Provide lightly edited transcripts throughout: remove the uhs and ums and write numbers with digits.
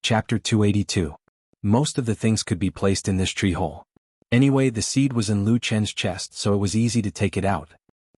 Chapter 282. Most of the things could be placed in this tree hole. Anyway, the seed was in Lu Chen's chest, so it was easy to take it out.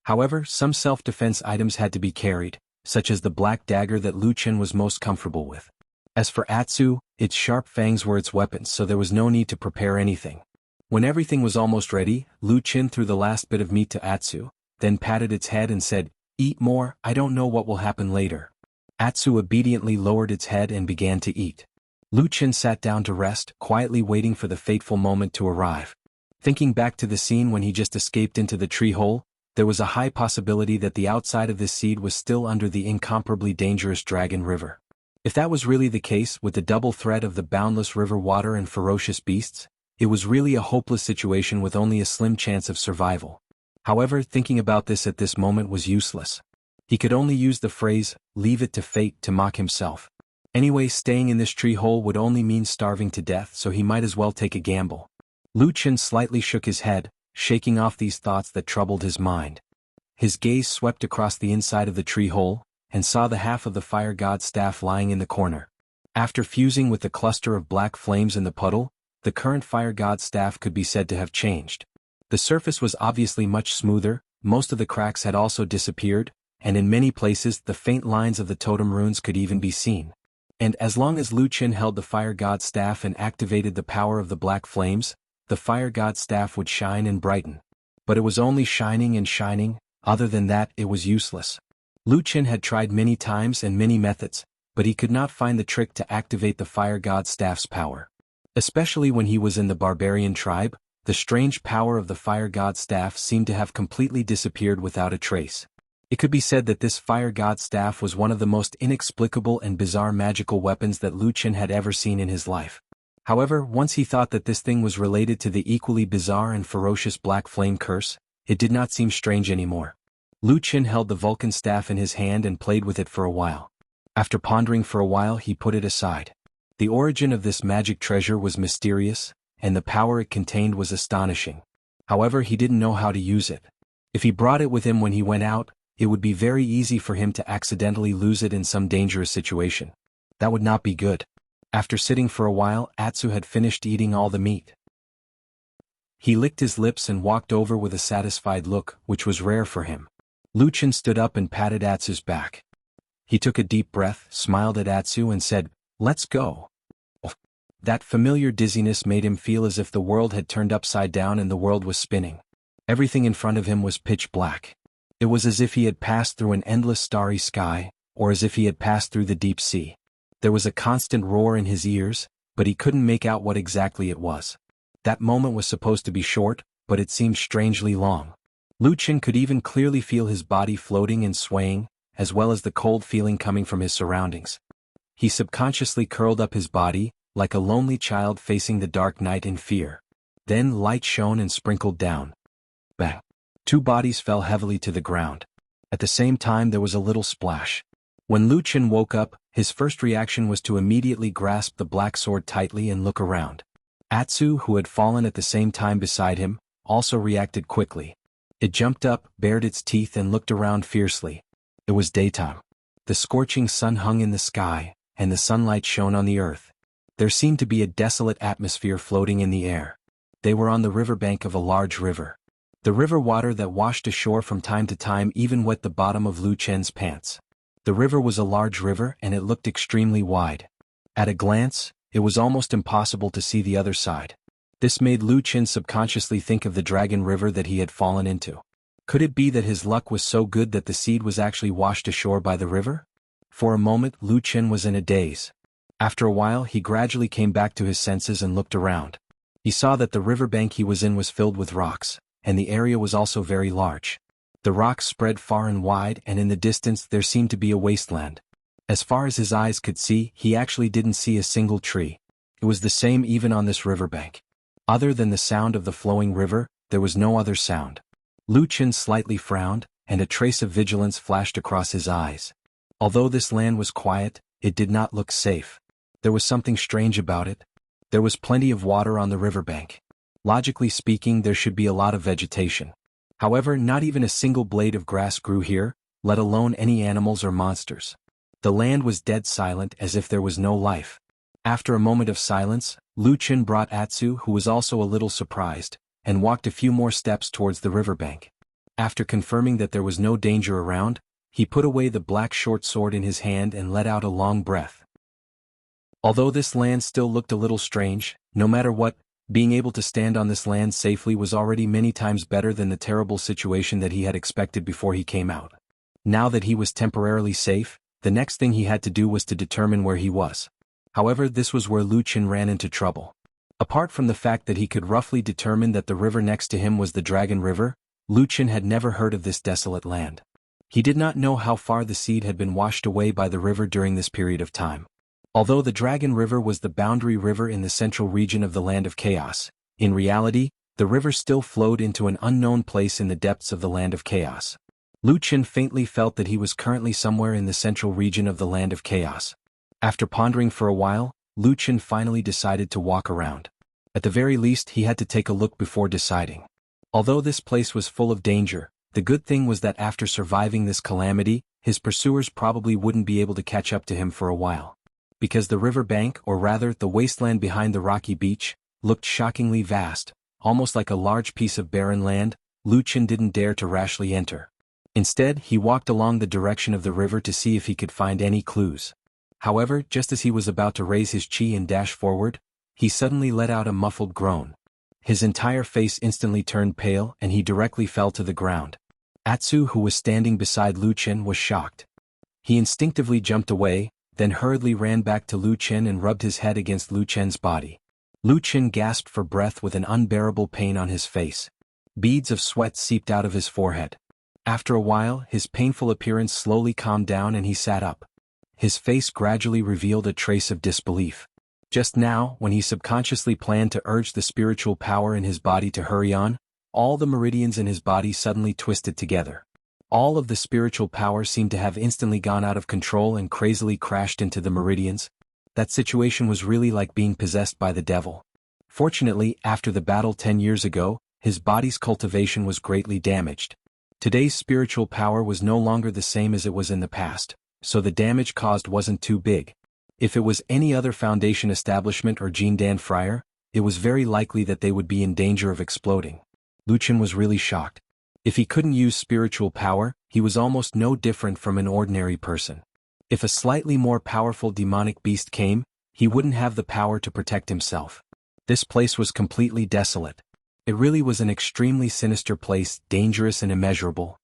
However, some self-defense items had to be carried, such as the black dagger that Lu Chen was most comfortable with. As for Atsu, its sharp fangs were its weapons, so there was no need to prepare anything. When everything was almost ready, Lu Chen threw the last bit of meat to Atsu, then patted its head and said, "Eat more, I don't know what will happen later." Atsu obediently lowered its head and began to eat. Lu Chen sat down to rest, quietly waiting for the fateful moment to arrive. Thinking back to the scene when he just escaped into the tree hole, there was a high possibility that the outside of this seed was still under the incomparably dangerous Dragon River. If that was really the case, with the double threat of the boundless river water and ferocious beasts, it was really a hopeless situation with only a slim chance of survival. However, thinking about this at this moment was useless. He could only use the phrase, "leave it to fate," to mock himself. Anyway, staying in this tree hole would only mean starving to death, so he might as well take a gamble. Lu Chen slightly shook his head, shaking off these thoughts that troubled his mind. His gaze swept across the inside of the tree hole, and saw the half of the fire god's staff lying in the corner. After fusing with the cluster of black flames in the puddle, the current fire god's staff could be said to have changed. The surface was obviously much smoother, most of the cracks had also disappeared, and in many places the faint lines of the totem runes could even be seen. And as long as Lu Chen held the fire god's staff and activated the power of the black flames, the fire god's staff would shine and brighten. But it was only shining and shining, other than that it was useless. Lu Chen had tried many times and many methods, but he could not find the trick to activate the fire god's staff's power. Especially when he was in the barbarian tribe, the strange power of the fire god's staff seemed to have completely disappeared without a trace. It could be said that this fire god's staff was one of the most inexplicable and bizarre magical weapons that Lu Chen had ever seen in his life. However, once he thought that this thing was related to the equally bizarre and ferocious black flame curse, it did not seem strange anymore. Lu Chen held the Vulcan staff in his hand and played with it for a while. After pondering for a while, he put it aside. The origin of this magic treasure was mysterious, and the power it contained was astonishing. However, he didn't know how to use it. If he brought it with him when he went out, it would be very easy for him to accidentally lose it in some dangerous situation. That would not be good. After sitting for a while, Atsu had finished eating all the meat. He licked his lips and walked over with a satisfied look, which was rare for him. Lu Chen stood up and patted Atsu's back. He took a deep breath, smiled at Atsu and said, "Let's go." That familiar dizziness made him feel as if the world had turned upside down and the world was spinning. Everything in front of him was pitch black. It was as if he had passed through an endless starry sky, or as if he had passed through the deep sea. There was a constant roar in his ears, but he couldn't make out what exactly it was. That moment was supposed to be short, but it seemed strangely long. Lu Chen could even clearly feel his body floating and swaying, as well as the cold feeling coming from his surroundings. He subconsciously curled up his body, like a lonely child facing the dark night in fear. Then light shone and sprinkled down. Bang! 2 bodies fell heavily to the ground. At the same time there was a little splash. When Lu Chen woke up, his first reaction was to immediately grasp the black sword tightly and look around. Atsu, who had fallen at the same time beside him, also reacted quickly. It jumped up, bared its teeth and looked around fiercely. It was daytime. The scorching sun hung in the sky, and the sunlight shone on the earth. There seemed to be a desolate atmosphere floating in the air. They were on the riverbank of a large river. The river water that washed ashore from time to time even wet the bottom of Lu Chen's pants. The river was a large river and it looked extremely wide. At a glance, it was almost impossible to see the other side. This made Lu Chen subconsciously think of the Dragon River that he had fallen into. Could it be that his luck was so good that the seed was actually washed ashore by the river? For a moment, Lu Chen was in a daze. After a while, he gradually came back to his senses and looked around. He saw that the riverbank he was in was filled with rocks, and the area was also very large. The rocks spread far and wide, and in the distance there seemed to be a wasteland. As far as his eyes could see, he actually didn't see a single tree. It was the same even on this riverbank. Other than the sound of the flowing river, there was no other sound. Lu Chen slightly frowned, and a trace of vigilance flashed across his eyes. Although this land was quiet, it did not look safe. There was something strange about it. There was plenty of water on the riverbank. Logically speaking, there should be a lot of vegetation. However, not even a single blade of grass grew here, let alone any animals or monsters. The land was dead silent, as if there was no life. After a moment of silence, Lu Chen brought Atsu, who was also a little surprised, and walked a few more steps towards the riverbank. After confirming that there was no danger around, he put away the black short sword in his hand and let out a long breath. Although this land still looked a little strange, no matter what, being able to stand on this land safely was already many times better than the terrible situation that he had expected before he came out. Now that he was temporarily safe, the next thing he had to do was to determine where he was. However, this was where Lu Chen ran into trouble. Apart from the fact that he could roughly determine that the river next to him was the Dragon River, Lu Chen had never heard of this desolate land. He did not know how far the seed had been washed away by the river during this period of time. Although the Dragon River was the boundary river in the central region of the Land of Chaos, in reality, the river still flowed into an unknown place in the depths of the Land of Chaos. Lu Chen faintly felt that he was currently somewhere in the central region of the Land of Chaos. After pondering for a while, Lu Chen finally decided to walk around. At the very least, he had to take a look before deciding. Although this place was full of danger, the good thing was that after surviving this calamity, his pursuers probably wouldn't be able to catch up to him for a while. Because the river bank, or rather the wasteland behind the rocky beach, looked shockingly vast, almost like a large piece of barren land, Lu Chen didn't dare to rashly enter. Instead, he walked along the direction of the river to see if he could find any clues. However, just as he was about to raise his chi and dash forward, he suddenly let out a muffled groan. His entire face instantly turned pale and he directly fell to the ground. Atsu, who was standing beside Lu Chen, was shocked. He instinctively jumped away, then hurriedly ran back to Lu Chen and rubbed his head against Lu Chen's body. Lu Chen gasped for breath with an unbearable pain on his face. Beads of sweat seeped out of his forehead. After a while, his painful appearance slowly calmed down and he sat up. His face gradually revealed a trace of disbelief. Just now, when he subconsciously planned to urge the spiritual power in his body to hurry on, all the meridians in his body suddenly twisted together. All of the spiritual power seemed to have instantly gone out of control and crazily crashed into the meridians. That situation was really like being possessed by the devil. Fortunately, after the battle 10 years ago, his body's cultivation was greatly damaged. Today's spiritual power was no longer the same as it was in the past, so the damage caused wasn't too big. If it was any other Foundation establishment or Jindan Friar, it was very likely that they would be in danger of exploding. Lu Chen was really shocked. If he couldn't use spiritual power, he was almost no different from an ordinary person. If a slightly more powerful demonic beast came, he wouldn't have the power to protect himself. This place was completely desolate. It really was an extremely sinister place, dangerous and immeasurable.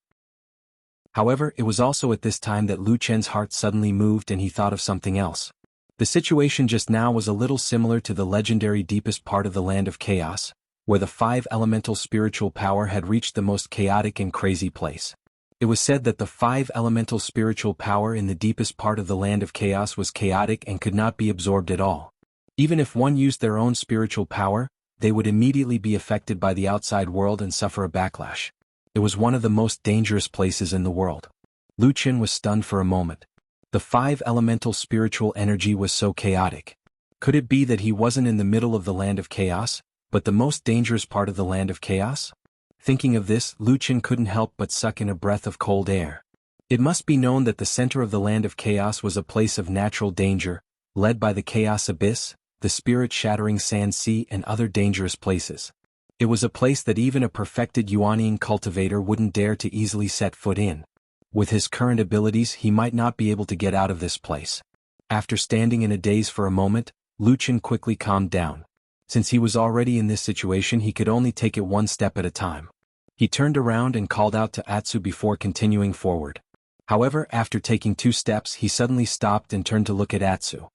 However, it was also at this time that Lu Chen's heart suddenly moved and he thought of something else. The situation just now was a little similar to the legendary deepest part of the Land of Chaos, where the 5 elemental spiritual power had reached the most chaotic and crazy place. It was said that the 5 elemental spiritual power in the deepest part of the Land of Chaos was chaotic and could not be absorbed at all. Even if one used their own spiritual power, they would immediately be affected by the outside world and suffer a backlash. It was one of the most dangerous places in the world. Lu Chen was stunned for a moment. The 5 elemental spiritual energy was so chaotic. Could it be that he wasn't in the middle of the Land of Chaos, but the most dangerous part of the Land of Chaos? Thinking of this, Lu Chen couldn't help but suck in a breath of cold air. It must be known that the center of the Land of Chaos was a place of natural danger, led by the Chaos Abyss, the spirit-shattering Sand Sea and other dangerous places. It was a place that even a perfected Yuanian cultivator wouldn't dare to easily set foot in. With his current abilities, he might not be able to get out of this place. After standing in a daze for a moment, Lu Chen quickly calmed down. Since he was already in this situation, he could only take it one step at a time. He turned around and called out to Atsu before continuing forward. However, after taking 2 steps, he suddenly stopped and turned to look at Atsu.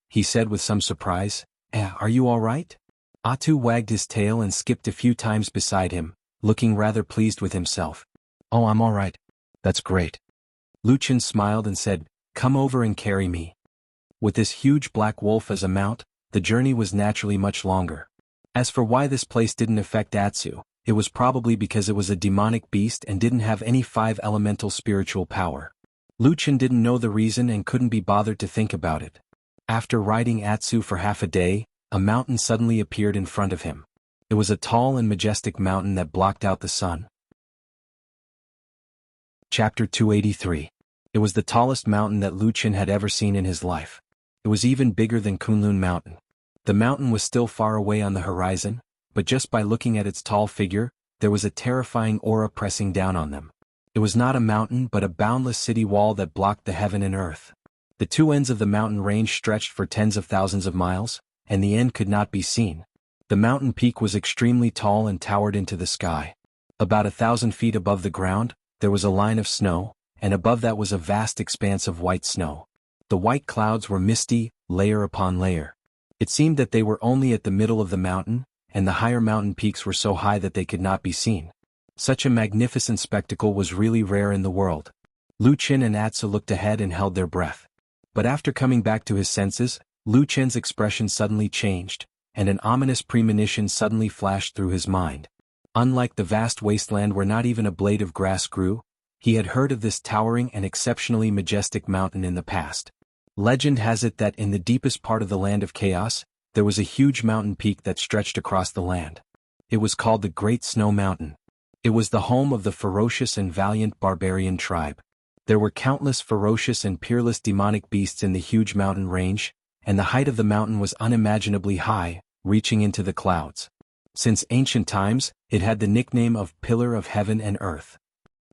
He said with some surprise, "Are you all right?" Atsu wagged his tail and skipped a few times beside him, looking rather pleased with himself. "Oh, I'm all right. That's great." Lu Chen smiled and said, "Come over and carry me." With this huge black wolf as a mount, the journey was naturally much longer. As for why this place didn't affect Atsu, it was probably because it was a demonic beast and didn't have any 5 elemental spiritual power. Lu Chen didn't know the reason and couldn't be bothered to think about it. After riding Atsu for half a day, a mountain suddenly appeared in front of him. It was a tall and majestic mountain that blocked out the sun. Chapter 283. It was the tallest mountain that Lu Chen had ever seen in his life. It was even bigger than Kunlun Mountain. The mountain was still far away on the horizon, but just by looking at its tall figure, there was a terrifying aura pressing down on them. It was not a mountain but a boundless city wall that blocked the heaven and earth. The two ends of the mountain range stretched for tens of thousands of miles, and the end could not be seen. The mountain peak was extremely tall and towered into the sky. About 1,000 feet above the ground, there was a line of snow, and above that was a vast expanse of white snow. The white clouds were misty, layer upon layer. It seemed that they were only at the middle of the mountain, and the higher mountain peaks were so high that they could not be seen. Such a magnificent spectacle was really rare in the world. Lu Qin and Atsu looked ahead and held their breath. But after coming back to his senses, Lu Qin's expression suddenly changed, and an ominous premonition suddenly flashed through his mind. Unlike the vast wasteland where not even a blade of grass grew, he had heard of this towering and exceptionally majestic mountain in the past. Legend has it that in the deepest part of the Land of Chaos, there was a huge mountain peak that stretched across the land. It was called the Great Snow Mountain. It was the home of the ferocious and valiant barbarian tribe. There were countless ferocious and peerless demonic beasts in the huge mountain range, and the height of the mountain was unimaginably high, reaching into the clouds. Since ancient times, it had the nickname of Pillar of Heaven and Earth.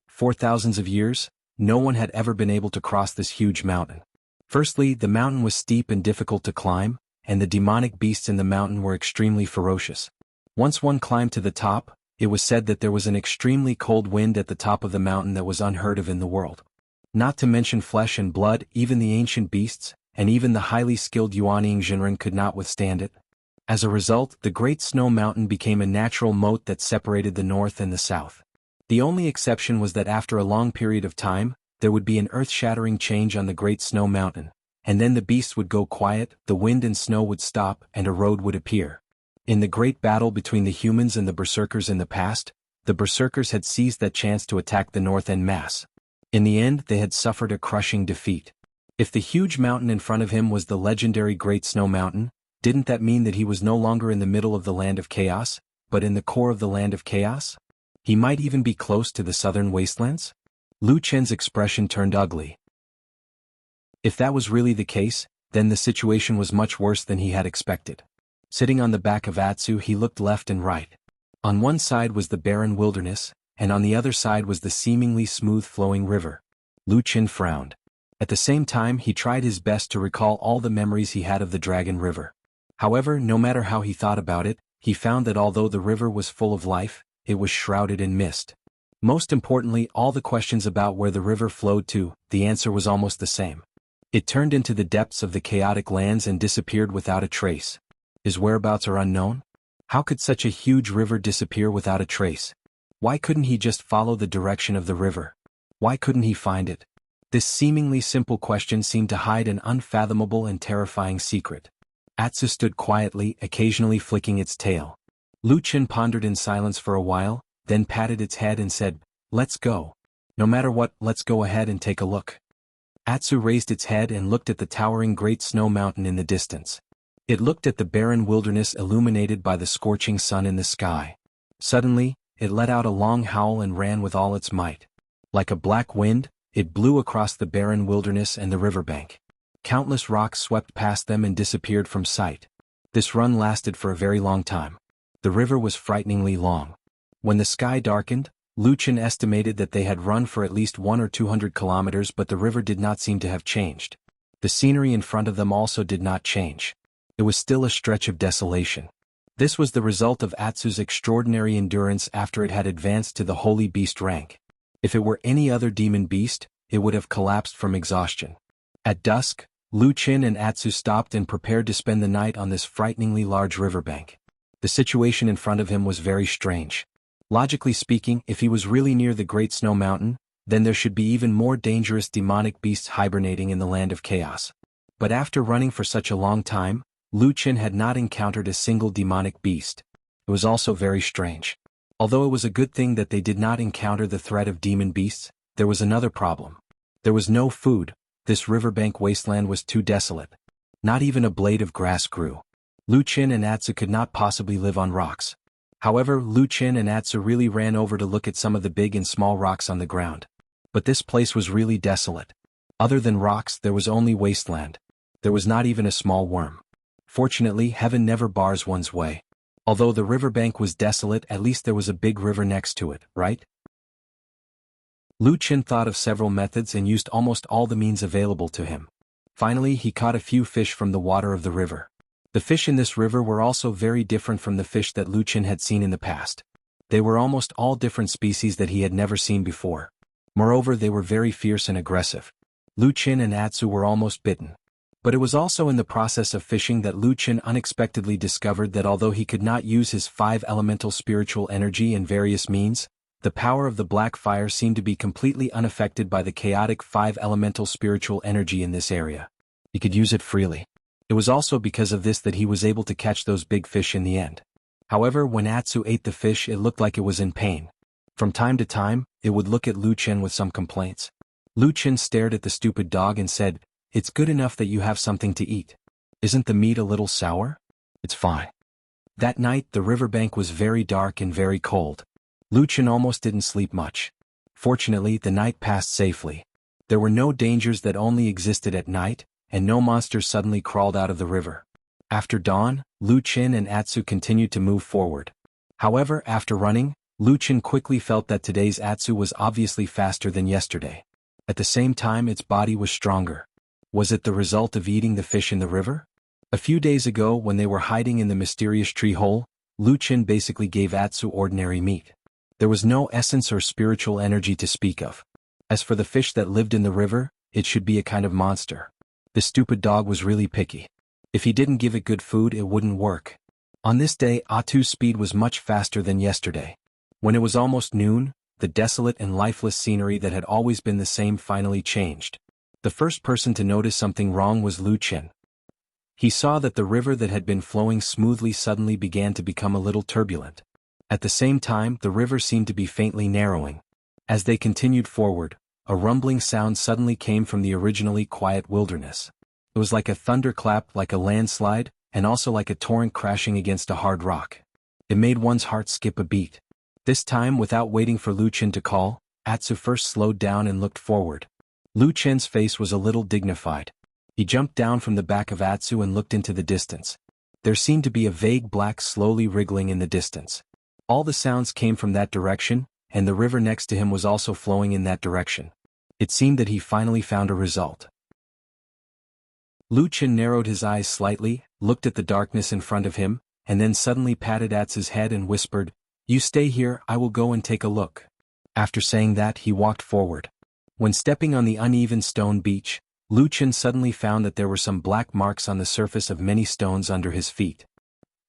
For thousands of years, no one had ever been able to cross this huge mountain. Firstly, the mountain was steep and difficult to climb, and the demonic beasts in the mountain were extremely ferocious. Once one climbed to the top, it was said that there was an extremely cold wind at the top of the mountain that was unheard of in the world. Not to mention flesh and blood, even the ancient beasts, and even the highly skilled Yuanying Jinren could not withstand it. As a result, the Great Snow Mountain became a natural moat that separated the north and the south. The only exception was that after a long period of time, there would be an earth-shattering change on the Great Snow Mountain, and then the beasts would go quiet, the wind and snow would stop, and a road would appear. In the great battle between the humans and the berserkers in the past, the berserkers had seized that chance to attack the north en masse. In the end, they had suffered a crushing defeat. If the huge mountain in front of him was the legendary Great Snow Mountain, didn't that mean that he was no longer in the middle of the Land of Chaos, but in the core of the Land of Chaos? He might even be close to the southern wastelands? Lu Chen's expression turned ugly. If that was really the case, then the situation was much worse than he had expected. Sitting on the back of Atsu, he looked left and right. On one side was the barren wilderness, and on the other side was the seemingly smooth-flowing river. Lu Chen frowned. At the same time, he tried his best to recall all the memories he had of the Dragon River. However, no matter how he thought about it, he found that although the river was full of life, it was shrouded in mist. Most importantly, all the questions about where the river flowed to, the answer was almost the same. It turned into the depths of the chaotic lands and disappeared without a trace. His whereabouts are unknown? How could such a huge river disappear without a trace? Why couldn't he just follow the direction of the river? Why couldn't he find it? This seemingly simple question seemed to hide an unfathomable and terrifying secret. Atsu stood quietly, occasionally flicking its tail. Lu Chen pondered in silence for a while, then patted its head and said, "Let's go. No matter what, let's go ahead and take a look." Atsu raised its head and looked at the towering Great Snow Mountain in the distance. It looked at the barren wilderness illuminated by the scorching sun in the sky. Suddenly, it let out a long howl and ran with all its might. Like a black wind, it blew across the barren wilderness and the riverbank. Countless rocks swept past them and disappeared from sight. This run lasted for a very long time. The river was frighteningly long. When the sky darkened, Lu Chen estimated that they had run for at least 100 or 200 kilometers, but the river did not seem to have changed. The scenery in front of them also did not change. It was still a stretch of desolation. This was the result of Atsu's extraordinary endurance after it had advanced to the holy beast rank. If it were any other demon beast, it would have collapsed from exhaustion. At dusk, Lu Chen and Atsu stopped and prepared to spend the night on this frighteningly large riverbank. The situation in front of him was very strange. Logically speaking, if he was really near the Great Snow Mountain, then there should be even more dangerous demonic beasts hibernating in the Land of Chaos. But after running for such a long time, Lu Chen had not encountered a single demonic beast. It was also very strange. Although it was a good thing that they did not encounter the threat of demon beasts, there was another problem. There was no food. This riverbank wasteland was too desolate. Not even a blade of grass grew. Lu Chen and Atsu could not possibly live on rocks. However, Lu Chen and Atsu really ran over to look at some of the big and small rocks on the ground. But this place was really desolate. Other than rocks, there was only wasteland. There was not even a small worm. Fortunately, heaven never bars one's way. Although the riverbank was desolate, at least there was a big river next to it, right? Lu Chen thought of several methods and used almost all the means available to him. Finally, he caught a few fish from the water of the river. The fish in this river were also very different from the fish that Lu Chen had seen in the past. They were almost all different species that he had never seen before. Moreover, they were very fierce and aggressive. Lu Chen and Atsu were almost bitten. But it was also in the process of fishing that Lu Chen unexpectedly discovered that although he could not use his 5 elemental spiritual energy in various means, the power of the black fire seemed to be completely unaffected by the chaotic 5 elemental spiritual energy in this area. He could use it freely. It was also because of this that he was able to catch those big fish in the end. However, when Atsu ate the fish, it looked like it was in pain. From time to time, it would look at Lu Chen with some complaints. Lu Chen stared at the stupid dog and said, "It's good enough that you have something to eat. Isn't the meat a little sour? It's fine." That night, the riverbank was very dark and very cold. Lu Chen almost didn't sleep much. Fortunately, the night passed safely. There were no dangers that only existed at night, and no monsters suddenly crawled out of the river. After dawn, Lu Chen and Atsu continued to move forward. However, after running, Lu Chen quickly felt that today's Atsu was obviously faster than yesterday. At the same time, its body was stronger. Was it the result of eating the fish in the river? A few days ago, when they were hiding in the mysterious tree hole, Lu Chen basically gave Atsu ordinary meat. There was no essence or spiritual energy to speak of. As for the fish that lived in the river, it should be a kind of monster. The stupid dog was really picky. If he didn't give it good food, it wouldn't work. On this day, Atsu's speed was much faster than yesterday. When it was almost noon, the desolate and lifeless scenery that had always been the same finally changed. The first person to notice something wrong was Lu Chen. He saw that the river that had been flowing smoothly suddenly began to become a little turbulent. At the same time, the river seemed to be faintly narrowing. As they continued forward, a rumbling sound suddenly came from the originally quiet wilderness. It was like a thunderclap, like a landslide, and also like a torrent crashing against a hard rock. It made one's heart skip a beat. This time, without waiting for Lu Chen to call, Atsu first slowed down and looked forward. Lu Chen's face was a little dignified. He jumped down from the back of Atsu and looked into the distance. There seemed to be a vague black slowly wriggling in the distance. All the sounds came from that direction, and the river next to him was also flowing in that direction. It seemed that he finally found a result. Lu Chen narrowed his eyes slightly, looked at the darkness in front of him, and then suddenly patted Atsu's head and whispered, "You stay here, I will go and take a look." After saying that, he walked forward. When stepping on the uneven stone beach, Lu Chen suddenly found that there were some black marks on the surface of many stones under his feet.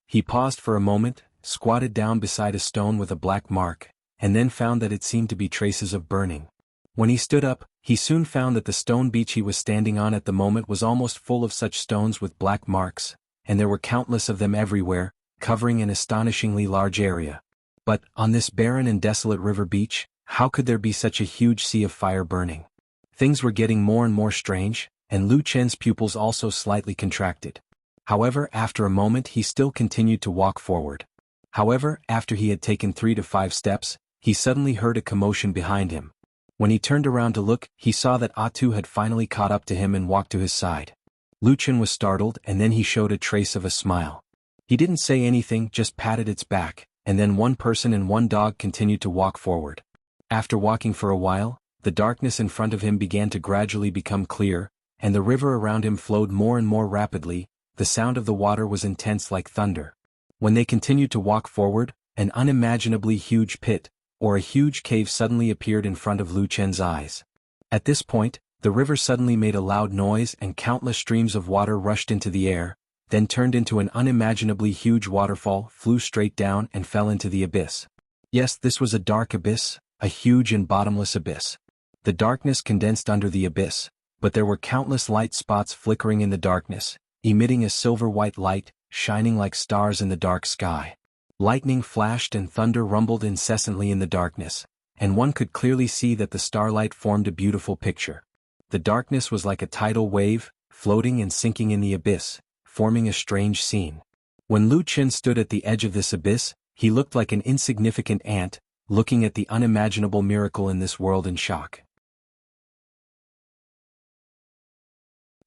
He paused for a moment, squatted down beside a stone with a black mark, and then found that it seemed to be traces of burning. When he stood up, he soon found that the stone beach he was standing on at the moment was almost full of such stones with black marks, and there were countless of them everywhere, covering an astonishingly large area. But, on this barren and desolate river beach, how could there be such a huge sea of fire burning? Things were getting more and more strange, and Lu Chen's pupils also slightly contracted. However, after a moment he still continued to walk forward. However, after he had taken 3 to 5 steps, he suddenly heard a commotion behind him. When he turned around to look, he saw that Atsu had finally caught up to him and walked to his side. Lu Chen was startled, and then he showed a trace of a smile. He didn't say anything, just patted its back, and then one person and one dog continued to walk forward. After walking for a while, the darkness in front of him began to gradually become clear, and the river around him flowed more and more rapidly. The sound of the water was intense like thunder. When they continued to walk forward, an unimaginably huge pit, or a huge cave suddenly appeared in front of Lu Chen's eyes. At this point, the river suddenly made a loud noise and countless streams of water rushed into the air, then turned into an unimaginably huge waterfall, flew straight down and fell into the abyss. Yes, this was a dark abyss, a huge and bottomless abyss. The darkness condensed under the abyss, but there were countless light spots flickering in the darkness, emitting a silver-white light, shining like stars in the dark sky. Lightning flashed and thunder rumbled incessantly in the darkness, and one could clearly see that the starlight formed a beautiful picture. The darkness was like a tidal wave, floating and sinking in the abyss, forming a strange scene. When Lu Chen stood at the edge of this abyss, he looked like an insignificant ant, looking at the unimaginable miracle in this world in shock.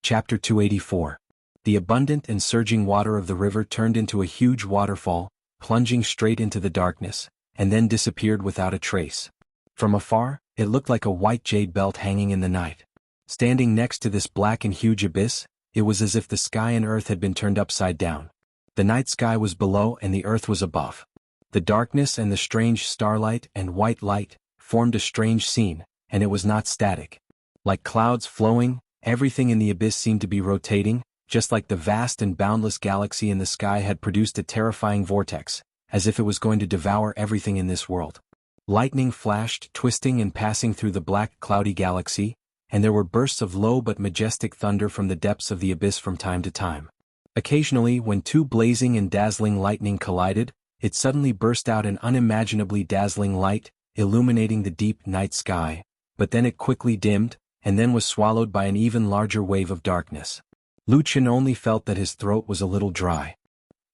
Chapter 284. The abundant and surging water of the river turned into a huge waterfall, plunging straight into the darkness, and then disappeared without a trace. From afar, it looked like a white jade belt hanging in the night. Standing next to this black and huge abyss, it was as if the sky and earth had been turned upside down. The night sky was below and the earth was above. The darkness and the strange starlight and white light formed a strange scene, and it was not static. Like clouds flowing, everything in the abyss seemed to be rotating, just like the vast and boundless galaxy in the sky had produced a terrifying vortex, as if it was going to devour everything in this world. Lightning flashed, twisting and passing through the black, cloudy galaxy, and there were bursts of low but majestic thunder from the depths of the abyss from time to time. Occasionally, when two blazing and dazzling lightning collided, it suddenly burst out an unimaginably dazzling light, illuminating the deep night sky, but then it quickly dimmed, and then was swallowed by an even larger wave of darkness. Lu Chen only felt that his throat was a little dry.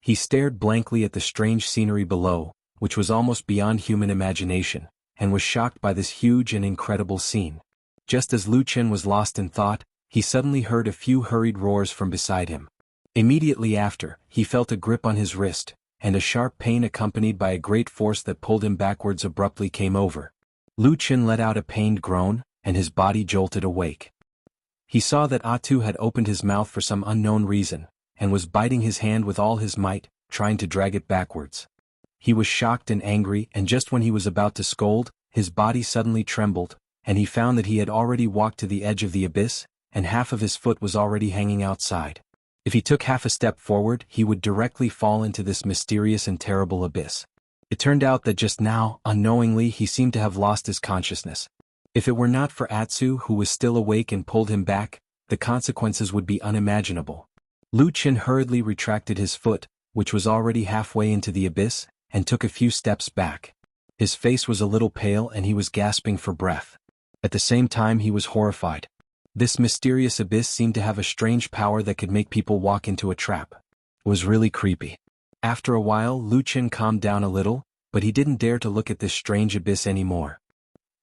He stared blankly at the strange scenery below, which was almost beyond human imagination, and was shocked by this huge and incredible scene. Just as Lu Chen was lost in thought, he suddenly heard a few hurried roars from beside him. Immediately after, he felt a grip on his wrist, and a sharp pain accompanied by a great force that pulled him backwards abruptly came over. Lu Chen let out a pained groan, and his body jolted awake. He saw that Atu had opened his mouth for some unknown reason, and was biting his hand with all his might, trying to drag it backwards. He was shocked and angry, and just when he was about to scold, his body suddenly trembled, and he found that he had already walked to the edge of the abyss, and half of his foot was already hanging outside. If he took half a step forward, he would directly fall into this mysterious and terrible abyss. It turned out that just now, unknowingly, he seemed to have lost his consciousness. If it were not for Atsu, who was still awake and pulled him back, the consequences would be unimaginable. Lu Chen hurriedly retracted his foot, which was already halfway into the abyss, and took a few steps back. His face was a little pale and he was gasping for breath. At the same time he was horrified. This mysterious abyss seemed to have a strange power that could make people walk into a trap. It was really creepy. After a while Lu Chen calmed down a little, but he didn't dare to look at this strange abyss anymore.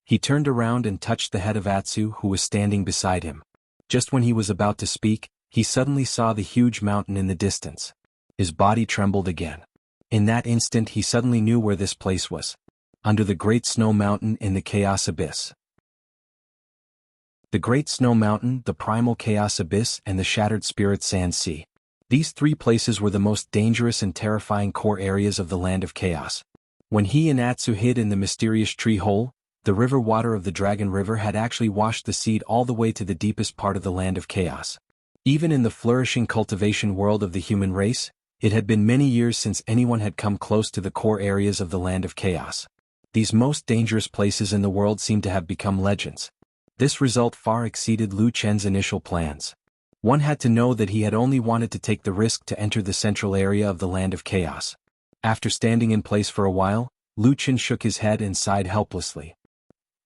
He turned around and touched the head of Atsu, who was standing beside him. Just when he was about to speak, he suddenly saw the huge mountain in the distance. His body trembled again. In that instant he suddenly knew where this place was. Under the Great Snow Mountain in the Chaos Abyss. The Great Snow Mountain, the Primal Chaos Abyss, and the Shattered Spirit Sand Sea. These three places were the most dangerous and terrifying core areas of the Land of Chaos. When he and Atsu hid in the mysterious tree hole, the river water of the Dragon River had actually washed the seed all the way to the deepest part of the Land of Chaos. Even in the flourishing cultivation world of the human race, it had been many years since anyone had come close to the core areas of the Land of Chaos. These most dangerous places in the world seemed to have become legends. This result far exceeded Lu Chen's initial plans. One had to know that he had only wanted to take the risk to enter the central area of the Land of Chaos. After standing in place for a while, Lu Chen shook his head and sighed helplessly.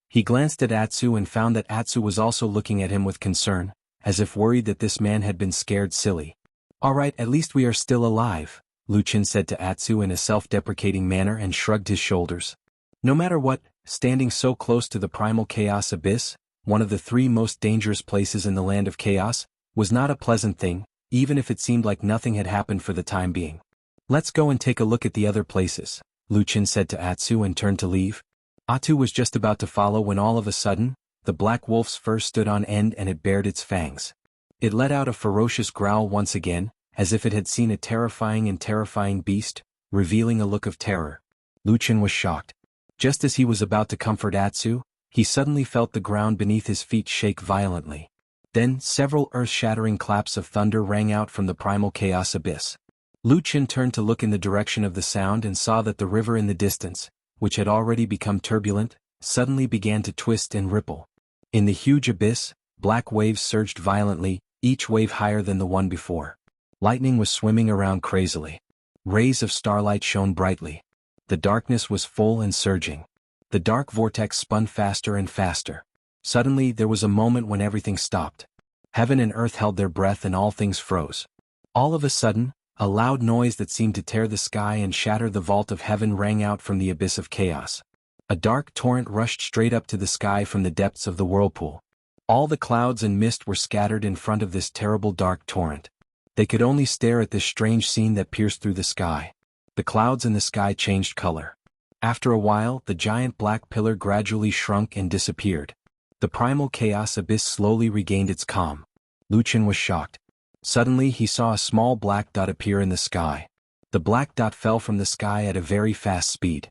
He glanced at Atsu and found that Atsu was also looking at him with concern, as if worried that this man had been scared silly. "All right, at least we are still alive," Lu Chen said to Atsu in a self-deprecating manner and shrugged his shoulders. No matter what, standing so close to the Primal Chaos Abyss, one of the three most dangerous places in the Land of Chaos, was not a pleasant thing, even if it seemed like nothing had happened for the time being. "Let's go and take a look at the other places," Lu Chen said to Atsu and turned to leave. Atsu was just about to follow when all of a sudden, the black wolf's fur stood on end and it bared its fangs. It let out a ferocious growl once again, as if it had seen a terrifying beast, revealing a look of terror. Lu Chen was shocked. Just as he was about to comfort Atsu, he suddenly felt the ground beneath his feet shake violently. Then, several earth-shattering claps of thunder rang out from the Primal Chaos Abyss. Lu Chen turned to look in the direction of the sound and saw that the river in the distance, which had already become turbulent, suddenly began to twist and ripple. In the huge abyss, black waves surged violently, each wave higher than the one before. Lightning was swimming around crazily. Rays of starlight shone brightly. The darkness was full and surging. The dark vortex spun faster and faster. Suddenly there was a moment when everything stopped. Heaven and earth held their breath and all things froze. All of a sudden, a loud noise that seemed to tear the sky and shatter the vault of heaven rang out from the abyss of chaos. A dark torrent rushed straight up to the sky from the depths of the whirlpool. All the clouds and mist were scattered in front of this terrible dark torrent. They could only stare at this strange scene that pierced through the sky. The clouds in the sky changed color. After a while, the giant black pillar gradually shrunk and disappeared. The primal chaos abyss slowly regained its calm. Lu Chen was shocked. Suddenly he saw a small black dot appear in the sky. The black dot fell from the sky at a very fast speed.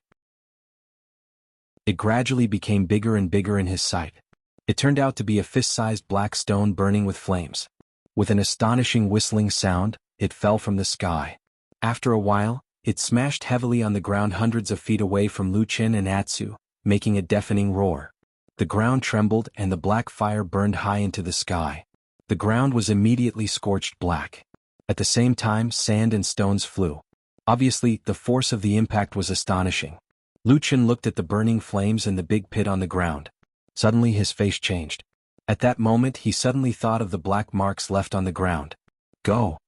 It gradually became bigger and bigger in his sight. It turned out to be a fist-sized black stone burning with flames. With an astonishing whistling sound, it fell from the sky. After a while, it smashed heavily on the ground hundreds of feet away from Lu Chen and Atsu, making a deafening roar. The ground trembled and the black fire burned high into the sky. The ground was immediately scorched black. At the same time, sand and stones flew. Obviously, the force of the impact was astonishing. Lu Chen looked at the burning flames and the big pit on the ground. Suddenly his face changed. At that moment he suddenly thought of the black marks left on the ground. Go!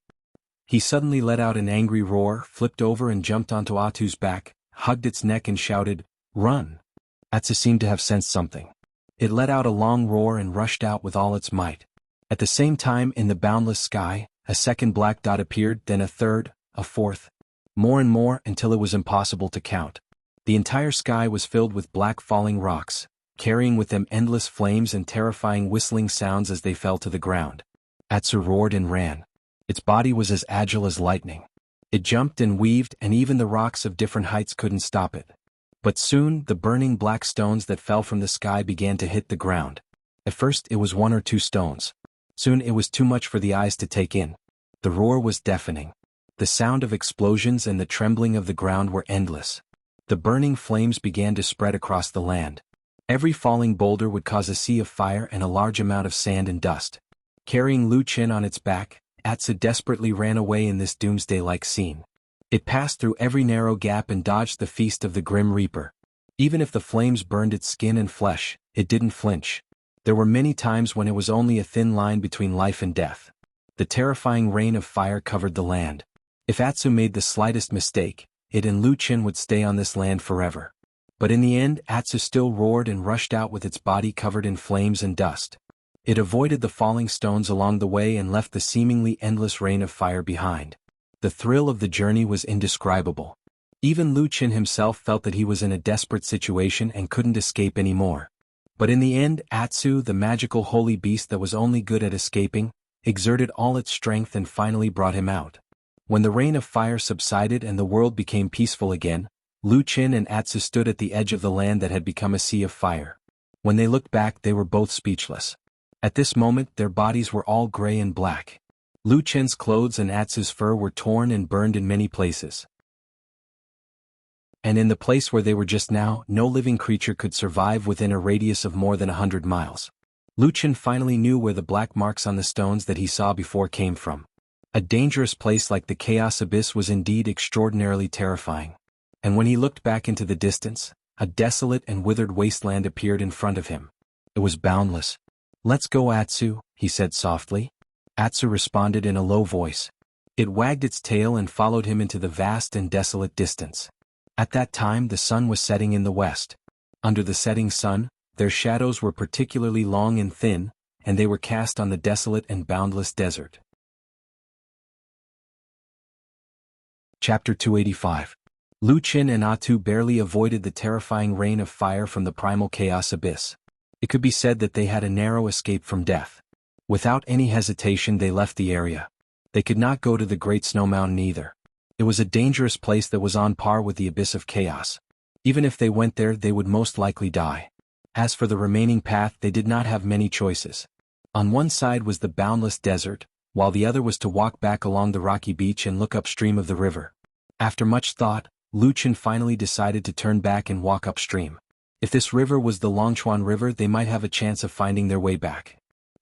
He suddenly let out an angry roar, flipped over and jumped onto Atu's back, hugged its neck and shouted, "Run!" Atsu seemed to have sensed something. It let out a long roar and rushed out with all its might. At the same time, in the boundless sky, a second black dot appeared, then a third, a fourth. More and more until it was impossible to count. The entire sky was filled with black falling rocks, carrying with them endless flames and terrifying whistling sounds as they fell to the ground. Atsu roared and ran. Its body was as agile as lightning. It jumped and weaved, and even the rocks of different heights couldn't stop it. But soon, the burning black stones that fell from the sky began to hit the ground. At first it was one or two stones. Soon it was too much for the eyes to take in. The roar was deafening. The sound of explosions and the trembling of the ground were endless. The burning flames began to spread across the land. Every falling boulder would cause a sea of fire and a large amount of sand and dust. Carrying Lu Chen on its back, Atsu desperately ran away in this doomsday-like scene. It passed through every narrow gap and dodged the feast of the Grim Reaper. Even if the flames burned its skin and flesh, it didn't flinch. There were many times when it was only a thin line between life and death. The terrifying rain of fire covered the land. If Atsu made the slightest mistake, it and Lu Chen would stay on this land forever. But in the end, Atsu still roared and rushed out with its body covered in flames and dust. It avoided the falling stones along the way and left the seemingly endless rain of fire behind. The thrill of the journey was indescribable. Even Lu Chen himself felt that he was in a desperate situation and couldn't escape anymore. But in the end, Atsu, the magical holy beast that was only good at escaping, exerted all its strength and finally brought him out. When the rain of fire subsided and the world became peaceful again, Lu Chen and Atsu stood at the edge of the land that had become a sea of fire. When they looked back, they were both speechless. At this moment, their bodies were all gray and black. Lu Chen's clothes and Atsu's fur were torn and burned in many places. And in the place where they were just now, no living creature could survive within a radius of more than 100 miles. Lu Chen finally knew where the black marks on the stones that he saw before came from. A dangerous place like the Chaos Abyss was indeed extraordinarily terrifying. And when he looked back into the distance, a desolate and withered wasteland appeared in front of him. It was boundless. "Let's go, Atsu," he said softly. Atsu responded in a low voice. It wagged its tail and followed him into the vast and desolate distance. At that time the sun was setting in the west. Under the setting sun, their shadows were particularly long and thin, and they were cast on the desolate and boundless desert. Chapter 285. Lu Chen and Atsu barely avoided the terrifying rain of fire from the primal chaos abyss. It could be said that they had a narrow escape from death. Without any hesitation they left the area. They could not go to the Great Snow Mountain either. It was a dangerous place that was on par with the abyss of chaos. Even if they went there, they would most likely die. As for the remaining path, they did not have many choices. On one side was the boundless desert, while the other was to walk back along the rocky beach and look upstream of the river. After much thought, Lu Chen finally decided to turn back and walk upstream. If this river was the Longchuan River, they might have a chance of finding their way back.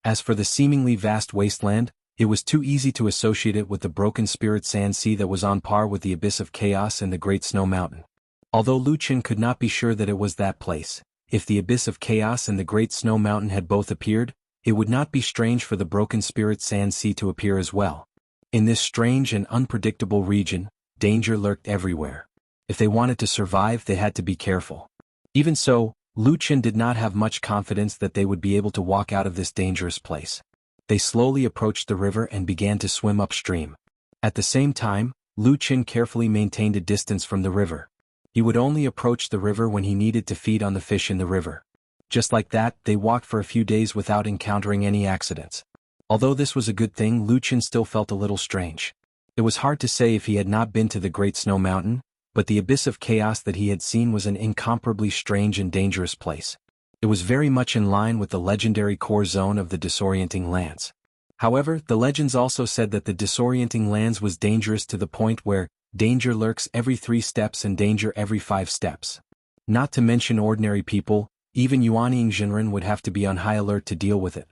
As for the seemingly vast wasteland, it was too easy to associate it with the broken spirit sand sea that was on par with the abyss of chaos and the Great Snow Mountain. Although Lu Chen could not be sure that it was that place, if the abyss of chaos and the Great Snow Mountain had both appeared, it would not be strange for the broken spirit sand sea to appear as well. In this strange and unpredictable region, danger lurked everywhere. If they wanted to survive, they had to be careful. Even so, Lu Chen did not have much confidence that they would be able to walk out of this dangerous place. They slowly approached the river and began to swim upstream. At the same time, Lu Chen carefully maintained a distance from the river. He would only approach the river when he needed to feed on the fish in the river. Just like that, they walked for a few days without encountering any accidents. Although this was a good thing, Lu Chen still felt a little strange. It was hard to say if he had not been to the Great Snow Mountain, but the abyss of chaos that he had seen was an incomparably strange and dangerous place. It was very much in line with the legendary core zone of the disorienting lands. However, the legends also said that the disorienting lands was dangerous to the point where danger lurks every 3 steps and danger every 5 steps. Not to mention ordinary people, even Yuanying Jinren would have to be on high alert to deal with it.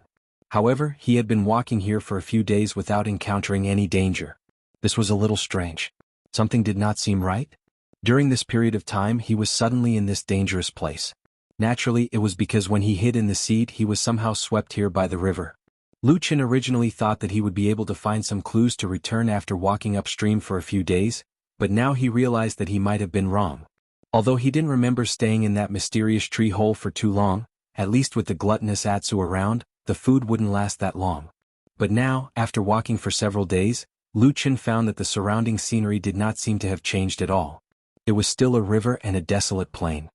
However, he had been walking here for a few days without encountering any danger. This was a little strange. Something did not seem right. During this period of time he was suddenly in this dangerous place. Naturally, it was because when he hid in the seed he was somehow swept here by the river. Lu Chen originally thought that he would be able to find some clues to return after walking upstream for a few days, but now he realized that he might have been wrong. Although he didn't remember staying in that mysterious tree hole for too long, at least with the gluttonous Atsu around, the food wouldn't last that long. But now, after walking for several days, Lu Chen found that the surrounding scenery did not seem to have changed at all. It was still a river and a desolate plain.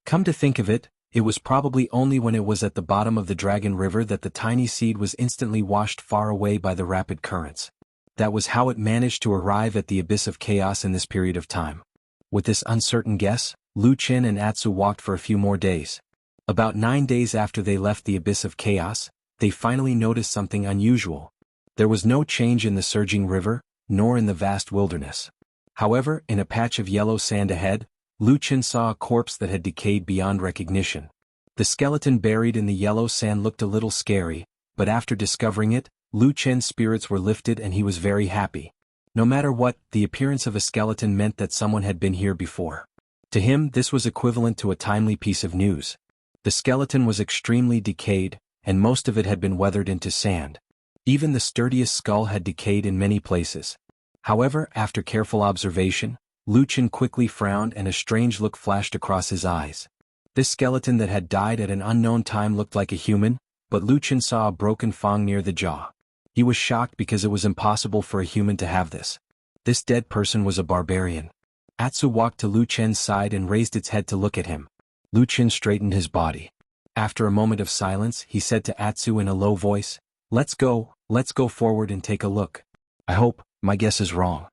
Come to think of it, it was probably only when it was at the bottom of the Dragon River that the tiny seed was instantly washed far away by the rapid currents. That was how it managed to arrive at the abyss of chaos in this period of time. With this uncertain guess, Lu Chen and Atsu walked for a few more days. About 9 days after they left the abyss of chaos, they finally noticed something unusual. There was no change in the surging river, nor in the vast wilderness. However, in a patch of yellow sand ahead, Lu Chen saw a corpse that had decayed beyond recognition. The skeleton buried in the yellow sand looked a little scary, but after discovering it, Lu Chen's spirits were lifted and he was very happy. No matter what, the appearance of a skeleton meant that someone had been here before. To him, this was equivalent to a timely piece of news. The skeleton was extremely decayed, and most of it had been weathered into sand. Even the sturdiest skull had decayed in many places. However, after careful observation, Lu Chen quickly frowned and a strange look flashed across his eyes. This skeleton that had died at an unknown time looked like a human, but Lu Chen saw a broken fang near the jaw. He was shocked because it was impossible for a human to have this. This dead person was a barbarian. Atsu walked to Lu Chen's side and raised its head to look at him. Lu Chen straightened his body. After a moment of silence, he said to Atsu in a low voice, let's go forward and take a look. I hope my guess is wrong."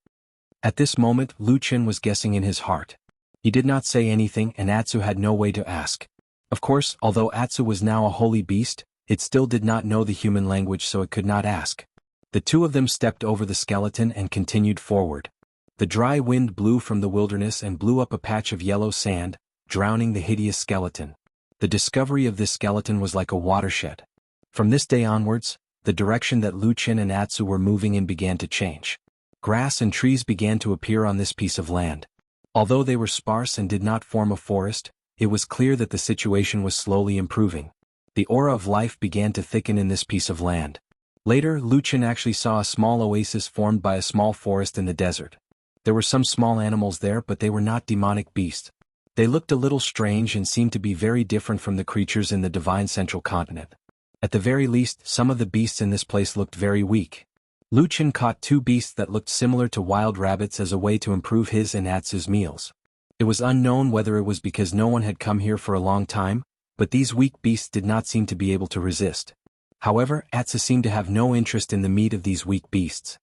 At this moment, Lu Chen was guessing in his heart. He did not say anything and Atsu had no way to ask. Of course, although Atsu was now a holy beast, it still did not know the human language so it could not ask. The two of them stepped over the skeleton and continued forward. The dry wind blew from the wilderness and blew up a patch of yellow sand, drowning the hideous skeleton. The discovery of this skeleton was like a watershed. From this day onwards, the direction that Lu Chen and Atsu were moving in began to change. Grass and trees began to appear on this piece of land. Although they were sparse and did not form a forest, it was clear that the situation was slowly improving. The aura of life began to thicken in this piece of land. Later, Lu Chen actually saw a small oasis formed by a small forest in the desert. There were some small animals there, but they were not demonic beasts. They looked a little strange and seemed to be very different from the creatures in the divine central continent. At the very least, some of the beasts in this place looked very weak. Lu Chen caught 2 beasts that looked similar to wild rabbits as a way to improve his and Atsu's meals. It was unknown whether it was because no one had come here for a long time, but these weak beasts did not seem to be able to resist. However, Atsu seemed to have no interest in the meat of these weak beasts.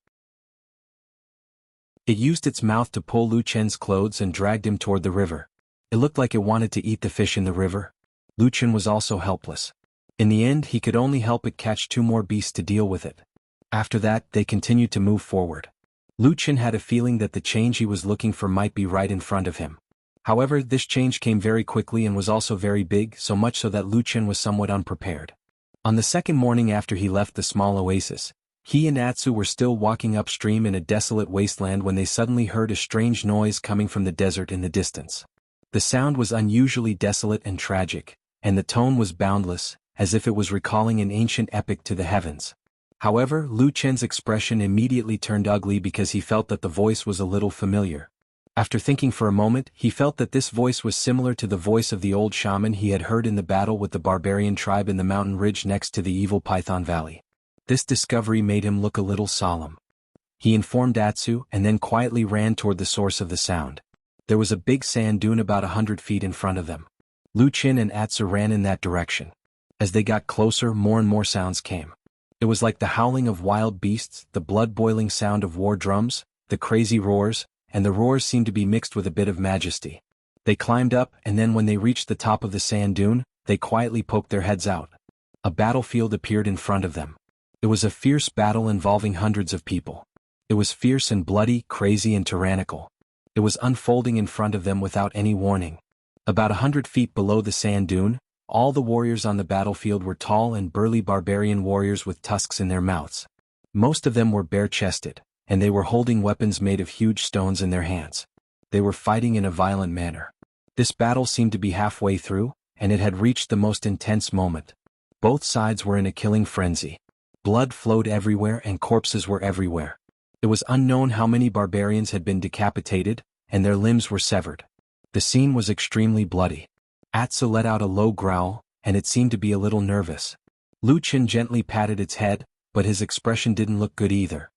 It used its mouth to pull Lu Chen's clothes and dragged him toward the river. It looked like it wanted to eat the fish in the river. Lu Chen was also helpless. In the end, he could only help it catch 2 more beasts to deal with it. After that, they continued to move forward. Lu Chen had a feeling that the change he was looking for might be right in front of him. However, this change came very quickly and was also very big, so much so that Lu Chen was somewhat unprepared. On the second morning after he left the small oasis, he and Atsu were still walking upstream in a desolate wasteland when they suddenly heard a strange noise coming from the desert in the distance. The sound was unusually desolate and tragic, and the tone was boundless, as if it was recalling an ancient epic to the heavens. However, Lu Chen's expression immediately turned ugly because he felt that the voice was a little familiar. After thinking for a moment, he felt that this voice was similar to the voice of the old shaman he had heard in the battle with the barbarian tribe in the mountain ridge next to the evil Python Valley. This discovery made him look a little solemn. He informed Atsu and then quietly ran toward the source of the sound. There was a big sand dune about 100 feet in front of them. Lu Qin and Atsu ran in that direction. As they got closer, more and more sounds came. It was like the howling of wild beasts, the blood-boiling sound of war drums, the crazy roars, and the roars seemed to be mixed with a bit of majesty. They climbed up, and then when they reached the top of the sand dune, they quietly poked their heads out. A battlefield appeared in front of them. It was a fierce battle involving hundreds of people. It was fierce and bloody, crazy and tyrannical. It was unfolding in front of them without any warning. About 100 feet below the sand dune, all the warriors on the battlefield were tall and burly barbarian warriors with tusks in their mouths. Most of them were bare-chested, and they were holding weapons made of huge stones in their hands. They were fighting in a violent manner. This battle seemed to be halfway through, and it had reached the most intense moment. Both sides were in a killing frenzy. Blood flowed everywhere and corpses were everywhere. It was unknown how many barbarians had been decapitated, and their limbs were severed. The scene was extremely bloody. Atsu let out a low growl, and it seemed to be a little nervous. Lu Qin gently patted its head, but his expression didn't look good either.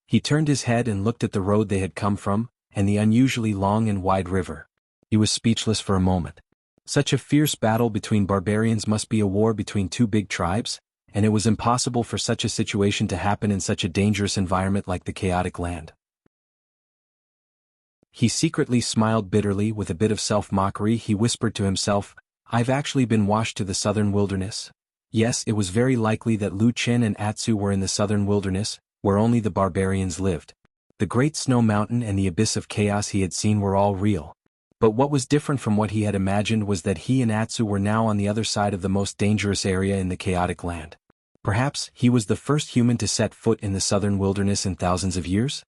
He turned his head and looked at the road they had come from, and the unusually long and wide river. He was speechless for a moment. Such a fierce battle between barbarians must be a war between two big tribes, and it was impossible for such a situation to happen in such a dangerous environment like the chaotic land. He secretly smiled bitterly with a bit of self-mockery. He whispered to himself, "I've actually been washed to the southern wilderness." Yes, it was very likely that Lu Qin and Atsu were in the southern wilderness, where only the barbarians lived. The great snow mountain and the abyss of chaos he had seen were all real. But what was different from what he had imagined was that he and Atsu were now on the other side of the most dangerous area in the chaotic land. Perhaps he was the first human to set foot in the southern wilderness in thousands of years?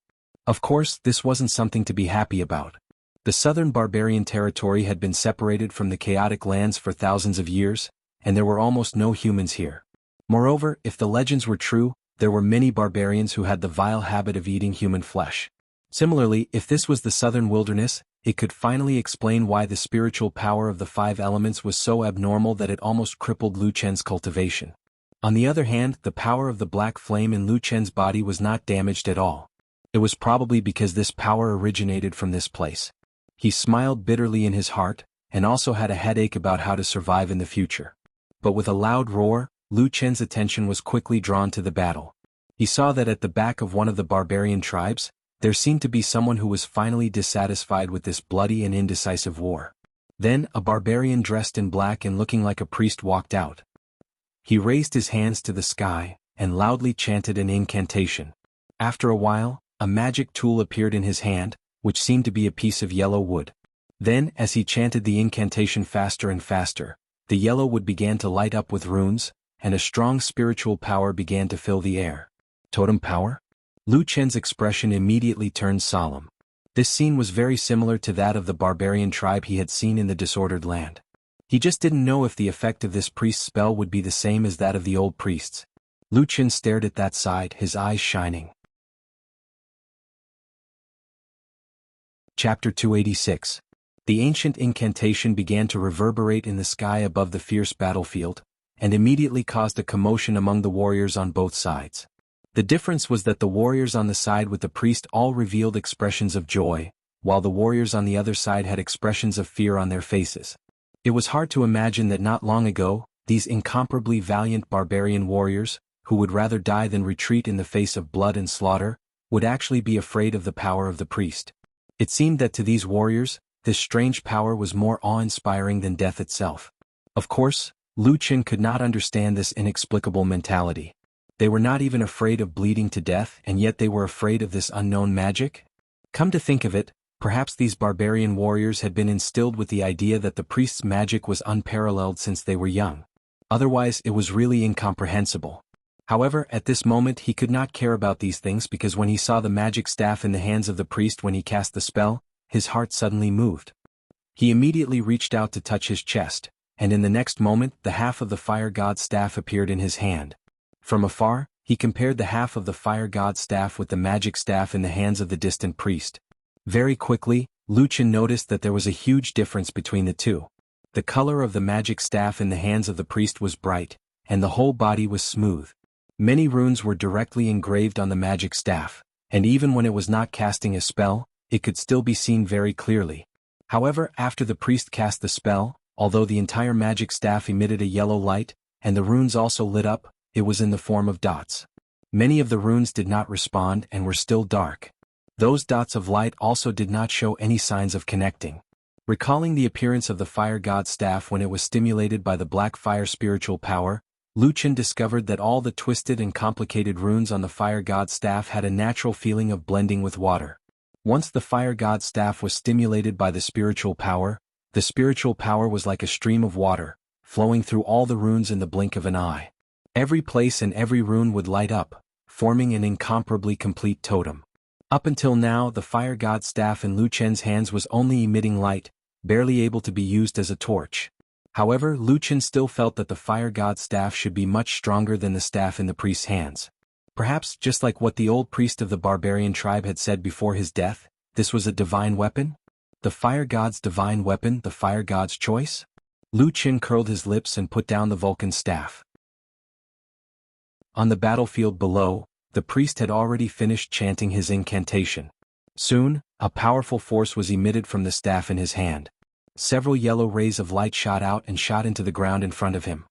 Of course, this wasn't something to be happy about. The southern barbarian territory had been separated from the chaotic lands for thousands of years, and there were almost no humans here. Moreover, if the legends were true, there were many barbarians who had the vile habit of eating human flesh. Similarly, if this was the southern wilderness, it could finally explain why the spiritual power of the five elements was so abnormal that it almost crippled Lu Chen's cultivation. On the other hand, the power of the black flame in Lu Chen's body was not damaged at all. It was probably because this power originated from this place. He smiled bitterly in his heart, and also had a headache about how to survive in the future. But with a loud roar, Lu Chen's attention was quickly drawn to the battle. He saw that at the back of one of the barbarian tribes, there seemed to be someone who was finally dissatisfied with this bloody and indecisive war. Then, a barbarian dressed in black and looking like a priest walked out. He raised his hands to the sky, and loudly chanted an incantation. After a while, a magic tool appeared in his hand, which seemed to be a piece of yellow wood. Then, as he chanted the incantation faster and faster, the yellow wood began to light up with runes, and a strong spiritual power began to fill the air. Totem power? Lu Chen's expression immediately turned solemn. This scene was very similar to that of the barbarian tribe he had seen in the disordered land. He just didn't know if the effect of this priest's spell would be the same as that of the old priests. Lu Chen stared at that side, his eyes shining. Chapter 286. The ancient incantation began to reverberate in the sky above the fierce battlefield, and immediately caused a commotion among the warriors on both sides. The difference was that the warriors on the side with the priest all revealed expressions of joy, while the warriors on the other side had expressions of fear on their faces. It was hard to imagine that not long ago, these incomparably valiant barbarian warriors, who would rather die than retreat in the face of blood and slaughter, would actually be afraid of the power of the priest. It seemed that to these warriors, this strange power was more awe-inspiring than death itself. Of course, Lu Chen could not understand this inexplicable mentality. They were not even afraid of bleeding to death, and yet they were afraid of this unknown magic? Come to think of it, perhaps these barbarian warriors had been instilled with the idea that the priest's magic was unparalleled since they were young. Otherwise, it was really incomprehensible. However, at this moment he could not care about these things because when he saw the magic staff in the hands of the priest when he cast the spell, his heart suddenly moved. He immediately reached out to touch his chest, and in the next moment the half of the fire god's staff appeared in his hand. From afar, he compared the half of the fire god's staff with the magic staff in the hands of the distant priest. Very quickly, Lucien noticed that there was a huge difference between the two. The color of the magic staff in the hands of the priest was bright, and the whole body was smooth. Many runes were directly engraved on the magic staff, and even when it was not casting a spell, it could still be seen very clearly. However, after the priest cast the spell, although the entire magic staff emitted a yellow light, and the runes also lit up, it was in the form of dots. Many of the runes did not respond and were still dark. Those dots of light also did not show any signs of connecting. Recalling the appearance of the fire god's staff when it was stimulated by the black fire spiritual power, Lucien discovered that all the twisted and complicated runes on the fire god's staff had a natural feeling of blending with water. Once the fire god's staff was stimulated by the spiritual power was like a stream of water, flowing through all the runes in the blink of an eye. Every place and every rune would light up, forming an incomparably complete totem. Up until now, the fire god's staff in Lucien's hands was only emitting light, barely able to be used as a torch. However, Lucien still felt that the fire god's staff should be much stronger than the staff in the priest's hands. Perhaps, just like what the old priest of the barbarian tribe had said before his death, this was a divine weapon? The fire god's divine weapon, the fire god's choice? Lucien curled his lips and put down the Vulcan's staff. On the battlefield below, the priest had already finished chanting his incantation. Soon, a powerful force was emitted from the staff in his hand. Several yellow rays of light shot out and shot into the ground in front of him.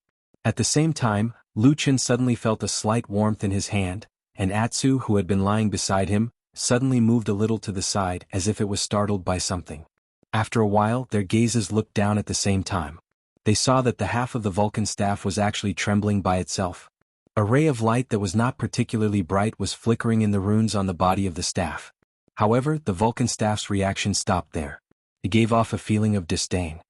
At the same time, Lucien suddenly felt a slight warmth in his hand, and Atsu, who had been lying beside him, suddenly moved a little to the side as if it was startled by something. After a while, their gazes looked down at the same time. They saw that the half of the Vulcan staff was actually trembling by itself. A ray of light that was not particularly bright was flickering in the runes on the body of the staff. However, the Vulcan staff's reaction stopped there. It gave off a feeling of disdain.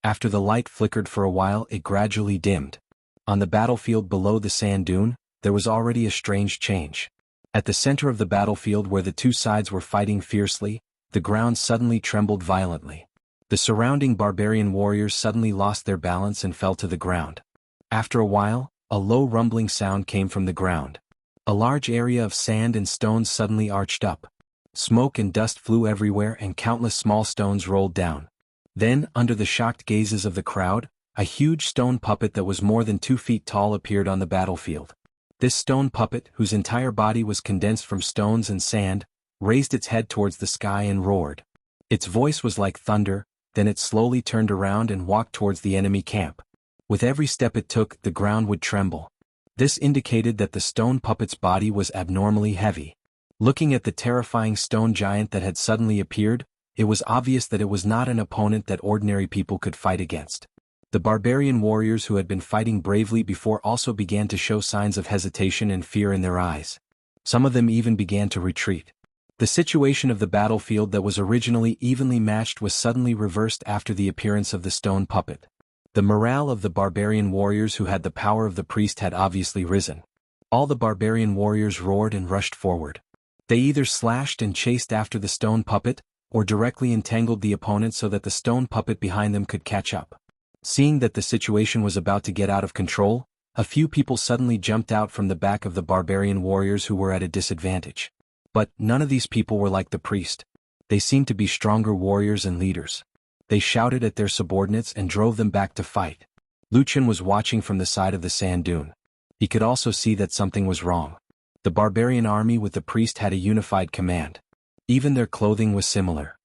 After the light flickered for a while, it gradually dimmed. On the battlefield below the sand dune, there was already a strange change. At the center of the battlefield where the two sides were fighting fiercely, the ground suddenly trembled violently. The surrounding barbarian warriors suddenly lost their balance and fell to the ground. After a while, a low rumbling sound came from the ground. A large area of sand and stones suddenly arched up. Smoke and dust flew everywhere and countless small stones rolled down. Then, under the shocked gazes of the crowd, a huge stone puppet that was more than 2 feet tall appeared on the battlefield. This stone puppet, whose entire body was condensed from stones and sand, raised its head towards the sky and roared. Its voice was like thunder, then it slowly turned around and walked towards the enemy camp. With every step it took, the ground would tremble. This indicated that the stone puppet's body was abnormally heavy. Looking at the terrifying stone giant that had suddenly appeared, it was obvious that it was not an opponent that ordinary people could fight against. The barbarian warriors who had been fighting bravely before also began to show signs of hesitation and fear in their eyes. Some of them even began to retreat. The situation of the battlefield that was originally evenly matched was suddenly reversed after the appearance of the stone puppet. The morale of the barbarian warriors who had the power of the priest had obviously risen. All the barbarian warriors roared and rushed forward. They either slashed and chased after the stone puppet, or directly entangled the opponent so that the stone puppet behind them could catch up. Seeing that the situation was about to get out of control, a few people suddenly jumped out from the back of the barbarian warriors who were at a disadvantage. But none of these people were like the priest. They seemed to be stronger warriors and leaders. They shouted at their subordinates and drove them back to fight. Lucien was watching from the side of the sand dune. He could also see that something was wrong. The barbarian army with the priest had a unified command. Even their clothing was similar.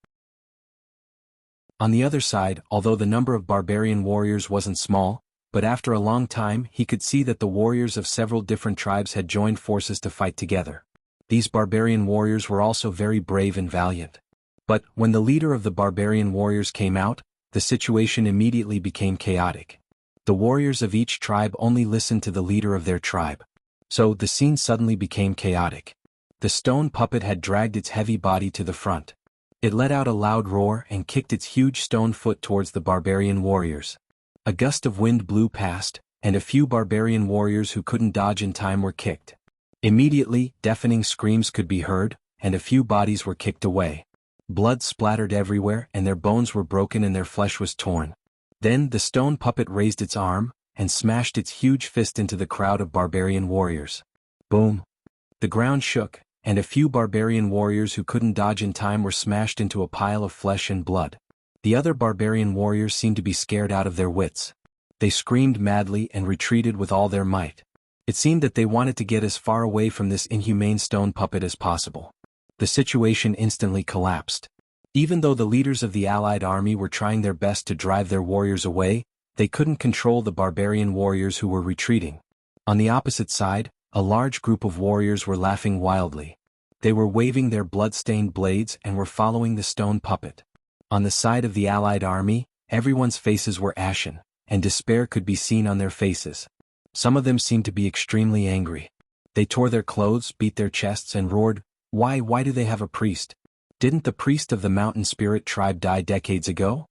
On the other side, although the number of barbarian warriors wasn't small, but after a long time he could see that the warriors of several different tribes had joined forces to fight together. These barbarian warriors were also very brave and valiant. But, when the leader of the barbarian warriors came out, the situation immediately became chaotic. The warriors of each tribe only listened to the leader of their tribe. So, the scene suddenly became chaotic. The stone puppet had dragged its heavy body to the front. It let out a loud roar and kicked its huge stone foot towards the barbarian warriors. A gust of wind blew past, and a few barbarian warriors who couldn't dodge in time were kicked. Immediately, deafening screams could be heard, and a few bodies were kicked away. Blood splattered everywhere and their bones were broken and their flesh was torn. Then the stone puppet raised its arm, and smashed its huge fist into the crowd of barbarian warriors. Boom! The ground shook, and a few barbarian warriors who couldn't dodge in time were smashed into a pile of flesh and blood. The other barbarian warriors seemed to be scared out of their wits. They screamed madly and retreated with all their might. It seemed that they wanted to get as far away from this inhumane stone puppet as possible. The situation instantly collapsed. Even though the leaders of the allied army were trying their best to drive their warriors away, they couldn't control the barbarian warriors who were retreating. On the opposite side, a large group of warriors were laughing wildly. They were waving their blood-stained blades and were following the stone puppet. On the side of the allied army, everyone's faces were ashen, and despair could be seen on their faces. Some of them seemed to be extremely angry. They tore their clothes, beat their chests and roared, Why do they have a priest? Didn't the priest of the mountain spirit tribe die decades ago?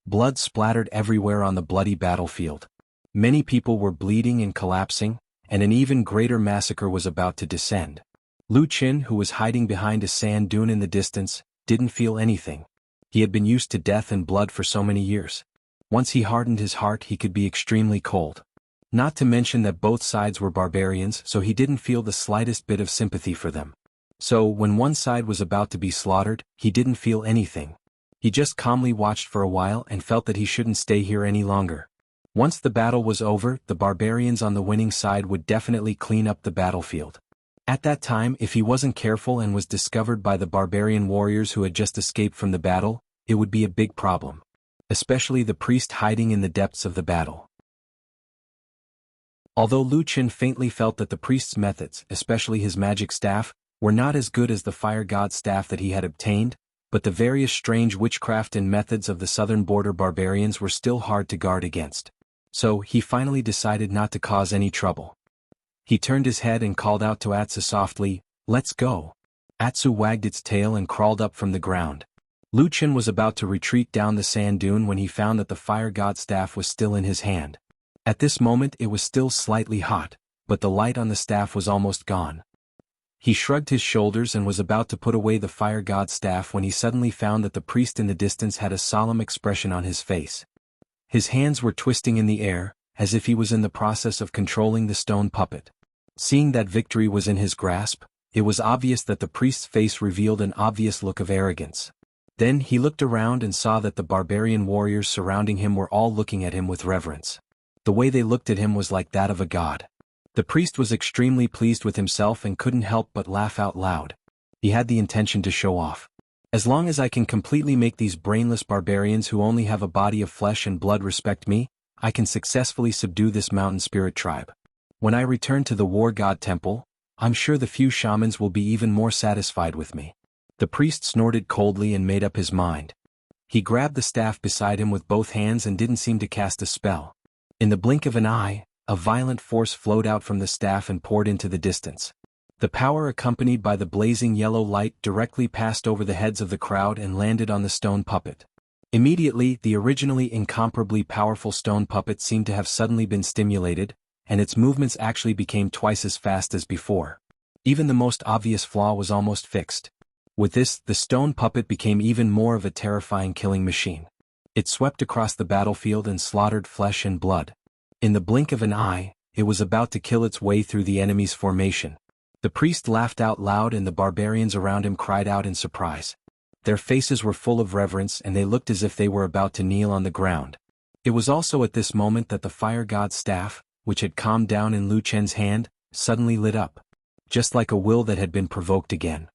Blood splattered everywhere on the bloody battlefield. Many people were bleeding and collapsing, and an even greater massacre was about to descend. Lu Qin, who was hiding behind a sand dune in the distance, didn't feel anything. He had been used to death and blood for so many years. Once he hardened his heart, he could be extremely cold. Not to mention that both sides were barbarians, so he didn't feel the slightest bit of sympathy for them. So, when one side was about to be slaughtered, he didn't feel anything. He just calmly watched for a while and felt that he shouldn't stay here any longer. Once the battle was over, the barbarians on the winning side would definitely clean up the battlefield. At that time, if he wasn't careful and was discovered by the barbarian warriors who had just escaped from the battle, it would be a big problem. Especially the priest hiding in the depths of the battle. Although Lu Qin faintly felt that the priest's methods, especially his magic staff, were not as good as the fire god's staff that he had obtained, but the various strange witchcraft and methods of the southern border barbarians were still hard to guard against. So, he finally decided not to cause any trouble. He turned his head and called out to Atsu softly, Let's go. Atsu wagged its tail and crawled up from the ground. Lu Qin was about to retreat down the sand dune when he found that the fire god's staff was still in his hand. At this moment it was still slightly hot, but the light on the staff was almost gone. He shrugged his shoulders and was about to put away the fire god's staff when he suddenly found that the priest in the distance had a solemn expression on his face. His hands were twisting in the air, as if he was in the process of controlling the stone puppet. Seeing that victory was in his grasp, it was obvious that the priest's face revealed an obvious look of arrogance. Then he looked around and saw that the barbarian warriors surrounding him were all looking at him with reverence. The way they looked at him was like that of a god. The priest was extremely pleased with himself and couldn't help but laugh out loud. He had the intention to show off. As long as I can completely make these brainless barbarians who only have a body of flesh and blood respect me, I can successfully subdue this mountain spirit tribe. When I return to the war god temple, I'm sure the few shamans will be even more satisfied with me. The priest snorted coldly and made up his mind. He grabbed the staff beside him with both hands and didn't seem to cast a spell. In the blink of an eye, a violent force flowed out from the staff and poured into the distance. The power, accompanied by the blazing yellow light, directly passed over the heads of the crowd and landed on the stone puppet. Immediately, the originally incomparably powerful stone puppet seemed to have suddenly been stimulated, and its movements actually became twice as fast as before. Even the most obvious flaw was almost fixed. With this, the stone puppet became even more of a terrifying killing machine. It swept across the battlefield and slaughtered flesh and blood. In the blink of an eye, it was about to kill its way through the enemy's formation. The priest laughed out loud and the barbarians around him cried out in surprise. Their faces were full of reverence and they looked as if they were about to kneel on the ground. It was also at this moment that the fire god's staff, which had calmed down in Lu Chen's hand, suddenly lit up. Just like a will that had been provoked again.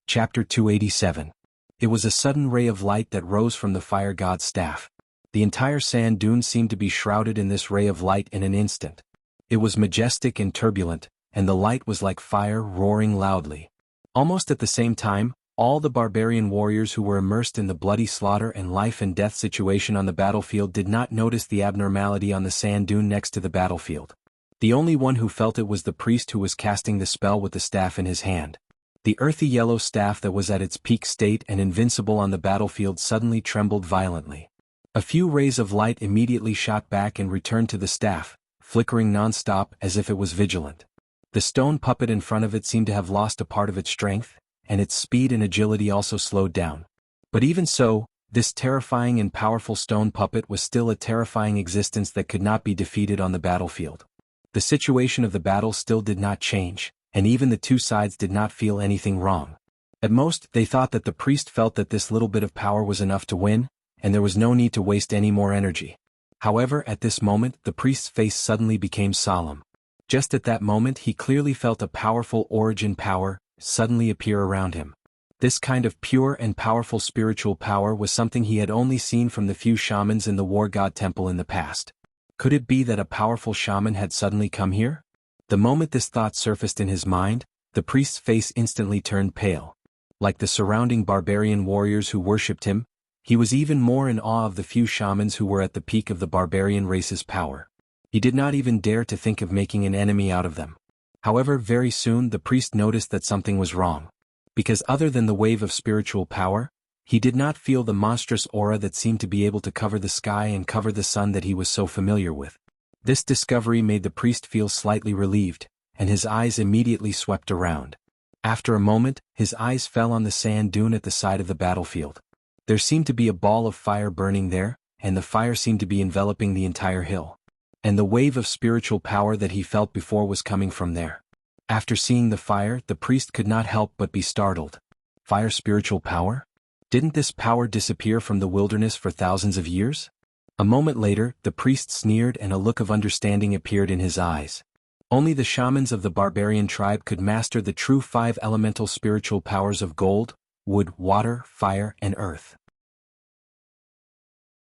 Chapter 287. It was a sudden ray of light that rose from the fire god's staff. The entire sand dune seemed to be shrouded in this ray of light in an instant. It was majestic and turbulent, and the light was like fire roaring loudly. Almost at the same time, all the barbarian warriors who were immersed in the bloody slaughter and life and death situation on the battlefield did not notice the abnormality on the sand dune next to the battlefield. The only one who felt it was the priest who was casting the spell with the staff in his hand. The earthy yellow staff that was at its peak state and invincible on the battlefield suddenly trembled violently. A few rays of light immediately shot back and returned to the staff, flickering non-stop as if it was vigilant. The stone puppet in front of it seemed to have lost a part of its strength, and its speed and agility also slowed down. But even so, this terrifying and powerful stone puppet was still a terrifying existence that could not be defeated on the battlefield. The situation of the battle still did not change, and even the two sides did not feel anything wrong. At most, they thought that the priest felt that this little bit of power was enough to win, and there was no need to waste any more energy. However, at this moment, the priest's face suddenly became solemn. Just at that moment he clearly felt a powerful origin power suddenly appear around him. This kind of pure and powerful spiritual power was something he had only seen from the few shamans in the war god temple in the past. Could it be that a powerful shaman had suddenly come here? The moment this thought surfaced in his mind, the priest's face instantly turned pale. Like the surrounding barbarian warriors who worshipped him, he was even more in awe of the few shamans who were at the peak of the barbarian race's power. He did not even dare to think of making an enemy out of them. However, very soon the priest noticed that something was wrong. Because other than the wave of spiritual power, he did not feel the monstrous aura that seemed to be able to cover the sky and cover the sun that he was so familiar with. This discovery made the priest feel slightly relieved, and his eyes immediately swept around. After a moment, his eyes fell on the sand dune at the side of the battlefield. There seemed to be a ball of fire burning there, and the fire seemed to be enveloping the entire hill. And the wave of spiritual power that he felt before was coming from there. After seeing the fire, the priest could not help but be startled. Fire spiritual power? Didn't this power disappear from the wilderness for thousands of years? A moment later, the priest sneered and a look of understanding appeared in his eyes. Only the shamans of the barbarian tribe could master the true 5 elemental spiritual powers of gold, wood, water, fire, and earth.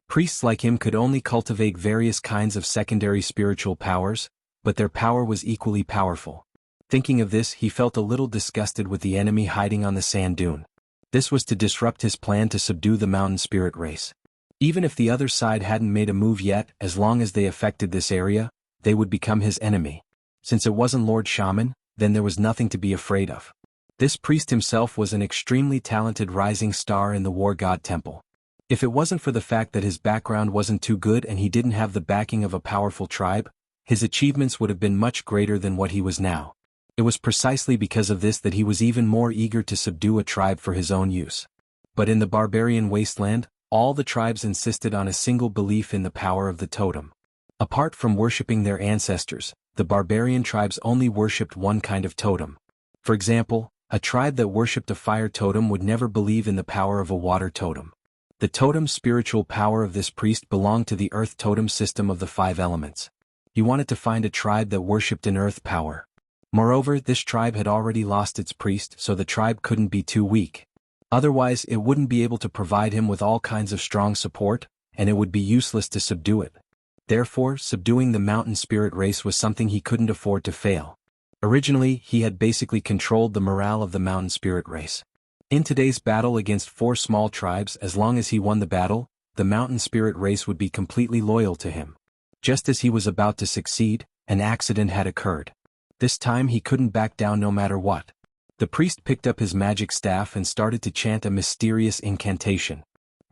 Priests like him could only cultivate various kinds of secondary spiritual powers, but their power was equally powerful. Thinking of this, he felt a little disgusted with the enemy hiding on the sand dune. This was to disrupt his plan to subdue the mountain spirit race. Even if the other side hadn't made a move yet, as long as they affected this area, they would become his enemy. Since it wasn't Lord Shaman, then there was nothing to be afraid of. This priest himself was an extremely talented rising star in the war god temple. If it wasn't for the fact that his background wasn't too good and he didn't have the backing of a powerful tribe, his achievements would have been much greater than what he was now. It was precisely because of this that he was even more eager to subdue a tribe for his own use. But in the barbarian wasteland, all the tribes insisted on a single belief in the power of the totem. Apart from worshipping their ancestors, the barbarian tribes only worshipped one kind of totem. For example, a tribe that worshipped a fire totem would never believe in the power of a water totem. The totem's spiritual power of this priest belonged to the earth totem system of the 5 elements. He wanted to find a tribe that worshipped an earth power. Moreover, this tribe had already lost its priest, so the tribe couldn't be too weak. Otherwise, it wouldn't be able to provide him with all kinds of strong support, and it would be useless to subdue it. Therefore, subduing the mountain spirit race was something he couldn't afford to fail. Originally, he had basically controlled the morale of the mountain spirit race. In today's battle against 4 small tribes, as long as he won the battle, the mountain spirit race would be completely loyal to him. Just as he was about to succeed, an accident had occurred. This time he couldn't back down no matter what. The priest picked up his magic staff and started to chant a mysterious incantation.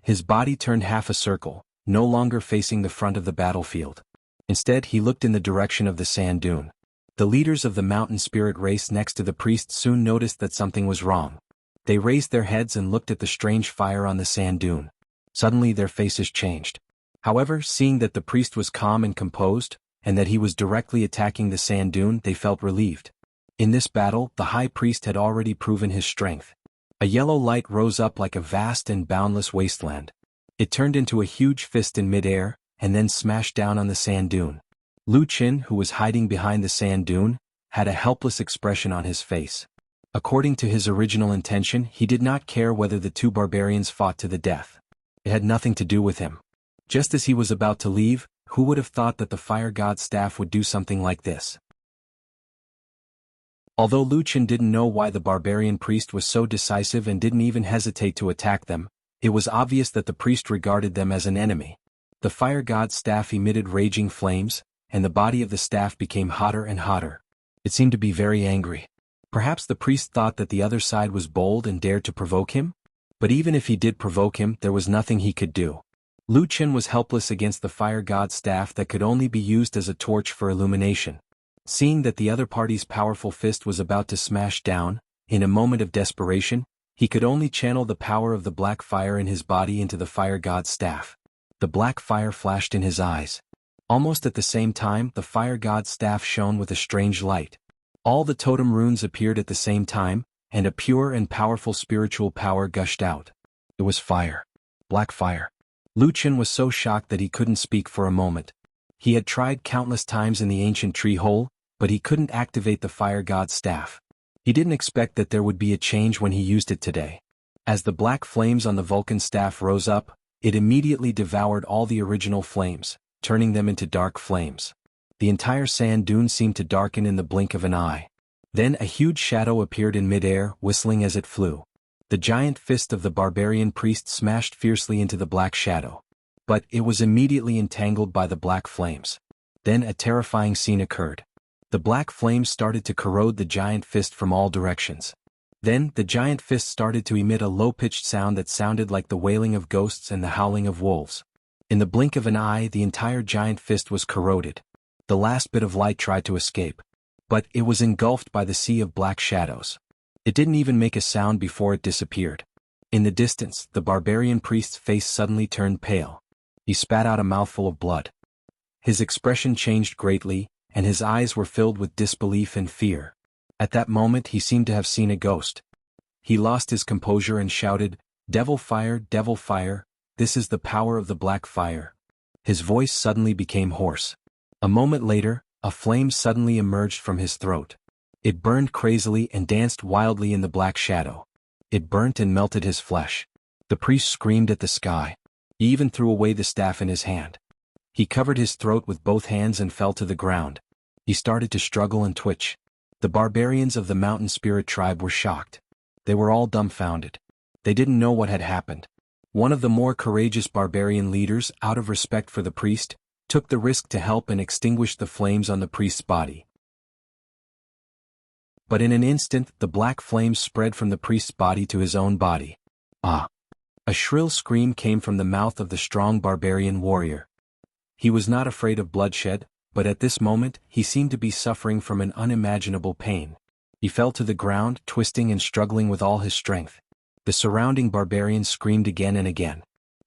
His body turned half a circle, no longer facing the front of the battlefield. Instead, he looked in the direction of the sand dune. The leaders of the mountain spirit race next to the priest soon noticed that something was wrong. They raised their heads and looked at the strange fire on the sand dune. Suddenly their faces changed. However, seeing that the priest was calm and composed, and that he was directly attacking the sand dune, they felt relieved. In this battle, the high priest had already proven his strength. A yellow light rose up like a vast and boundless wasteland. It turned into a huge fist in midair, and then smashed down on the sand dune. Lu Qin, who was hiding behind the sand dune, had a helpless expression on his face. According to his original intention, he did not care whether the 2 barbarians fought to the death. It had nothing to do with him. Just as he was about to leave, who would have thought that the fire god's staff would do something like this? Although Lu Qin didn't know why the barbarian priest was so decisive and didn't even hesitate to attack them, it was obvious that the priest regarded them as an enemy. The fire god's staff emitted raging flames, and the body of the staff became hotter and hotter. It seemed to be very angry. Perhaps the priest thought that the other side was bold and dared to provoke him? But even if he did provoke him, there was nothing he could do. Lu Qin was helpless against the fire god's staff that could only be used as a torch for illumination. Seeing that the other party's powerful fist was about to smash down, in a moment of desperation, he could only channel the power of the black fire in his body into the fire god's staff. The black fire flashed in his eyes. Almost at the same time, the fire god's staff shone with a strange light. All the totem runes appeared at the same time, and a pure and powerful spiritual power gushed out. It was fire. Black fire. Lu Chen was so shocked that he couldn't speak for a moment. He had tried countless times in the ancient tree hole, but he couldn't activate the fire god's staff. He didn't expect that there would be a change when he used it today. As the black flames on the Vulcan staff rose up, it immediately devoured all the original flames, turning them into dark flames. The entire sand dune seemed to darken in the blink of an eye. Then a huge shadow appeared in midair, whistling as it flew. The giant fist of the barbarian priest smashed fiercely into the black shadow. But it was immediately entangled by the black flames. Then a terrifying scene occurred. The black flames started to corrode the giant fist from all directions. Then the giant fist started to emit a low-pitched sound that sounded like the wailing of ghosts and the howling of wolves. In the blink of an eye, the entire giant fist was corroded. The last bit of light tried to escape, but it was engulfed by the sea of black shadows. It didn't even make a sound before it disappeared. In the distance, the barbarian priest's face suddenly turned pale. He spat out a mouthful of blood. His expression changed greatly, and his eyes were filled with disbelief and fear. At that moment he seemed to have seen a ghost. He lost his composure and shouted, devil fire, this is the power of the black fire." His voice suddenly became hoarse. A moment later, a flame suddenly emerged from his throat. It burned crazily and danced wildly in the black shadow. It burnt and melted his flesh. The priest screamed at the sky. He even threw away the staff in his hand. He covered his throat with both hands and fell to the ground. He started to struggle and twitch. The barbarians of the mountain spirit tribe were shocked. They were all dumbfounded. They didn't know what had happened. One of the more courageous barbarian leaders, out of respect for the priest, took the risk to help and extinguish the flames on the priest's body. But in an instant, the black flames spread from the priest's body to his own body. Ah! A shrill scream came from the mouth of the strong barbarian warrior. He was not afraid of bloodshed, but at this moment, he seemed to be suffering from an unimaginable pain. He fell to the ground, twisting and struggling with all his strength. The surrounding barbarians screamed again and again.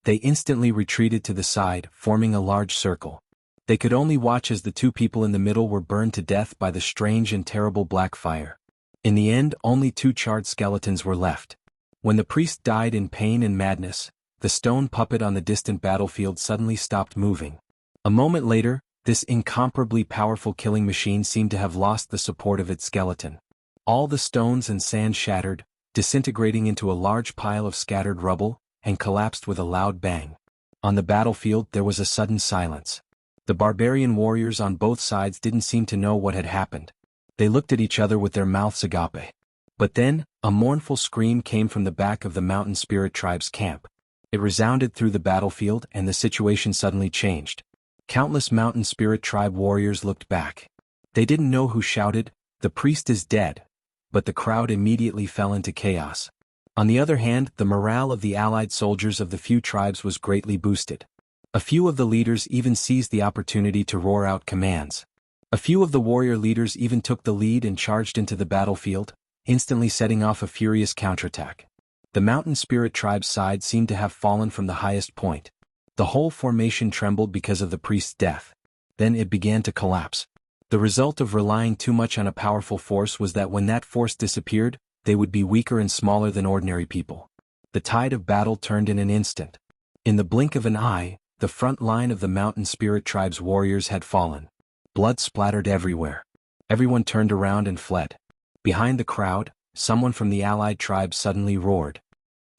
They instantly retreated to the side, forming a large circle. They could only watch as the two people in the middle were burned to death by the strange and terrible black fire. In the end, only 2 charred skeletons were left. When the priest died in pain and madness, the stone puppet on the distant battlefield suddenly stopped moving. A moment later, this incomparably powerful killing machine seemed to have lost the support of its skeleton. All the stones and sand shattered, disintegrating into a large pile of scattered rubble, and collapsed with a loud bang. On the battlefield there was a sudden silence. The barbarian warriors on both sides didn't seem to know what had happened. They looked at each other with their mouths agape. But then, a mournful scream came from the back of the mountain spirit tribe's camp. It resounded through the battlefield and the situation suddenly changed. Countless mountain spirit tribe warriors looked back. They didn't know who shouted, "The priest is dead," but the crowd immediately fell into chaos. On the other hand, the morale of the allied soldiers of the few tribes was greatly boosted. A few of the leaders even seized the opportunity to roar out commands. A few of the warrior leaders even took the lead and charged into the battlefield, instantly setting off a furious counterattack. The mountain spirit tribe's side seemed to have fallen from the highest point. The whole formation trembled because of the priest's death. Then it began to collapse. The result of relying too much on a powerful force was that when that force disappeared, they would be weaker and smaller than ordinary people. The tide of battle turned in an instant. In the blink of an eye, the front line of the mountain spirit tribe's warriors had fallen. Blood splattered everywhere. Everyone turned around and fled. Behind the crowd, someone from the allied tribe suddenly roared,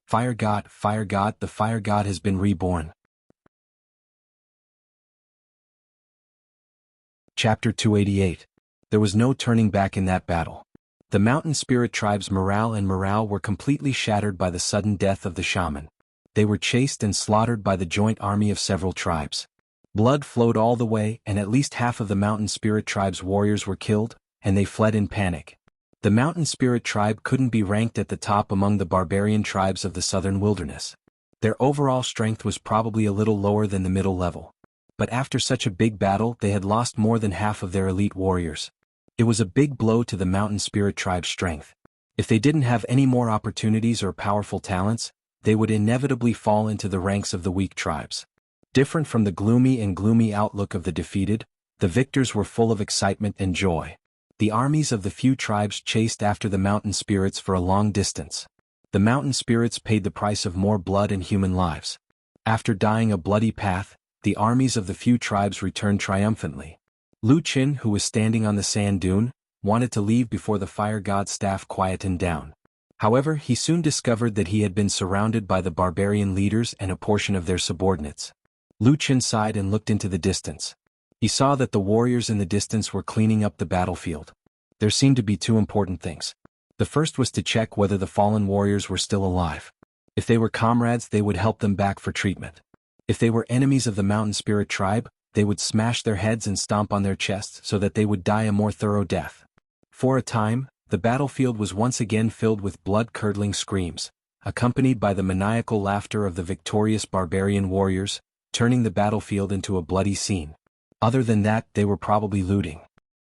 fire god, the fire god has been reborn." Chapter 288. There was no turning back in that battle. The mountain spirit tribe's morale were completely shattered by the sudden death of the shaman. They were chased and slaughtered by the joint army of several tribes. Blood flowed all the way, and at least half of the mountain spirit tribe's warriors were killed, and they fled in panic. The mountain spirit tribe couldn't be ranked at the top among the barbarian tribes of the southern wilderness. Their overall strength was probably a little lower than the middle level. But after such a big battle, they had lost more than half of their elite warriors. It was a big blow to the mountain spirit tribe's strength. If they didn't have any more opportunities or powerful talents, they would inevitably fall into the ranks of the weak tribes. Different from the gloomy outlook of the defeated, the victors were full of excitement and joy. The armies of the few tribes chased after the mountain spirits for a long distance. The mountain spirits paid the price of more blood and human lives. After dying a bloody path, the armies of the few tribes returned triumphantly. Lu Qin, who was standing on the sand dune, wanted to leave before the fire god's staff quietened down. However, he soon discovered that he had been surrounded by the barbarian leaders and a portion of their subordinates. Lu Qin sighed and looked into the distance. He saw that the warriors in the distance were cleaning up the battlefield. There seemed to be two important things. The first was to check whether the fallen warriors were still alive. If they were comrades, they would help them back for treatment. If they were enemies of the mountain spirit tribe, they would smash their heads and stomp on their chests so that they would die a more thorough death. For a time, the battlefield was once again filled with blood-curdling screams, accompanied by the maniacal laughter of the victorious barbarian warriors, turning the battlefield into a bloody scene. Other than that, they were probably looting.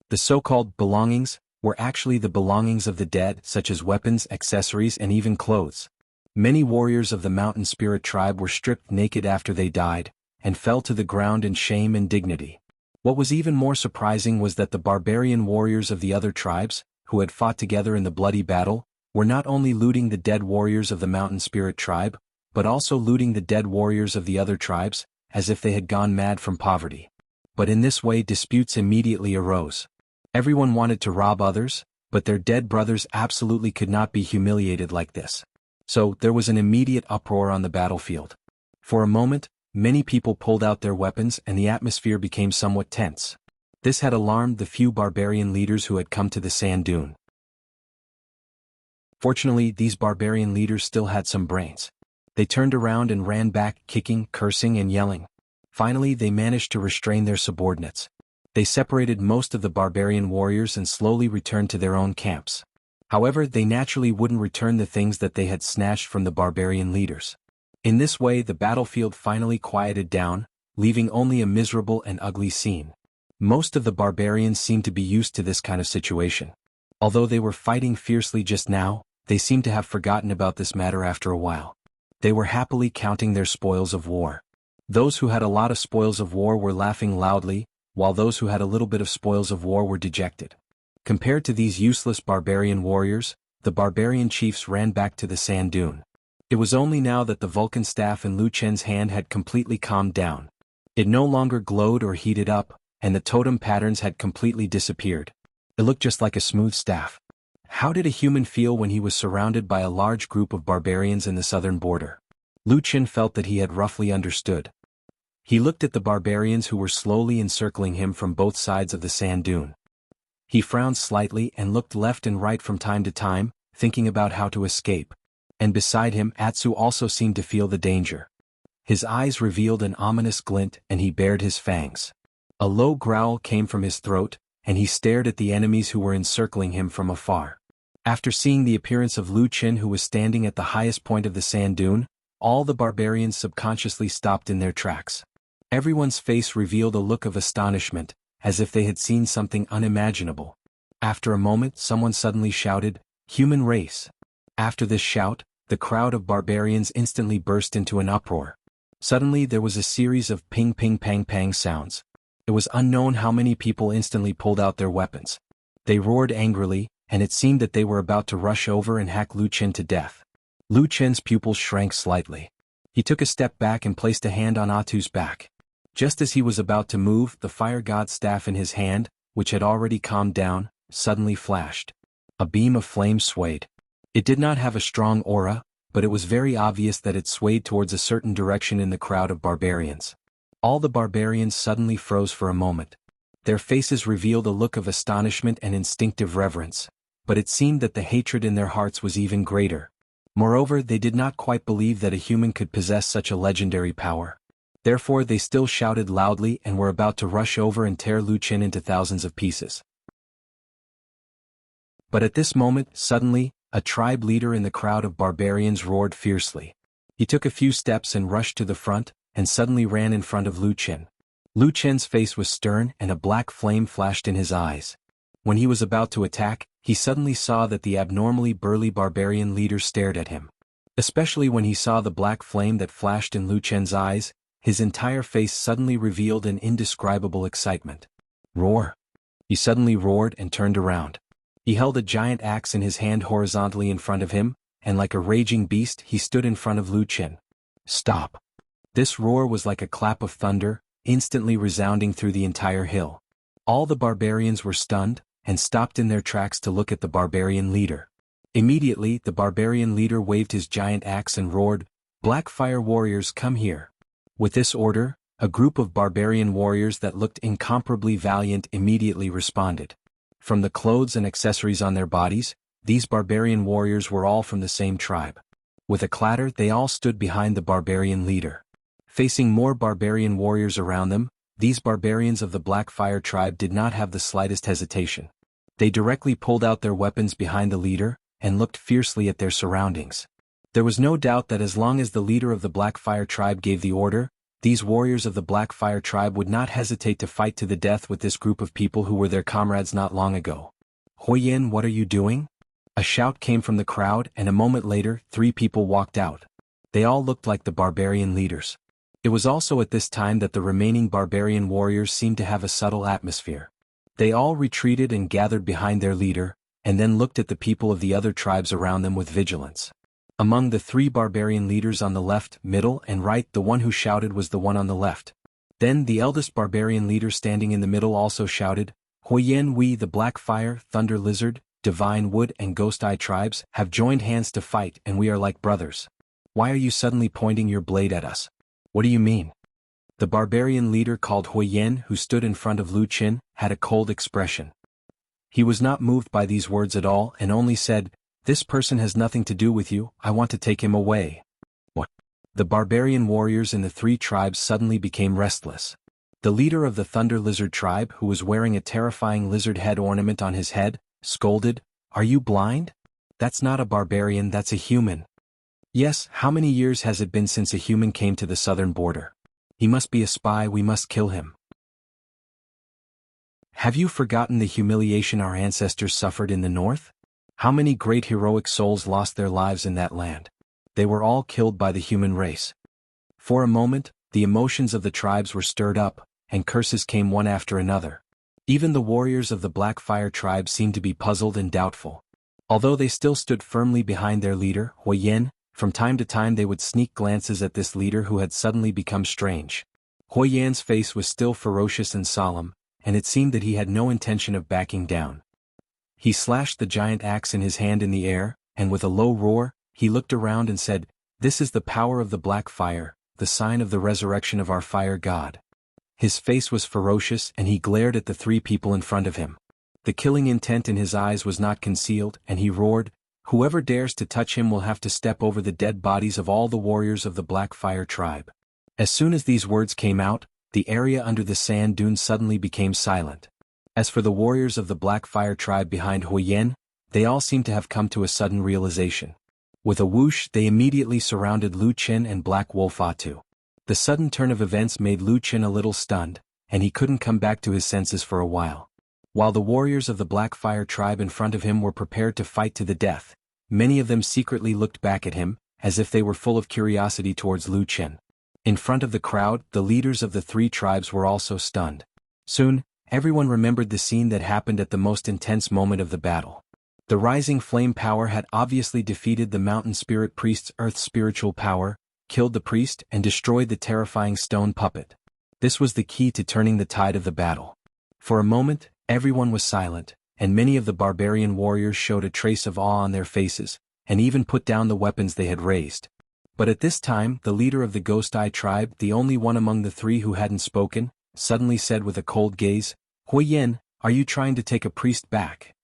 The so-called belongings were actually the belongings of the dead, such as weapons, accessories, and even clothes. Many warriors of the mountain spirit tribe were stripped naked after they died, and fell to the ground in shame and dignity. What was even more surprising was that the barbarian warriors of the other tribes, who had fought together in the bloody battle, were not only looting the dead warriors of the mountain spirit tribe, but also looting the dead warriors of the other tribes, as if they had gone mad from poverty. But in this way disputes immediately arose. Everyone wanted to rob others, but their dead brothers absolutely could not be humiliated like this. So, there was an immediate uproar on the battlefield. For a moment, many people pulled out their weapons and the atmosphere became somewhat tense. This had alarmed the few barbarian leaders who had come to the sand dune. Fortunately, these barbarian leaders still had some brains. They turned around and ran back, kicking, cursing, and yelling. Finally, they managed to restrain their subordinates. They separated most of the barbarian warriors and slowly returned to their own camps. However, they naturally wouldn't return the things that they had snatched from the barbarian leaders. In this way, the battlefield finally quieted down, leaving only a miserable and ugly scene. Most of the barbarians seemed to be used to this kind of situation. Although they were fighting fiercely just now, they seemed to have forgotten about this matter after a while. They were happily counting their spoils of war. Those who had a lot of spoils of war were laughing loudly, while those who had a little bit of spoils of war were dejected. Compared to these useless barbarian warriors, the barbarian chiefs ran back to the sand dune. It was only now that the Vulcan staff in Lu Chen's hand had completely calmed down. It no longer glowed or heated up, and the totem patterns had completely disappeared. It looked just like a smooth staff. How did a human feel when he was surrounded by a large group of barbarians in the southern border? Lu Chen felt that he had roughly understood. He looked at the barbarians who were slowly encircling him from both sides of the sand dune. He frowned slightly and looked left and right from time to time, thinking about how to escape. And beside him, Atsu also seemed to feel the danger. His eyes revealed an ominous glint and he bared his fangs. A low growl came from his throat, and he stared at the enemies who were encircling him from afar. After seeing the appearance of Lu Chen, who was standing at the highest point of the sand dune, all the barbarians subconsciously stopped in their tracks. Everyone's face revealed a look of astonishment, as if they had seen something unimaginable. After a moment, someone suddenly shouted, "Human race!" After this shout, the crowd of barbarians instantly burst into an uproar. Suddenly there was a series of ping ping pang pang sounds. It was unknown how many people instantly pulled out their weapons. They roared angrily, and it seemed that they were about to rush over and hack Lu Chen to death. Lu Chen's pupils shrank slightly. He took a step back and placed a hand on Atu's back. Just as he was about to move, the fire god's staff in his hand, which had already calmed down, suddenly flashed. A beam of flame swayed. It did not have a strong aura, but it was very obvious that it swayed towards a certain direction in the crowd of barbarians. All the barbarians suddenly froze for a moment. Their faces revealed a look of astonishment and instinctive reverence, but it seemed that the hatred in their hearts was even greater. Moreover, they did not quite believe that a human could possess such a legendary power. Therefore they still shouted loudly and were about to rush over and tear Lu Chen into thousands of pieces. But at this moment, suddenly, a tribe leader in the crowd of barbarians roared fiercely. He took a few steps and rushed to the front, and suddenly ran in front of Lu Chen. Lu Chen's face was stern and a black flame flashed in his eyes. When he was about to attack, he suddenly saw that the abnormally burly barbarian leader stared at him. Especially when he saw the black flame that flashed in Lu Chen's eyes, his entire face suddenly revealed an indescribable excitement. Roar! He suddenly roared and turned around. He held a giant axe in his hand horizontally in front of him, and like a raging beast he stood in front of Lu Qin. Stop! This roar was like a clap of thunder, instantly resounding through the entire hill. All the barbarians were stunned, and stopped in their tracks to look at the barbarian leader. Immediately the barbarian leader waved his giant axe and roared, "Black Fire warriors, come here." With this order, a group of barbarian warriors that looked incomparably valiant immediately responded. From the clothes and accessories on their bodies, these barbarian warriors were all from the same tribe. With a clatter they all stood behind the barbarian leader. Facing more barbarian warriors around them, these barbarians of the Black Fire tribe did not have the slightest hesitation. They directly pulled out their weapons behind the leader, and looked fiercely at their surroundings. There was no doubt that as long as the leader of the Black Fire tribe gave the order, these warriors of the Black Fire tribe would not hesitate to fight to the death with this group of people who were their comrades not long ago. "Huoyan, what are you doing?" A shout came from the crowd, and a moment later 3 people walked out. They all looked like the barbarian leaders. It was also at this time that the remaining barbarian warriors seemed to have a subtle atmosphere. They all retreated and gathered behind their leader, and then looked at the people of the other tribes around them with vigilance. Among the 3 barbarian leaders on the left, middle, and right, the one who shouted was the one on the left. Then the eldest barbarian leader standing in the middle also shouted, "Huoyan, we the Black Fire, Thunder Lizard, Divine Wood and Ghost Eye tribes have joined hands to fight, and we are like brothers. Why are you suddenly pointing your blade at us? What do you mean?" The barbarian leader called Huoyan, who stood in front of Lu Qin, had a cold expression. He was not moved by these words at all and only said, "This person has nothing to do with you, I want to take him away." What? The barbarian warriors in the 3 tribes suddenly became restless. The leader of the Thunder Lizard tribe, who was wearing a terrifying lizard head ornament on his head, scolded, "Are you blind? That's not a barbarian, that's a human." "Yes, how many years has it been since a human came to the southern border? He must be a spy, we must kill him." "Have you forgotten the humiliation our ancestors suffered in the north? How many great heroic souls lost their lives in that land? They were all killed by the human race." For a moment, the emotions of the tribes were stirred up, and curses came one after another. Even the warriors of the Black Fire tribe seemed to be puzzled and doubtful. Although they still stood firmly behind their leader, Huoyan, from time to time they would sneak glances at this leader who had suddenly become strange. Huoyan's face was still ferocious and solemn, and it seemed that he had no intention of backing down. He slashed the giant axe in his hand in the air, and with a low roar, he looked around and said, "This is the power of the Black Fire, the sign of the resurrection of our fire god." His face was ferocious and he glared at the 3 people in front of him. The killing intent in his eyes was not concealed, and he roared, "Whoever dares to touch him will have to step over the dead bodies of all the warriors of the Black Fire tribe." As soon as these words came out, the area under the sand dunes suddenly became silent. As for the warriors of the Black Fire tribe behind Huoyan, they all seemed to have come to a sudden realization. With a whoosh they immediately surrounded Lu Qin and Black Wolf Atu. The sudden turn of events made Lu Qin a little stunned, and he couldn't come back to his senses for a while. While the warriors of the Black Fire tribe in front of him were prepared to fight to the death, many of them secretly looked back at him, as if they were full of curiosity towards Lu Qin. In front of the crowd, the leaders of the 3 tribes were also stunned. Soon, everyone remembered the scene that happened at the most intense moment of the battle. The rising flame power had obviously defeated the mountain spirit priest's earth's spiritual power, killed the priest and destroyed the terrifying stone puppet. This was the key to turning the tide of the battle. For a moment, everyone was silent, and many of the barbarian warriors showed a trace of awe on their faces, and even put down the weapons they had raised. But at this time, the leader of the Ghost Eye tribe, the only one among the 3 who hadn't spoken, suddenly said with a cold gaze, "Huoyan, are you trying to take a priest back?"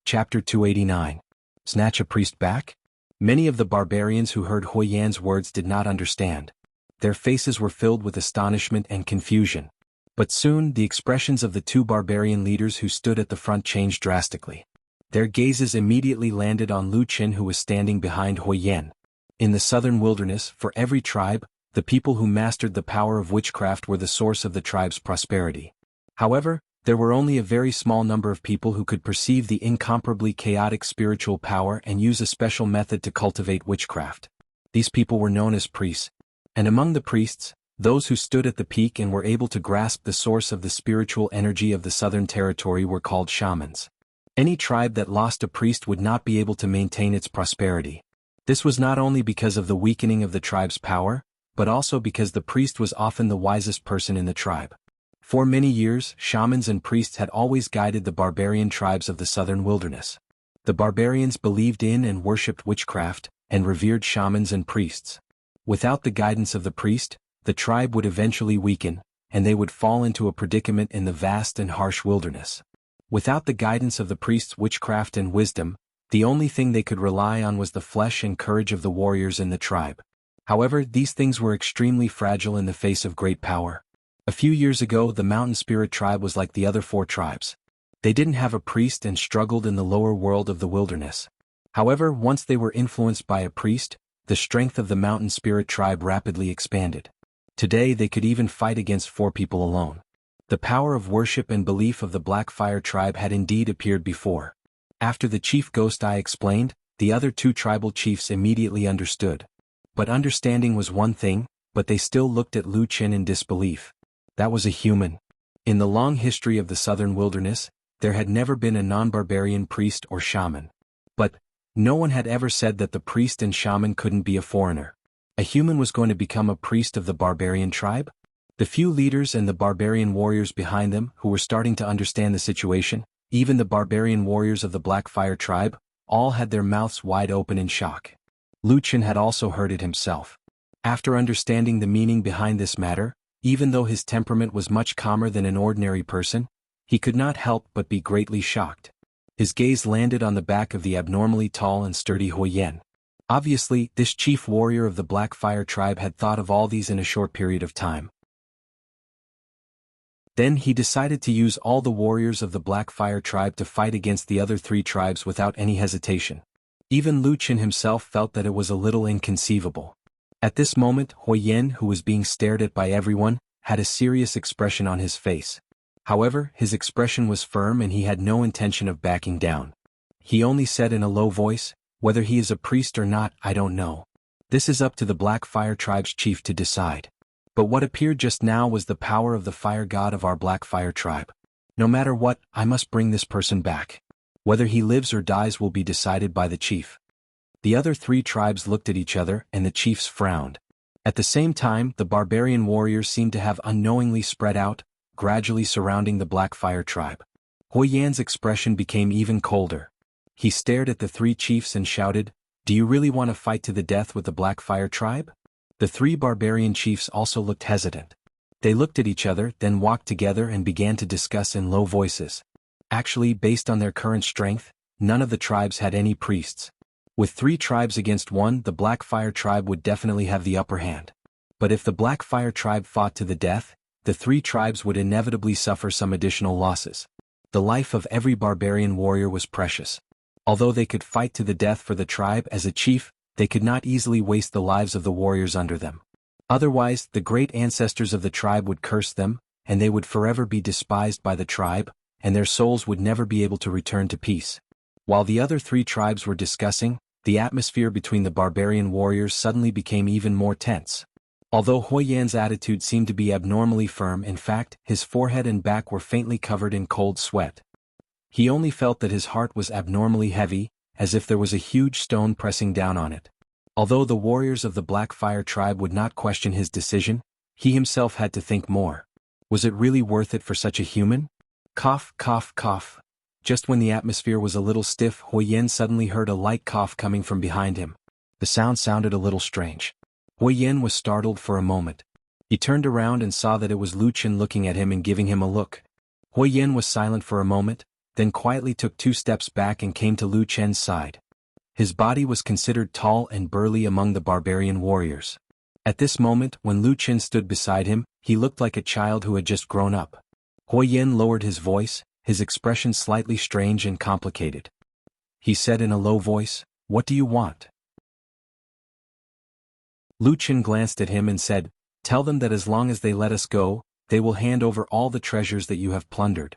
Chapter 289. Snatch a priest back? Many of the barbarians who heard Huoyan's words did not understand. Their faces were filled with astonishment and confusion. But soon the expressions of the 2 barbarian leaders who stood at the front changed drastically. Their gazes immediately landed on Lu Qin, who was standing behind Huoyan. In the southern wilderness, for every tribe, the people who mastered the power of witchcraft were the source of the tribe's prosperity. However, There were only a very small number of people who could perceive the incomparably chaotic spiritual power and use a special method to cultivate witchcraft. These people were known as priests. And among the priests, those who stood at the peak and were able to grasp the source of the spiritual energy of the Southern Territory were called shamans. Any tribe that lost a priest would not be able to maintain its prosperity. This was not only because of the weakening of the tribe's power, but also because the priest was often the wisest person in the tribe. For many years, shamans and priests had always guided the barbarian tribes of the southern wilderness. The barbarians believed in and worshipped witchcraft, and revered shamans and priests. Without the guidance of the priest, the tribe would eventually weaken, and they would fall into a predicament in the vast and harsh wilderness. Without the guidance of the priest's witchcraft and wisdom, the only thing they could rely on was the flesh and courage of the warriors in the tribe. However, these things were extremely fragile in the face of great power. A few years ago, the mountain spirit tribe was like the other 4 tribes. They didn't have a priest and struggled in the lower world of the wilderness. However, once they were influenced by a priest, the strength of the mountain spirit tribe rapidly expanded. Today they could even fight against 4 people alone. The power of worship and belief of the Black Fire tribe had indeed appeared before. After the chief Ghost Eye explained, the other 2 tribal chiefs immediately understood. But understanding was one thing, but they still looked at Lu Qin in disbelief. That was a human. In the long history of the southern wilderness, there had never been a non-barbarian priest or shaman. But no one had ever said that the priest and shaman couldn't be a foreigner. A human was going to become a priest of the barbarian tribe? The few leaders and the barbarian warriors behind them who were starting to understand the situation, even the barbarian warriors of the Black Fire tribe, all had their mouths wide open in shock. Lu Qin had also heard it himself. After understanding the meaning behind this matter, even though his temperament was much calmer than an ordinary person, he could not help but be greatly shocked. His gaze landed on the back of the abnormally tall and sturdy Huoyan. Obviously, this chief warrior of the Black Fire tribe had thought of all these in a short period of time. Then he decided to use all the warriors of the Black Fire tribe to fight against the other 3 tribes without any hesitation. Even Lu Qin himself felt that it was a little inconceivable. At this moment, Huoyan, who was being stared at by everyone, had a serious expression on his face. However, his expression was firm and he had no intention of backing down. He only said in a low voice, "Whether he is a priest or not, I don't know. This is up to the Black Fire tribe's chief to decide. But what appeared just now was the power of the fire god of our Black Fire tribe. No matter what, I must bring this person back. Whether he lives or dies will be decided by the chief." The other 3 tribes looked at each other and the chiefs frowned. At the same time, the barbarian warriors seemed to have unknowingly spread out, gradually surrounding the Black Fire tribe. Huoyan's expression became even colder. He stared at the 3 chiefs and shouted, "Do you really want to fight to the death with the Black Fire tribe?" The 3 barbarian chiefs also looked hesitant. They looked at each other, then walked together and began to discuss in low voices. Actually, based on their current strength, none of the tribes had any priests. With 3 tribes against 1, the Black Fire tribe would definitely have the upper hand. But if the Black Fire tribe fought to the death, the 3 tribes would inevitably suffer some additional losses. The life of every barbarian warrior was precious. Although they could fight to the death for the tribe as a chief, they could not easily waste the lives of the warriors under them. Otherwise, the great ancestors of the tribe would curse them, and they would forever be despised by the tribe, and their souls would never be able to return to peace. While the other 3 tribes were discussing, the atmosphere between the barbarian warriors suddenly became even more tense. Although Huoyan's attitude seemed to be abnormally firm, in fact, his forehead and back were faintly covered in cold sweat. He only felt that his heart was abnormally heavy, as if there was a huge stone pressing down on it. Although the warriors of the Black Fire tribe would not question his decision, he himself had to think more. Was it really worth it for such a human? Cough, cough, cough. Just when the atmosphere was a little stiff, Huoyan suddenly heard a light cough coming from behind him. The sound sounded a little strange. Huoyan was startled for a moment. He turned around and saw that it was Lu Qin looking at him and giving him a look. Huoyan was silent for a moment, then quietly took 2 steps back and came to Lu Qin's side. His body was considered tall and burly among the barbarian warriors. At this moment, when Lu Qin stood beside him, he looked like a child who had just grown up. Huoyan lowered his voice, his expression slightly strange and complicated. He said in a low voice, "What do you want?" Lu Qin glanced at him and said, "Tell them that as long as they let us go, they will hand over all the treasures that you have plundered.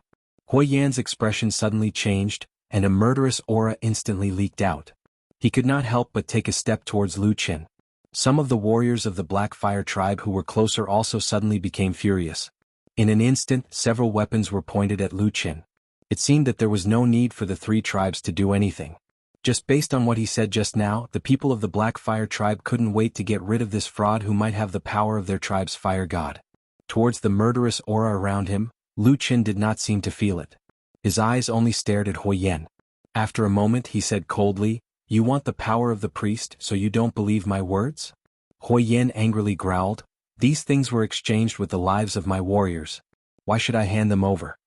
Hui Yan's expression suddenly changed, and a murderous aura instantly leaked out. He could not help but take a step towards Lu Qin. Some of the warriors of the Black Fire tribe who were closer also suddenly became furious. In an instant, several weapons were pointed at Lu Qin. It seemed that there was no need for the three tribes to do anything. Just based on what he said just now, the people of the Black Fire tribe couldn't wait to get rid of this fraud who might have the power of their tribe's fire god. Towards the murderous aura around him, Lu Qin did not seem to feel it. His eyes only stared at Hui Yan. After a moment he said coldly, "You want the power of the priest, so you don't believe my words?" Hui Yan angrily growled, "These things were exchanged with the lives of my warriors. Why should I hand them over?"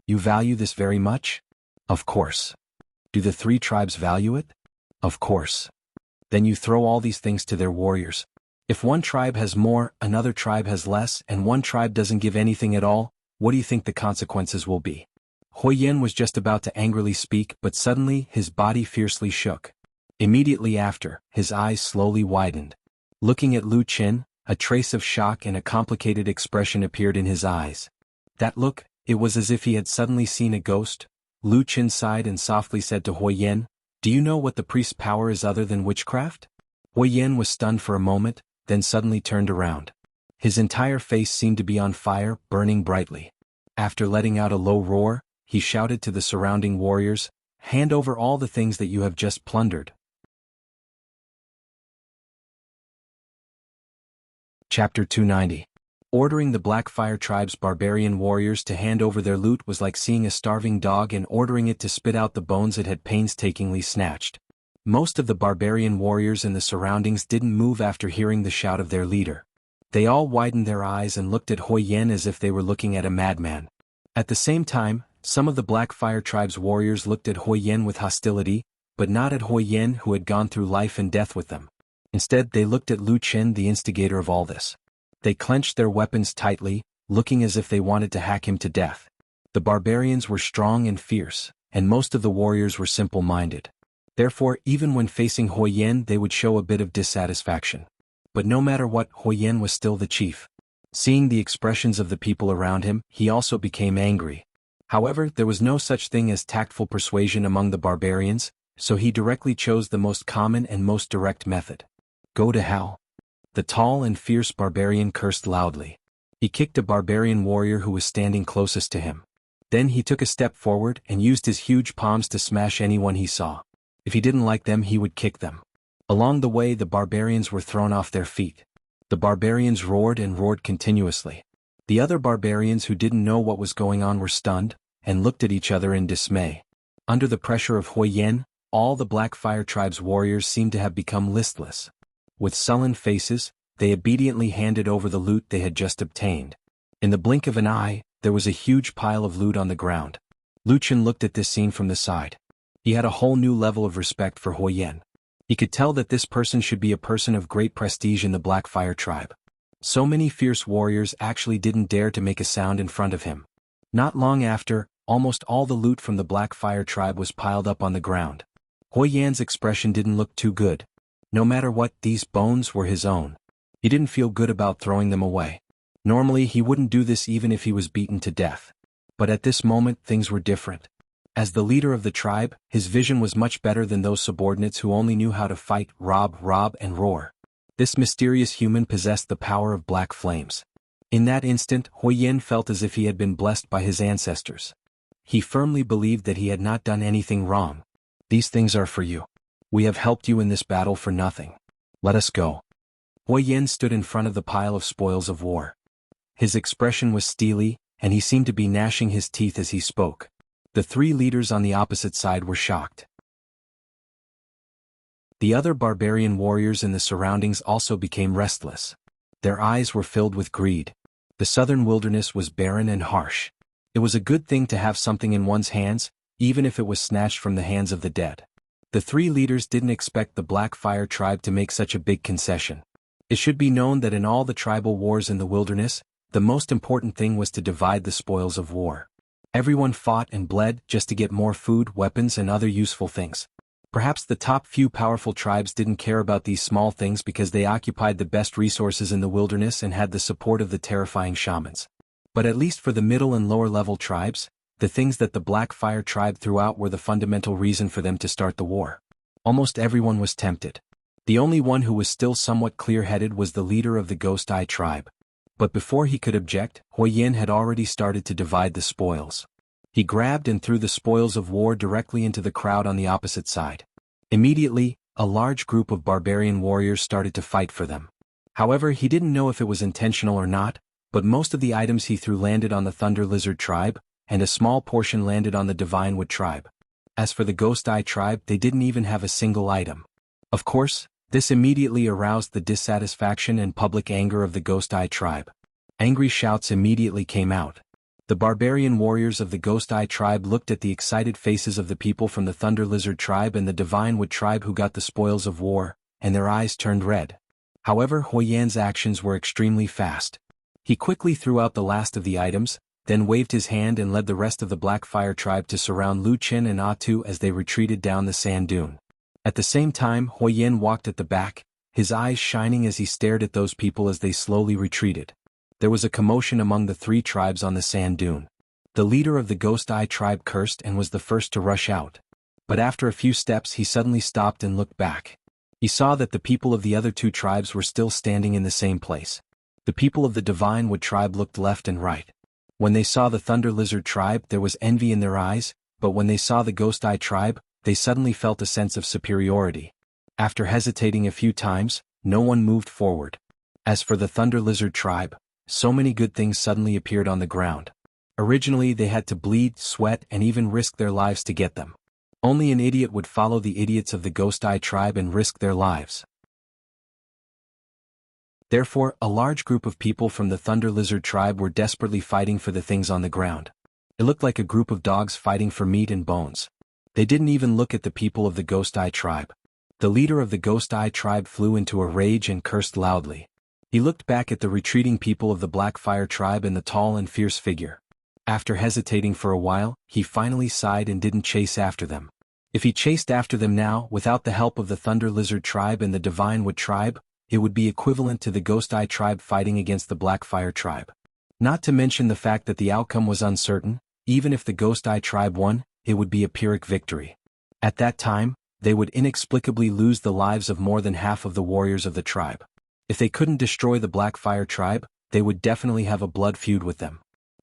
"You value this very much?" "Of course." "Do the three tribes value it?" "Of course." "Then you throw all these things to their warriors. If one tribe has more, another tribe has less, and one tribe doesn't give anything at all, what do you think the consequences will be?" Hui Yan was just about to angrily speak, but suddenly his body fiercely shook. Immediately after, his eyes slowly widened. Looking at Lu Qin, a trace of shock and a complicated expression appeared in his eyes. That look, it was as if he had suddenly seen a ghost. Lu Qin sighed and softly said to Hui Yan, "Do you know what the priest's power is other than witchcraft?" Hui Yan was stunned for a moment, then suddenly turned around. His entire face seemed to be on fire, burning brightly. After letting out a low roar, he shouted to the surrounding warriors, "Hand over all the things that you have just plundered." Chapter 290. Ordering the Black Fire tribe's barbarian warriors to hand over their loot was like seeing a starving dog and ordering it to spit out the bones it had painstakingly snatched. Most of the barbarian warriors in the surroundings didn't move after hearing the shout of their leader. They all widened their eyes and looked at Hui Yan as if they were looking at a madman. At the same time, some of the Black Fire tribe's warriors looked at Hui Yan with hostility, but not at Hui Yan who had gone through life and death with them. Instead they looked at Lu Qin, the instigator of all this. They clenched their weapons tightly, looking as if they wanted to hack him to death. The barbarians were strong and fierce, and most of the warriors were simple-minded. Therefore, even when facing Hui Yan they would show a bit of dissatisfaction. But no matter what, Hui Yan was still the chief. Seeing the expressions of the people around him, he also became angry. However, there was no such thing as tactful persuasion among the barbarians, so he directly chose the most common and most direct method. "Go to hell." The tall and fierce barbarian cursed loudly. He kicked a barbarian warrior who was standing closest to him. Then he took a step forward and used his huge palms to smash anyone he saw. If he didn't like them, he would kick them. Along the way, the barbarians were thrown off their feet. The barbarians roared and roared continuously. The other barbarians who didn't know what was going on were stunned, and looked at each other in dismay. Under the pressure of Hui Yan, all the Black Fire tribe's warriors seemed to have become listless. With sullen faces, they obediently handed over the loot they had just obtained. In the blink of an eye, there was a huge pile of loot on the ground. Lu Qin looked at this scene from the side. He had a whole new level of respect for Hui Yan. He could tell that this person should be a person of great prestige in the Black Fire tribe. So many fierce warriors actually didn't dare to make a sound in front of him. Not long after, almost all the loot from the Black Fire tribe was piled up on the ground. Hui Yan's expression didn't look too good. No matter what, these bones were his own. He didn't feel good about throwing them away. Normally he wouldn't do this even if he was beaten to death. But at this moment things were different. As the leader of the tribe, his vision was much better than those subordinates who only knew how to fight, rob, and roar. This mysterious human possessed the power of black flames. In that instant, Hui Yan felt as if he had been blessed by his ancestors. He firmly believed that he had not done anything wrong. "These things are for you. We have helped you in this battle for nothing. Let us go." Hui Yan stood in front of the pile of spoils of war. His expression was steely, and he seemed to be gnashing his teeth as he spoke. The three leaders on the opposite side were shocked. The other barbarian warriors in the surroundings also became restless. Their eyes were filled with greed. The southern wilderness was barren and harsh. It was a good thing to have something in one's hands, even if it was snatched from the hands of the dead. The three leaders didn't expect the Black Fire tribe to make such a big concession. It should be known that in all the tribal wars in the wilderness, the most important thing was to divide the spoils of war. Everyone fought and bled just to get more food, weapons, and other useful things. Perhaps the top few powerful tribes didn't care about these small things because they occupied the best resources in the wilderness and had the support of the terrifying shamans. But at least for the middle and lower level tribes, the things that the Black Fire tribe threw out were the fundamental reason for them to start the war. Almost everyone was tempted. The only one who was still somewhat clear-headed was the leader of the Ghost Eye tribe. But before he could object, Hui Yin had already started to divide the spoils. He grabbed and threw the spoils of war directly into the crowd on the opposite side. Immediately, a large group of barbarian warriors started to fight for them. However, he didn't know if it was intentional or not, but most of the items he threw landed on the Thunder Lizard tribe, and a small portion landed on the Divine Wood tribe. As for the Ghost Eye tribe, they didn't even have a single item. Of course, this immediately aroused the dissatisfaction and public anger of the Ghost Eye tribe. Angry shouts immediately came out. The barbarian warriors of the Ghost Eye tribe looked at the excited faces of the people from the Thunder Lizard tribe and the Divine Wood tribe who got the spoils of war, and their eyes turned red. However, Hui Yan's actions were extremely fast. He quickly threw out the last of the items, then waved his hand and led the rest of the Black Fire tribe to surround Lu Qin and Atu as they retreated down the sand dune. At the same time, Hui Yan walked at the back, his eyes shining as he stared at those people as they slowly retreated. There was a commotion among the three tribes on the sand dune. The leader of the Ghost Eye tribe cursed and was the first to rush out. But after a few steps he suddenly stopped and looked back. He saw that the people of the other two tribes were still standing in the same place. The people of the Divine Wood tribe looked left and right. When they saw the Thunder Lizard tribe, there was envy in their eyes, but when they saw the Ghost Eye tribe, they suddenly felt a sense of superiority. After hesitating a few times, no one moved forward. As for the Thunder Lizard tribe, so many good things suddenly appeared on the ground. Originally they had to bleed, sweat, and even risk their lives to get them. Only an idiot would follow the idiots of the Ghost Eye tribe and risk their lives. Therefore, a large group of people from the Thunder Lizard tribe were desperately fighting for the things on the ground. It looked like a group of dogs fighting for meat and bones. They didn't even look at the people of the Ghost Eye tribe. The leader of the Ghost Eye tribe flew into a rage and cursed loudly. He looked back at the retreating people of the Black Fire tribe and the tall and fierce figure. After hesitating for a while, he finally sighed and didn't chase after them. If he chased after them now, without the help of the Thunder Lizard tribe and the Divine Wood tribe, it would be equivalent to the Ghost Eye tribe fighting against the Black Fire tribe. Not to mention the fact that the outcome was uncertain. Even if the Ghost Eye tribe won, it would be a Pyrrhic victory. At that time, they would inexplicably lose the lives of more than half of the warriors of the tribe. If they couldn't destroy the Black Fire tribe, they would definitely have a blood feud with them.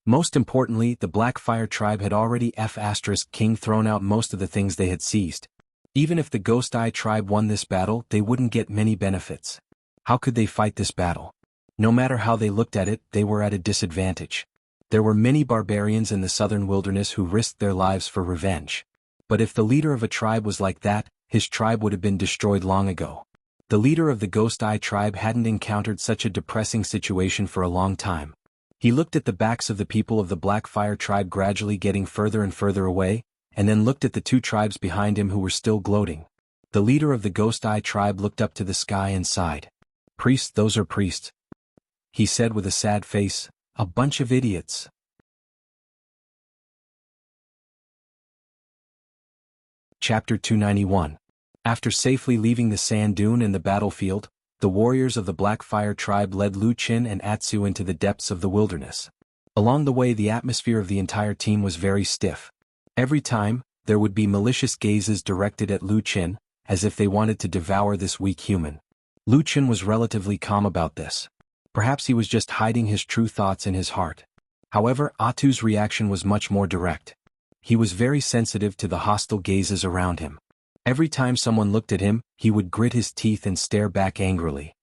Most importantly, the Black Fire tribe had already F*King thrown out most of the things they had seized. Even if the Ghost Eye tribe won this battle, they wouldn't get many benefits. How could they fight this battle? No matter how they looked at it, they were at a disadvantage. There were many barbarians in the southern wilderness who risked their lives for revenge. But if the leader of a tribe was like that, his tribe would have been destroyed long ago. The leader of the Ghost Eye tribe hadn't encountered such a depressing situation for a long time. He looked at the backs of the people of the Black Fire tribe gradually getting further and further away, and then looked at the two tribes behind him who were still gloating. The leader of the Ghost Eye tribe looked up to the sky and sighed. "Priests, those are priests," he said with a sad face, "a bunch of idiots." Chapter 291. After safely leaving the sand dune and the battlefield, the warriors of the Black Fire tribe led Lu Qin and Atsu into the depths of the wilderness. Along the way, the atmosphere of the entire team was very stiff. Every time, there would be malicious gazes directed at Lu Qin, as if they wanted to devour this weak human. Lu Qin was relatively calm about this. Perhaps he was just hiding his true thoughts in his heart. However, Atu's reaction was much more direct. He was very sensitive to the hostile gazes around him. Every time someone looked at him, he would grit his teeth and stare back angrily.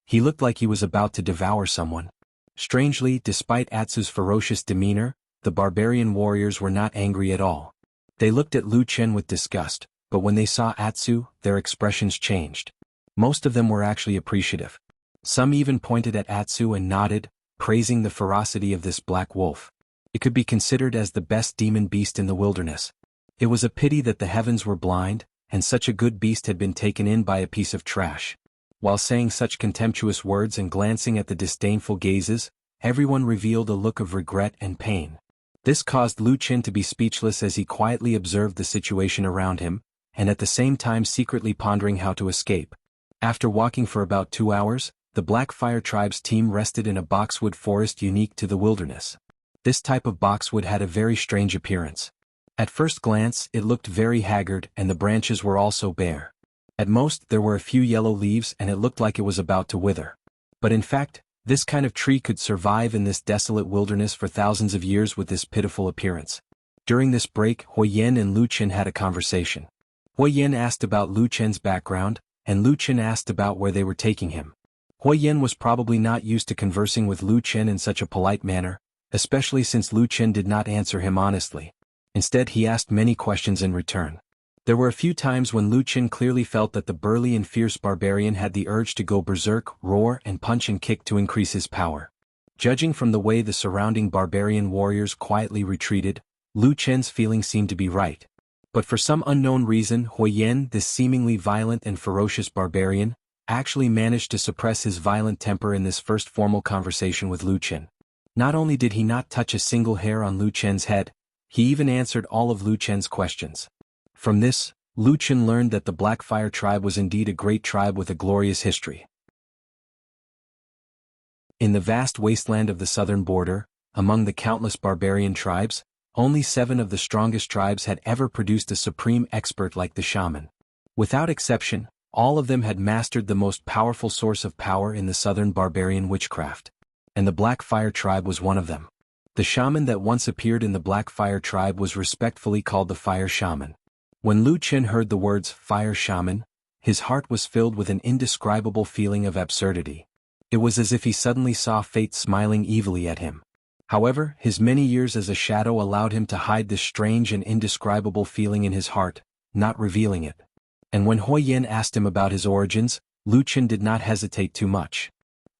He looked like he was about to devour someone. Strangely, despite Atsu's ferocious demeanor, the barbarian warriors were not angry at all. They looked at Lu Qin with disgust, but when they saw Atsu, their expressions changed. Most of them were actually appreciative. Some even pointed at Atsu and nodded, praising the ferocity of this black wolf. It could be considered as the best demon beast in the wilderness. It was a pity that the heavens were blind, and such a good beast had been taken in by a piece of trash. While saying such contemptuous words and glancing at the disdainful gazes, everyone revealed a look of regret and pain. This caused Lu Qin to be speechless as he quietly observed the situation around him, and at the same time secretly pondering how to escape. After walking for about 2 hours, the Black Fire tribe's team rested in a boxwood forest unique to the wilderness. This type of boxwood had a very strange appearance. At first glance, it looked very haggard and the branches were also bare. At most, there were a few yellow leaves and it looked like it was about to wither. But in fact, this kind of tree could survive in this desolate wilderness for thousands of years with this pitiful appearance. During this break, Huoyan and Lu Chen had a conversation. Huoyan asked about Lu Chen's background, and Lu Chen asked about where they were taking him. Huoyan was probably not used to conversing with Lu Chen in such a polite manner, especially since Lu Chen did not answer him honestly. Instead, he asked many questions in return. There were a few times when Lu Chen clearly felt that the burly and fierce barbarian had the urge to go berserk, roar and punch and kick to increase his power. Judging from the way the surrounding barbarian warriors quietly retreated, Lu Chen's feeling seemed to be right. But for some unknown reason, Huoyan, this seemingly violent and ferocious barbarian, actually managed to suppress his violent temper in this first formal conversation with Lu Chen. Not only did he not touch a single hair on Lu Chen's head, he even answered all of Lu Chen's questions. From this, Lu Chen learned that the Blackfire tribe was indeed a great tribe with a glorious history. In the vast wasteland of the southern border, among the countless barbarian tribes, only 7 of the strongest tribes had ever produced a supreme expert like the shaman. Without exception, all of them had mastered the most powerful source of power in the southern barbarian witchcraft. And the Blackfire tribe was one of them. The shaman that once appeared in the Blackfire tribe was respectfully called the Fire Shaman. When Lu Chen heard the words Fire Shaman, his heart was filled with an indescribable feeling of absurdity. It was as if he suddenly saw fate smiling evilly at him. However, his many years as a shadow allowed him to hide this strange and indescribable feeling in his heart, not revealing it. And when Huoyan asked him about his origins, Lu Chen did not hesitate too much.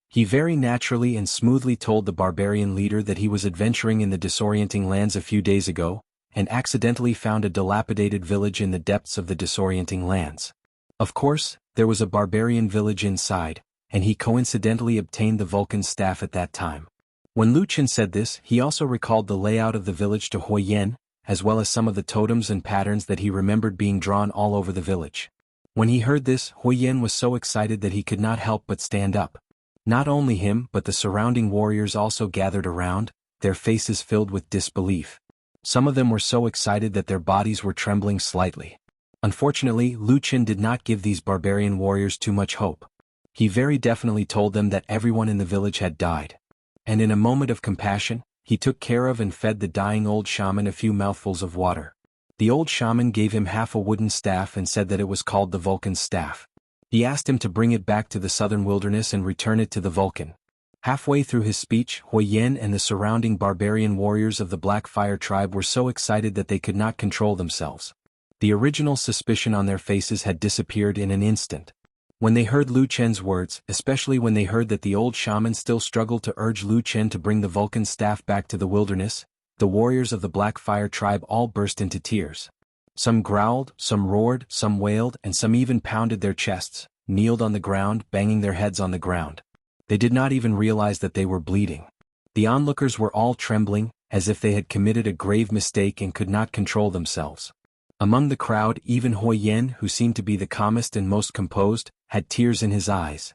He very naturally and smoothly told the barbarian leader that he was adventuring in the disorienting lands a few days ago, and accidentally found a dilapidated village in the depths of the disorienting lands. Of course, there was a barbarian village inside, and he coincidentally obtained the Vulcan's staff at that time. When Lu Chen said this, he also recalled the layout of the village to Huoyan, as well as some of the totems and patterns that he remembered being drawn all over the village. When he heard this, Huoyan was so excited that he could not help but stand up. Not only him but the surrounding warriors also gathered around, their faces filled with disbelief. Some of them were so excited that their bodies were trembling slightly. Unfortunately, Lu Chen did not give these barbarian warriors too much hope. He very definitely told them that everyone in the village had died. And in a moment of compassion, he took care of and fed the dying old shaman a few mouthfuls of water. The old shaman gave him half a wooden staff and said that it was called the Vulcan's staff. He asked him to bring it back to the southern wilderness and return it to the Vulcan. Halfway through his speech, Huoyan and the surrounding barbarian warriors of the Blackfire tribe were so excited that they could not control themselves. The original suspicion on their faces had disappeared in an instant. When they heard Lu Chen's words, especially when they heard that the old shaman still struggled to urge Lu Chen to bring the Vulcan's staff back to the wilderness, the warriors of the Blackfire tribe all burst into tears. Some growled, some roared, some wailed, and some even pounded their chests, kneeled on the ground, banging their heads on the ground. They did not even realize that they were bleeding. The onlookers were all trembling, as if they had committed a grave mistake and could not control themselves. Among the crowd, even Huoyan, who seemed to be the calmest and most composed, had tears in his eyes.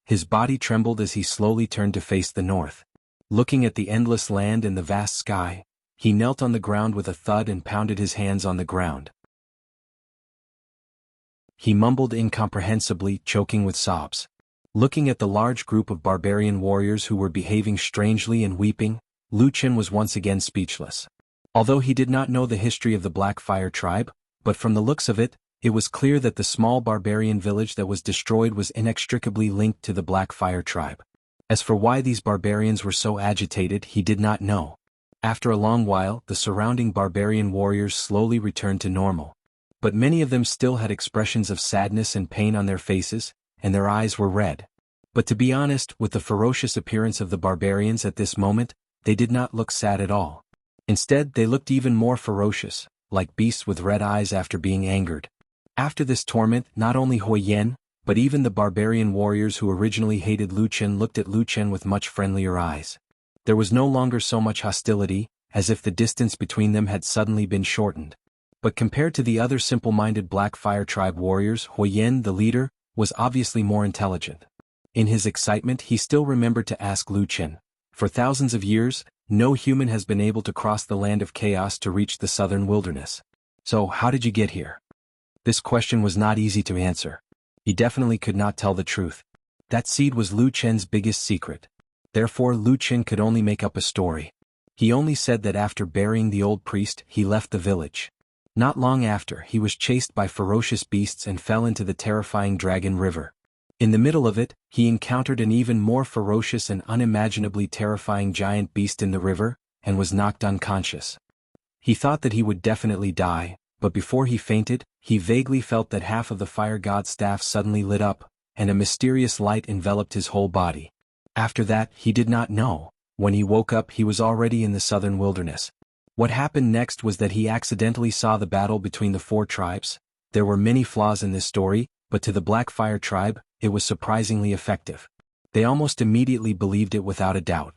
His body trembled as he slowly turned to face the north. Looking at the endless land and the vast sky, he knelt on the ground with a thud and pounded his hands on the ground. He mumbled incomprehensibly, choking with sobs. Looking at the large group of barbarian warriors who were behaving strangely and weeping, Lu Chen was once again speechless. Although he did not know the history of the Blackfire tribe, but from the looks of it, it was clear that the small barbarian village that was destroyed was inextricably linked to the Blackfire tribe. As for why these barbarians were so agitated, he did not know. After a long while, the surrounding barbarian warriors slowly returned to normal. But many of them still had expressions of sadness and pain on their faces, and their eyes were red. But to be honest, with the ferocious appearance of the barbarians at this moment, they did not look sad at all. Instead, they looked even more ferocious, like beasts with red eyes after being angered. After this torment, not only Huoyan, but even the barbarian warriors who originally hated Lu Chen looked at Lu Chen with much friendlier eyes. There was no longer so much hostility, as if the distance between them had suddenly been shortened. But compared to the other simple-minded Blackfire tribe warriors, Huoyan, the leader, was obviously more intelligent. In his excitement, he still remembered to ask Lu Chen, For thousands of years, no human has been able to cross the land of chaos to reach the southern wilderness. So how did you get here? This question was not easy to answer. He definitely could not tell the truth. That seed was Lu Chen's biggest secret. Therefore Lu Chen could only make up a story. He only said that after burying the old priest, he left the village. Not long after, he was chased by ferocious beasts and fell into the terrifying Dragon River. In the middle of it, he encountered an even more ferocious and unimaginably terrifying giant beast in the river, and was knocked unconscious. He thought that he would definitely die, but before he fainted, he vaguely felt that half of the fire god's staff suddenly lit up, and a mysterious light enveloped his whole body. After that, he did not know. When he woke up, he was already in the southern wilderness. What happened next was that he accidentally saw the battle between the 4 tribes. There were many flaws in this story, but to the Black Fire tribe, it was surprisingly effective. They almost immediately believed it without a doubt.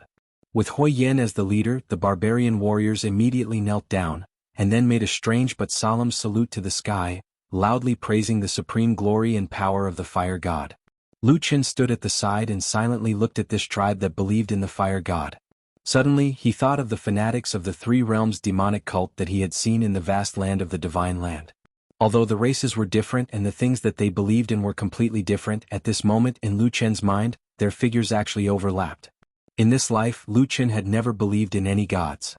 With Hui Yen as the leader, the barbarian warriors immediately knelt down, and then made a strange but solemn salute to the sky, loudly praising the supreme glory and power of the fire god. Lu Chen stood at the side and silently looked at this tribe that believed in the fire god. Suddenly, he thought of the fanatics of the 3 realms demonic cult that he had seen in the vast land of the divine land. Although the races were different and the things that they believed in were completely different, at this moment in Lu Chen's mind, their figures actually overlapped. In this life, Lu Chen had never believed in any gods.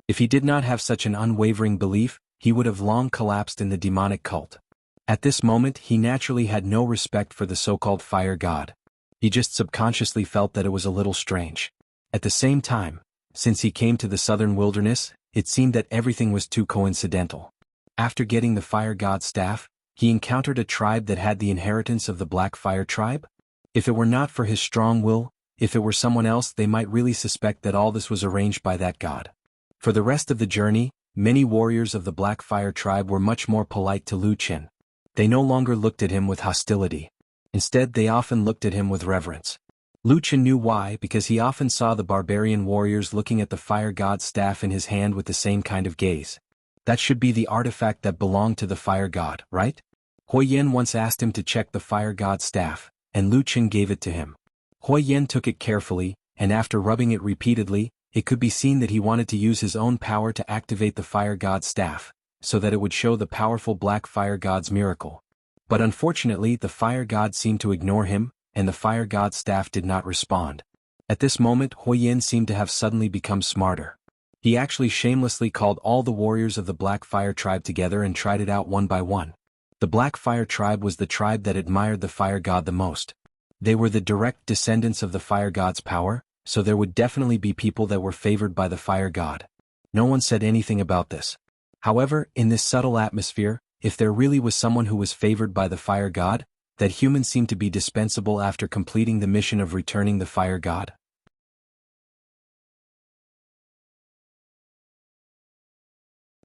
If he did not have such an unwavering belief, he would have long collapsed in the demonic cult. At this moment, he naturally had no respect for the so-called fire god. He just subconsciously felt that it was a little strange. At the same time, since he came to the southern wilderness, it seemed that everything was too coincidental. After getting the fire god's staff, he encountered a tribe that had the inheritance of the Black Fire tribe. If it were not for his strong will, if it were someone else, they might really suspect that all this was arranged by that god. For the rest of the journey, many warriors of the Black Fire tribe were much more polite to Lu Chen. They no longer looked at him with hostility. Instead, they often looked at him with reverence. Lu Chen knew why, because he often saw the barbarian warriors looking at the fire god's staff in his hand with the same kind of gaze. That should be the artifact that belonged to the fire god, right? Hui Yen once asked him to check the fire god's staff, and Lu Chen gave it to him. Hui Yen took it carefully, and after rubbing it repeatedly, it could be seen that he wanted to use his own power to activate the fire god's staff, so that it would show the powerful black fire god's miracle. But unfortunately, the fire god seemed to ignore him, and the fire god's staff did not respond. At this moment, Hui Yen seemed to have suddenly become smarter. He actually shamelessly called all the warriors of the Black Fire tribe together and tried it out one by one. The Black Fire tribe was the tribe that admired the fire god the most. They were the direct descendants of the fire god's power, so there would definitely be people that were favored by the fire god. No one said anything about this. However, in this subtle atmosphere, if there really was someone who was favored by the fire god, that human seemed to be dispensable after completing the mission of returning the fire god.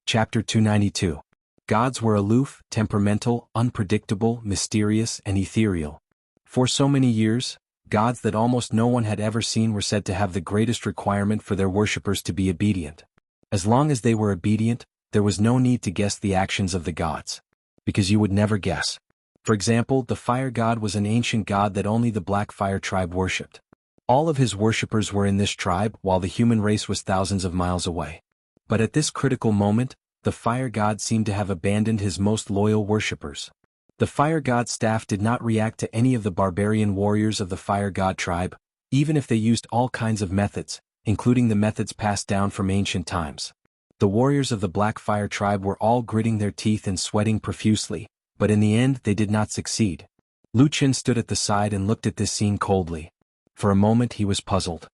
Chapter 292. Gods were aloof, temperamental, unpredictable, mysterious, and ethereal. For so many years, gods that almost no one had ever seen were said to have the greatest requirement for their worshippers to be obedient. As long as they were obedient, there was no need to guess the actions of the gods. Because you would never guess. For example, the fire god was an ancient god that only the Black Fire tribe worshipped. All of his worshippers were in this tribe, while the human race was thousands of miles away. But at this critical moment, the fire god seemed to have abandoned his most loyal worshippers. The fire god's staff did not react to any of the barbarian warriors of the fire god tribe, even if they used all kinds of methods, including the methods passed down from ancient times. The warriors of the Black Fire tribe were all gritting their teeth and sweating profusely, but in the end they did not succeed. Lu Chen stood at the side and looked at this scene coldly. For a moment he was puzzled.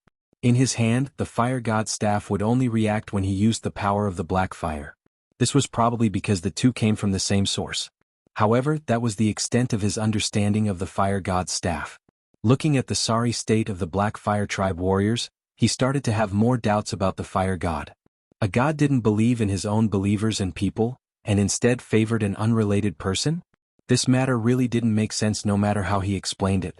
In his hand, the fire god's staff would only react when he used the power of the Black Fire. This was probably because the two came from the same source. However, that was the extent of his understanding of the fire god's staff. Looking at the sorry state of the Black Fire tribe warriors, he started to have more doubts about the fire god. A god didn't believe in his own believers and people, and instead favored an unrelated person? This matter really didn't make sense no matter how he explained it.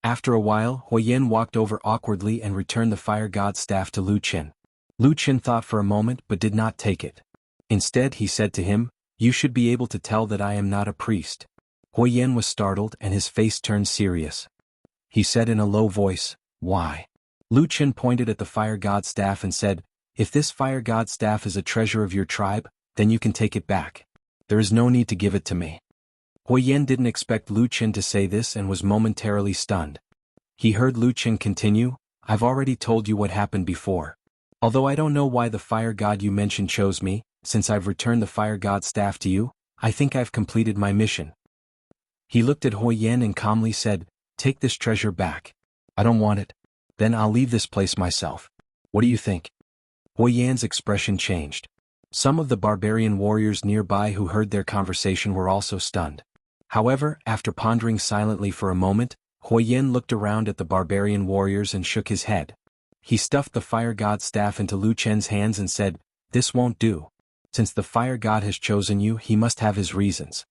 After a while, Hui Yen walked over awkwardly and returned the fire god's staff to Lu Chen. Lu Chen thought for a moment but did not take it. Instead he said to him, "You should be able to tell that I am not a priest." Hui Yen was startled and his face turned serious. He said in a low voice, Why? Lu Chen pointed at the fire god staff and said, if this fire god staff is a treasure of your tribe, then you can take it back. There is no need to give it to me. Huoyan didn't expect Lu Chen to say this and was momentarily stunned. He heard Lu Chen continue, I've already told you what happened before. Although I don't know why the fire god you mentioned chose me, since I've returned the fire god staff to you, I think I've completed my mission. He looked at Huoyan and calmly said, take this treasure back. I don't want it. Then I'll leave this place myself. What do you think? Huoyan's expression changed. Some of the barbarian warriors nearby who heard their conversation were also stunned. However, after pondering silently for a moment, Huoyan looked around at the barbarian warriors and shook his head. He stuffed the fire god staff into Lu Chen's hands and said, this won't do. Since the fire god has chosen you, he must have his reasons.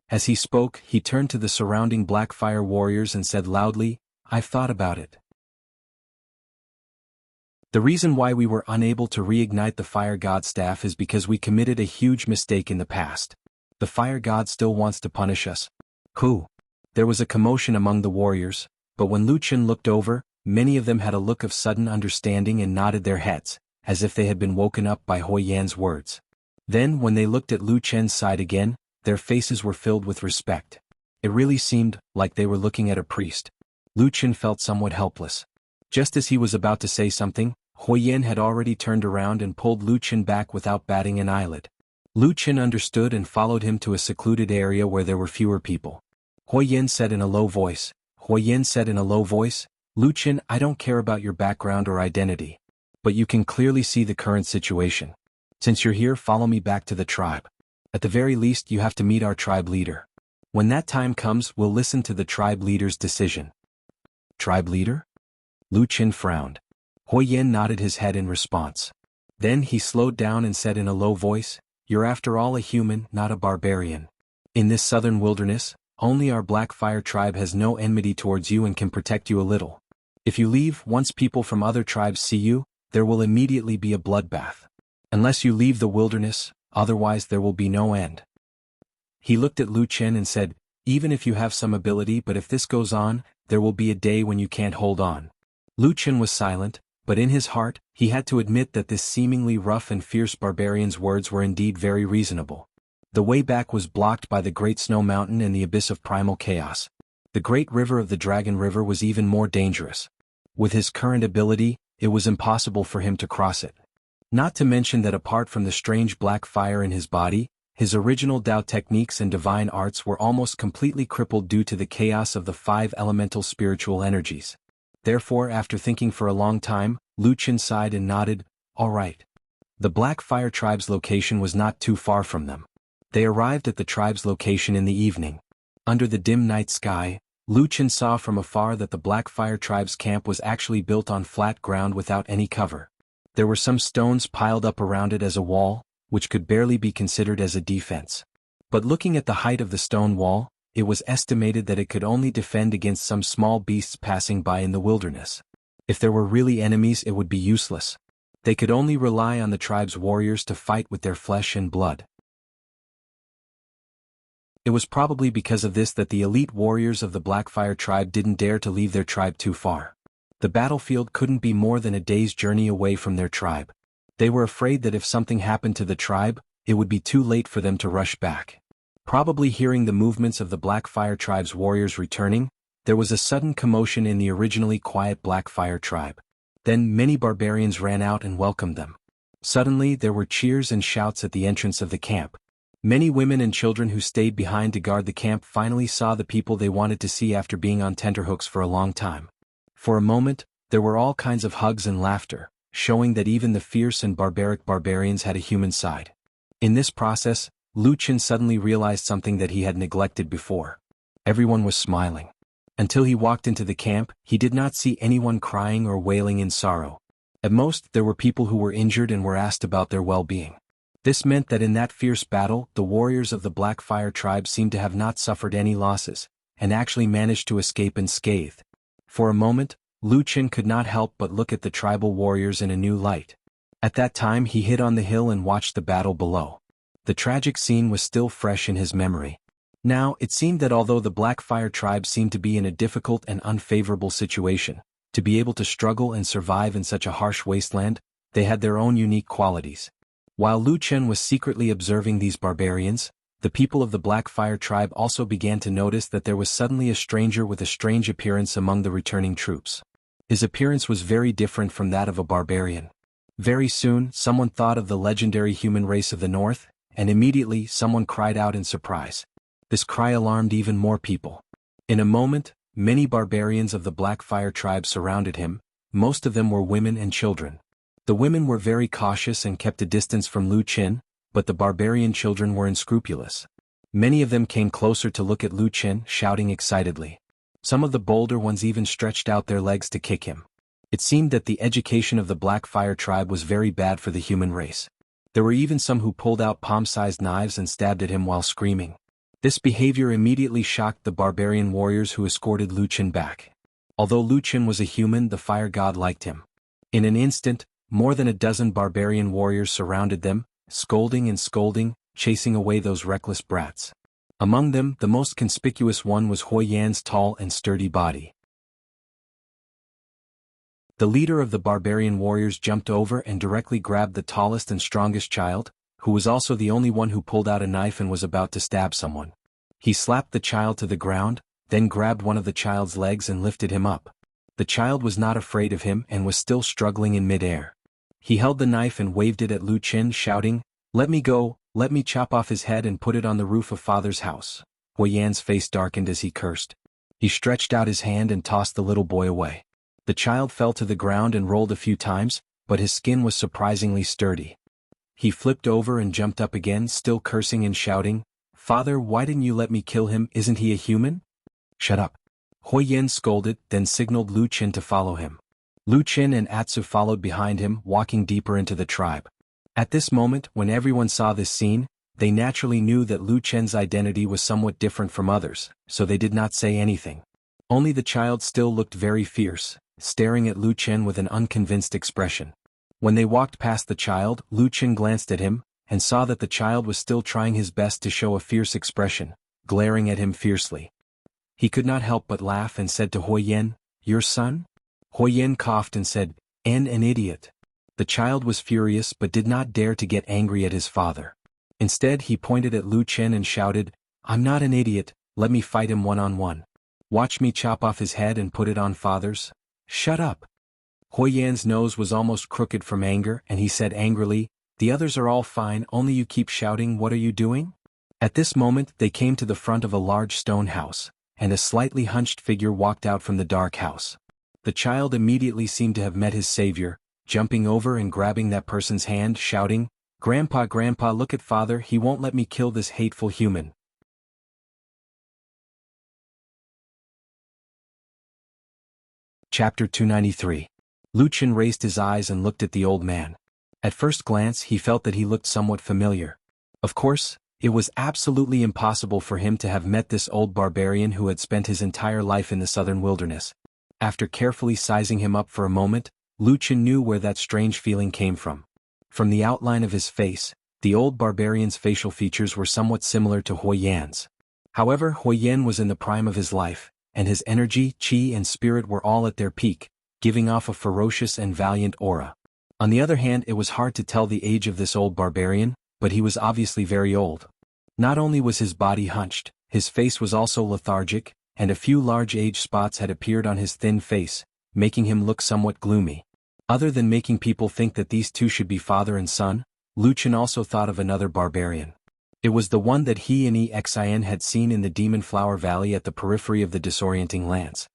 As he spoke, he turned to the surrounding black fire warriors and said loudly, I've thought about it. The reason why we were unable to reignite the fire god staff is because we committed a huge mistake in the past. The fire god still wants to punish us. Who? There was a commotion among the warriors, but when Lu Chen looked over, many of them had a look of sudden understanding and nodded their heads, as if they had been woken up by Huoyan's words. Then when they looked at Lu Chen's side again, their faces were filled with respect. It really seemed like they were looking at a priest. Lu Chen felt somewhat helpless. Just as he was about to say something, Huoyan had already turned around and pulled Lu Chen back without batting an eyelid. Lu Chen understood and followed him to a secluded area where there were fewer people. Huoyan said in a low voice, Lu Chen, I don't care about your background or identity. But you can clearly see the current situation. Since you're here, follow me back to the tribe. At the very least, you have to meet our tribe leader. When that time comes, we'll listen to the tribe leader's decision. Tribe leader? Lu Chen frowned. Huoyan nodded his head in response. Then he slowed down and said in a low voice, you're after all a human, not a barbarian. In this southern wilderness, only our Black Fire tribe has no enmity towards you and can protect you a little. If you leave, once people from other tribes see you, there will immediately be a bloodbath. Unless you leave the wilderness, otherwise there will be no end. He looked at Lu Chen and said, even if you have some ability, but if this goes on, there will be a day when you can't hold on. Lu Chen was silent, but in his heart, he had to admit that this seemingly rough and fierce barbarian's words were indeed very reasonable. The way back was blocked by the Great Snow Mountain and the abyss of primal chaos. The Great River of the Dragon River was even more dangerous. With his current ability, it was impossible for him to cross it. Not to mention that apart from the strange black fire in his body, his original Dao techniques and divine arts were almost completely crippled due to the chaos of the 5 elemental spiritual energies. Therefore, after thinking for a long time, Lu Chen sighed and nodded, all right. The Black Fire tribe's location was not too far from them. They arrived at the tribe's location in the evening. Under the dim night sky, Lu Chen saw from afar that the Black Fire tribe's camp was actually built on flat ground without any cover. There were some stones piled up around it as a wall, which could barely be considered as a defense. But looking at the height of the stone wall, it was estimated that it could only defend against some small beasts passing by in the wilderness. If there were really enemies, it would be useless. They could only rely on the tribe's warriors to fight with their flesh and blood. It was probably because of this that the elite warriors of the Blackfire tribe didn't dare to leave their tribe too far. The battlefield couldn't be more than a day's journey away from their tribe. They were afraid that if something happened to the tribe, it would be too late for them to rush back. Probably hearing the movements of the Blackfire tribe's warriors returning, there was a sudden commotion in the originally quiet Blackfire tribe. Then many barbarians ran out and welcomed them. Suddenly there were cheers and shouts at the entrance of the camp. Many women and children who stayed behind to guard the camp finally saw the people they wanted to see after being on tenterhooks for a long time. For a moment, there were all kinds of hugs and laughter, showing that even the fierce and barbaric barbarians had a human side. In this process, Lu Chen suddenly realized something that he had neglected before. Everyone was smiling. Until he walked into the camp, he did not see anyone crying or wailing in sorrow. At most, there were people who were injured and were asked about their well-being. This meant that in that fierce battle, the warriors of the Blackfire tribe seemed to have not suffered any losses, and actually managed to escape unscathed. For a moment, Lu Chen could not help but look at the tribal warriors in a new light. At that time he hid on the hill and watched the battle below. The tragic scene was still fresh in his memory. Now, it seemed that although the Blackfire tribe seemed to be in a difficult and unfavorable situation, To be able to struggle and survive in such a harsh wasteland, they had their own unique qualities. While Lu Chen was secretly observing these barbarians, the people of the Black Fire tribe also began to notice that there was suddenly a stranger with a strange appearance among the returning troops. His appearance was very different from that of a barbarian. Very soon, someone thought of the legendary human race of the north, and immediately someone cried out in surprise. This cry alarmed even more people. In a moment, many barbarians of the Black Fire tribe surrounded him. Most of them were women and children. The women were very cautious and kept a distance from Lu Chen, but the barbarian children were unscrupulous. Many of them came closer to look at Lu Chen, shouting excitedly. Some of the bolder ones even stretched out their legs to kick him. It seemed that the education of the Black Fire tribe was very bad for the human race. There were even some who pulled out palm-sized knives and stabbed at him while screaming. This behavior immediately shocked the barbarian warriors who escorted Lu Chen back. Although Lu Chen was a human, the fire god liked him. In an instant, more than a dozen barbarian warriors surrounded them, scolding and scolding, chasing away those reckless brats. Among them, the most conspicuous one was Hoi Yan's tall and sturdy body. The leader of the barbarian warriors jumped over and directly grabbed the tallest and strongest child, who was also the only one who pulled out a knife and was about to stab someone. He slapped the child to the ground, then grabbed one of the child's legs and lifted him up. The child was not afraid of him and was still struggling in mid-air. He held the knife and waved it at Lu Chen, shouting, "Let me go, let me chop off his head and put it on the roof of father's house." Hoi Yan's face darkened as he cursed. He stretched out his hand and tossed the little boy away. The child fell to the ground and rolled a few times, but his skin was surprisingly sturdy. He flipped over and jumped up again, still cursing and shouting, "Father, why didn't you let me kill him? Isn't he a human?" "Shut up." Hoi Yan scolded, then signaled Lu Chen to follow him. Lu Chen and Atsu followed behind him, walking deeper into the tribe. At this moment, when everyone saw this scene, they naturally knew that Lu Chen's identity was somewhat different from others, so they did not say anything. Only the child still looked very fierce, staring at Lu Chen with an unconvinced expression. When they walked past the child, Lu Chen glanced at him, and saw that the child was still trying his best to show a fierce expression, glaring at him fiercely. He could not help but laugh and said to Hoi Yan, "Your son?" Hoi Yan coughed and said, "An idiot." The child was furious but did not dare to get angry at his father. Instead he pointed at Lu Chen and shouted, "I'm not an idiot, let me fight him one-on-one. Watch me chop off his head and put it on father's." "Shut up." Hoi Yan's nose was almost crooked from anger and he said angrily, "The others are all fine, only you keep shouting, what are you doing?" At this moment they came to the front of a large stone house, and a slightly hunched figure walked out from the dark house. The child immediately seemed to have met his savior, jumping over and grabbing that person's hand, shouting, "Grandpa, Grandpa, look at father, he won't let me kill this hateful human." Chapter 293. Lu Chen raised his eyes and looked at the old man. At first glance he felt that he looked somewhat familiar. Of course, it was absolutely impossible for him to have met this old barbarian who had spent his entire life in the southern wilderness. After carefully sizing him up for a moment, Lu Chen knew where that strange feeling came from. From the outline of his face, the old barbarian's facial features were somewhat similar to Hoi Yan's. However, Hoi Yan was in the prime of his life, and his energy, chi and spirit were all at their peak, giving off a ferocious and valiant aura. On the other hand, it was hard to tell the age of this old barbarian, but he was obviously very old. Not only was his body hunched, his face was also lethargic, and a few large age spots had appeared on his thin face, making him look somewhat gloomy. Other than making people think that these two should be father and son, Lu Chen also thought of another barbarian. It was the one that he and Xin had seen in the Demon Flower Valley at the periphery of the disorienting lands.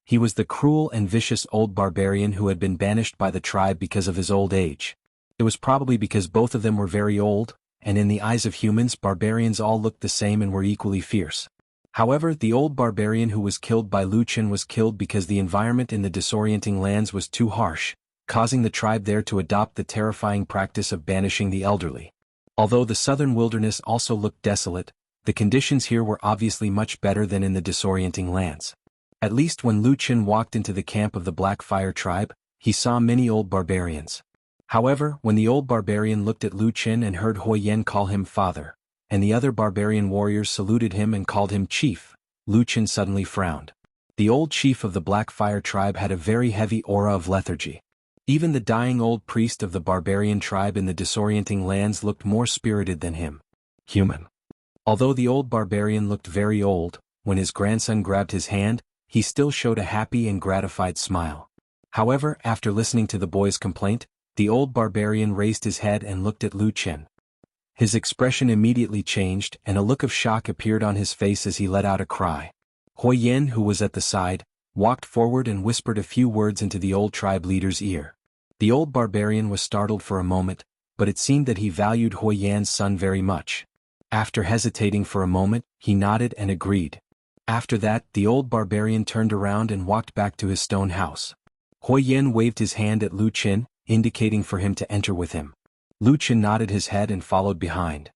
He was the cruel and vicious old barbarian who had been banished by the tribe because of his old age. It was probably because both of them were very old, and in the eyes of humans, barbarians all looked the same and were equally fierce. However, the old barbarian who was killed by Lu Chen was killed because the environment in the disorienting lands was too harsh, causing the tribe there to adopt the terrifying practice of banishing the elderly. Although the southern wilderness also looked desolate, the conditions here were obviously much better than in the disorienting lands. At least when Lu Chen walked into the camp of the Black Fire tribe, he saw many old barbarians. However, when the old barbarian looked at Lu Chen and heard Hoi Yan call him father, and the other barbarian warriors saluted him and called him chief, Lu Chen suddenly frowned. The old chief of the Black Fire tribe had a very heavy aura of lethargy. Even the dying old priest of the barbarian tribe in the disorienting lands looked more spirited than him. Human. Although the old barbarian looked very old, when his grandson grabbed his hand, he still showed a happy and gratified smile. However, after listening to the boy's complaint, the old barbarian raised his head and looked at Lu Chen. His expression immediately changed, and a look of shock appeared on his face as he let out a cry. Hui Yan, who was at the side, walked forward and whispered a few words into the old tribe leader's ear. The old barbarian was startled for a moment, but it seemed that he valued Hui Yan's son very much. After hesitating for a moment, he nodded and agreed. After that, the old barbarian turned around and walked back to his stone house. Hui Yan waved his hand at Lu Chen, indicating for him to enter with him. Lu Chen nodded his head and followed behind.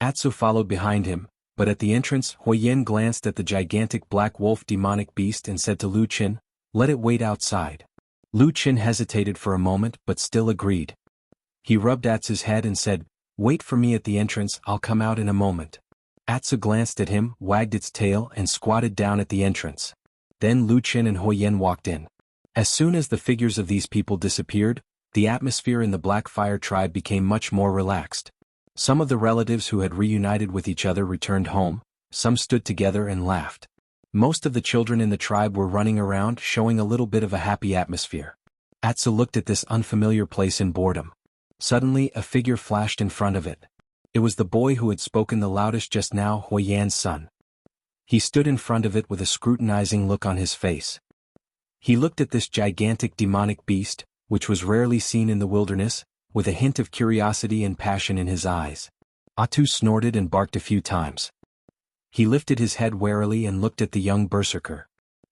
Atsu followed behind him, but at the entrance Hui Yan glanced at the gigantic black wolf demonic beast and said to Lu Chen, "Let it wait outside." Lu Chen hesitated for a moment but still agreed. He rubbed Atsu's head and said, "Wait for me at the entrance, I'll come out in a moment." Atsu glanced at him, wagged its tail and squatted down at the entrance. Then Lu Chen and Hui Yan walked in. As soon as the figures of these people disappeared, the atmosphere in the Black Fire tribe became much more relaxed. Some of the relatives who had reunited with each other returned home, some stood together and laughed. Most of the children in the tribe were running around, showing a little bit of a happy atmosphere. Atsu looked at this unfamiliar place in boredom. Suddenly a figure flashed in front of it. It was the boy who had spoken the loudest just now, Hui Yan's son. He stood in front of it with a scrutinizing look on his face. He looked at this gigantic demonic beast, which was rarely seen in the wilderness, with a hint of curiosity and passion in his eyes. Atsu snorted and barked a few times. He lifted his head warily and looked at the young berserker.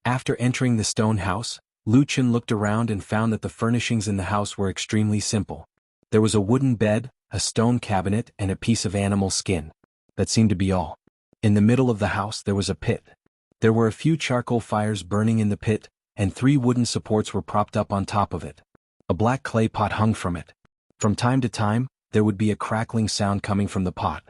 After entering the stone house, Lu Chen looked around and found that the furnishings in the house were extremely simple. There was a wooden bed, a stone cabinet and a piece of animal skin. That seemed to be all. In the middle of the house there was a pit. There were a few charcoal fires burning in the pit, and 3 wooden supports were propped up on top of it. A black clay pot hung from it. From time to time, there would be a crackling sound coming from the pot.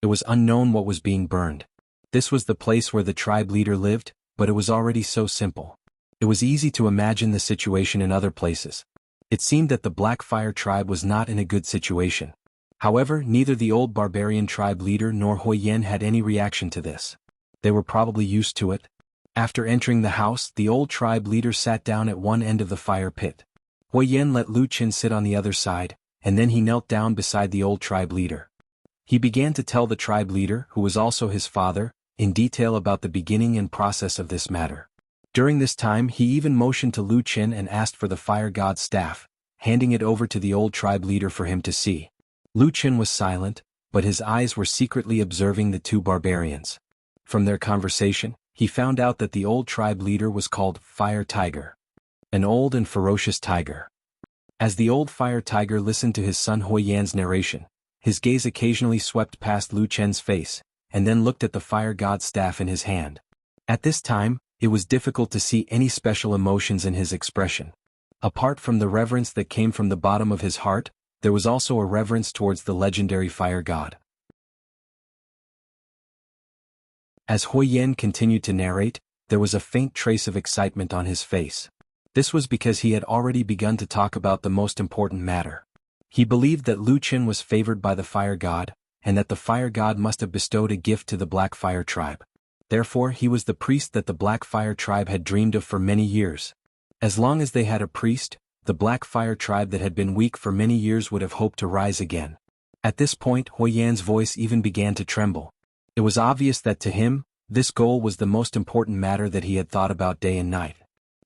It was unknown what was being burned. This was the place where the tribe leader lived, but it was already so simple. It was easy to imagine the situation in other places. It seemed that the Black Fire tribe was not in a good situation. However, neither the old barbarian tribe leader nor Hui Yan had any reaction to this. They were probably used to it. After entering the house, the old tribe leader sat down at one end of the fire pit. Hui Yan let Lu Chen sit on the other side, and then he knelt down beside the old tribe leader. He began to tell the tribe leader, who was also his father, in detail about the beginning and process of this matter. During this time he even motioned to Lu Chen and asked for the fire god's staff, handing it over to the old tribe leader for him to see. Lu Chen was silent, but his eyes were secretly observing the 2 barbarians. From their conversation, he found out that the old tribe leader was called Fire Tiger. An old and ferocious tiger. As the old Fire Tiger listened to his son Hui Yan's narration, his gaze occasionally swept past Lu Chen's face, and then looked at the fire god's staff in his hand. At this time, it was difficult to see any special emotions in his expression. Apart from the reverence that came from the bottom of his heart, there was also a reverence towards the legendary fire god. As Hui Yan continued to narrate, there was a faint trace of excitement on his face. This was because he had already begun to talk about the most important matter. He believed that Lu Chen was favored by the fire god, and that the fire god must have bestowed a gift to the Black Fire tribe. Therefore he was the priest that the Black Fire tribe had dreamed of for many years. As long as they had a priest, the Black Fire tribe that had been weak for many years would have hoped to rise again. At this point Hui Yan's voice even began to tremble. It was obvious that to him, this goal was the most important matter that he had thought about day and night.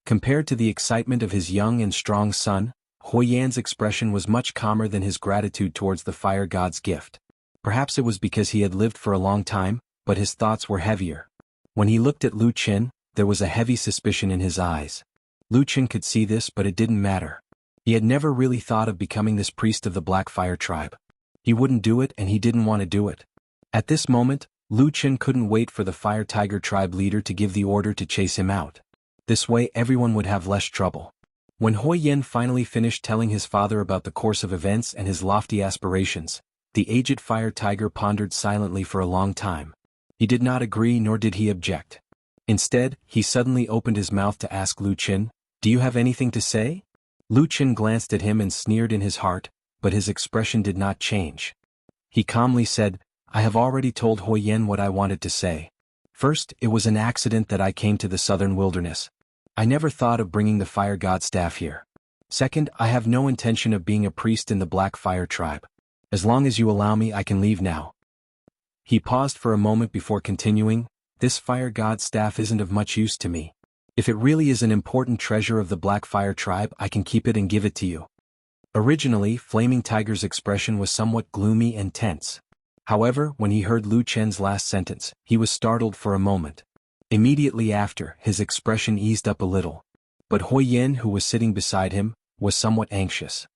Compared to the excitement of his young and strong son, Hui Yan's expression was much calmer than his gratitude towards the fire god's gift. Perhaps it was because he had lived for a long time, but his thoughts were heavier. When he looked at Lu Chen, there was a heavy suspicion in his eyes. Lu Chen could see this, but it didn't matter. He had never really thought of becoming this priest of the Black Fire tribe. He wouldn't do it and he didn't want to do it. At this moment, Lu Chen couldn't wait for the Fire Tiger tribe leader to give the order to chase him out. This way everyone would have less trouble. When Hui Yan finally finished telling his father about the course of events and his lofty aspirations, the aged Fire Tiger pondered silently for a long time. He did not agree nor did he object. Instead, he suddenly opened his mouth to ask Lu Qin, "Do you have anything to say?" Lu Qin glanced at him and sneered in his heart, but his expression did not change. He calmly said, "I have already told Hui Yen what I wanted to say. First, it was an accident that I came to the southern wilderness. I never thought of bringing the fire god staff here. Second, I have no intention of being a priest in the Black Fire tribe. As long as you allow me, I can leave now." He paused for a moment before continuing, "This fire god staff isn't of much use to me. If it really is an important treasure of the Black Fire tribe, I can keep it and give it to you." Originally, Flaming Tiger's expression was somewhat gloomy and tense. However, when he heard Lu Chen's last sentence, he was startled for a moment. Immediately after, his expression eased up a little. But Hui Yen, who was sitting beside him, was somewhat anxious.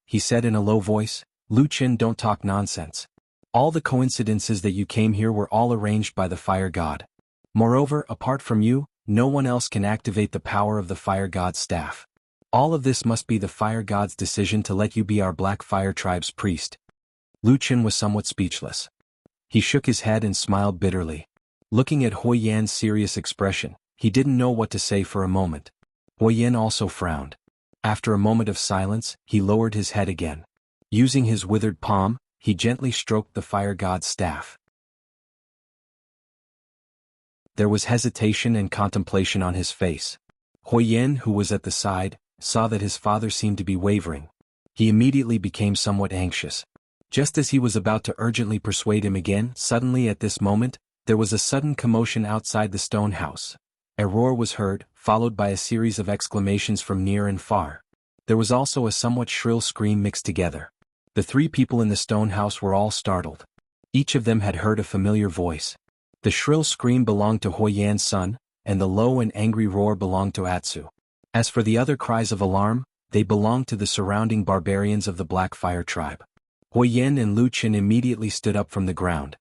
He said in a low voice, "Lu Chen, don't talk nonsense. All the coincidences that you came here were all arranged by the fire god. Moreover, apart from you, no one else can activate the power of the fire god's staff. All of this must be the fire god's decision to let you be our Black Fire tribe's priest." Lu Chen was somewhat speechless. He shook his head and smiled bitterly. Looking at Hui Yan's serious expression, he didn't know what to say for a moment. Hui Yan also frowned. After a moment of silence, he lowered his head again. Using his withered palm, he gently stroked the fire god's staff. There was hesitation and contemplation on his face. Hui Yan, who was at the side, saw that his father seemed to be wavering. He immediately became somewhat anxious. Just as he was about to urgently persuade him again, suddenly at this moment, there was a sudden commotion outside the stone house. A roar was heard, followed by a series of exclamations from near and far. There was also a somewhat shrill scream mixed together. The three people in the stone house were all startled. Each of them had heard a familiar voice. The shrill scream belonged to Hui Yan's son, and the low and angry roar belonged to Atsu. As for the other cries of alarm, they belonged to the surrounding barbarians of the Black Fire tribe. Hui Yan and Lu Qin immediately stood up from the ground.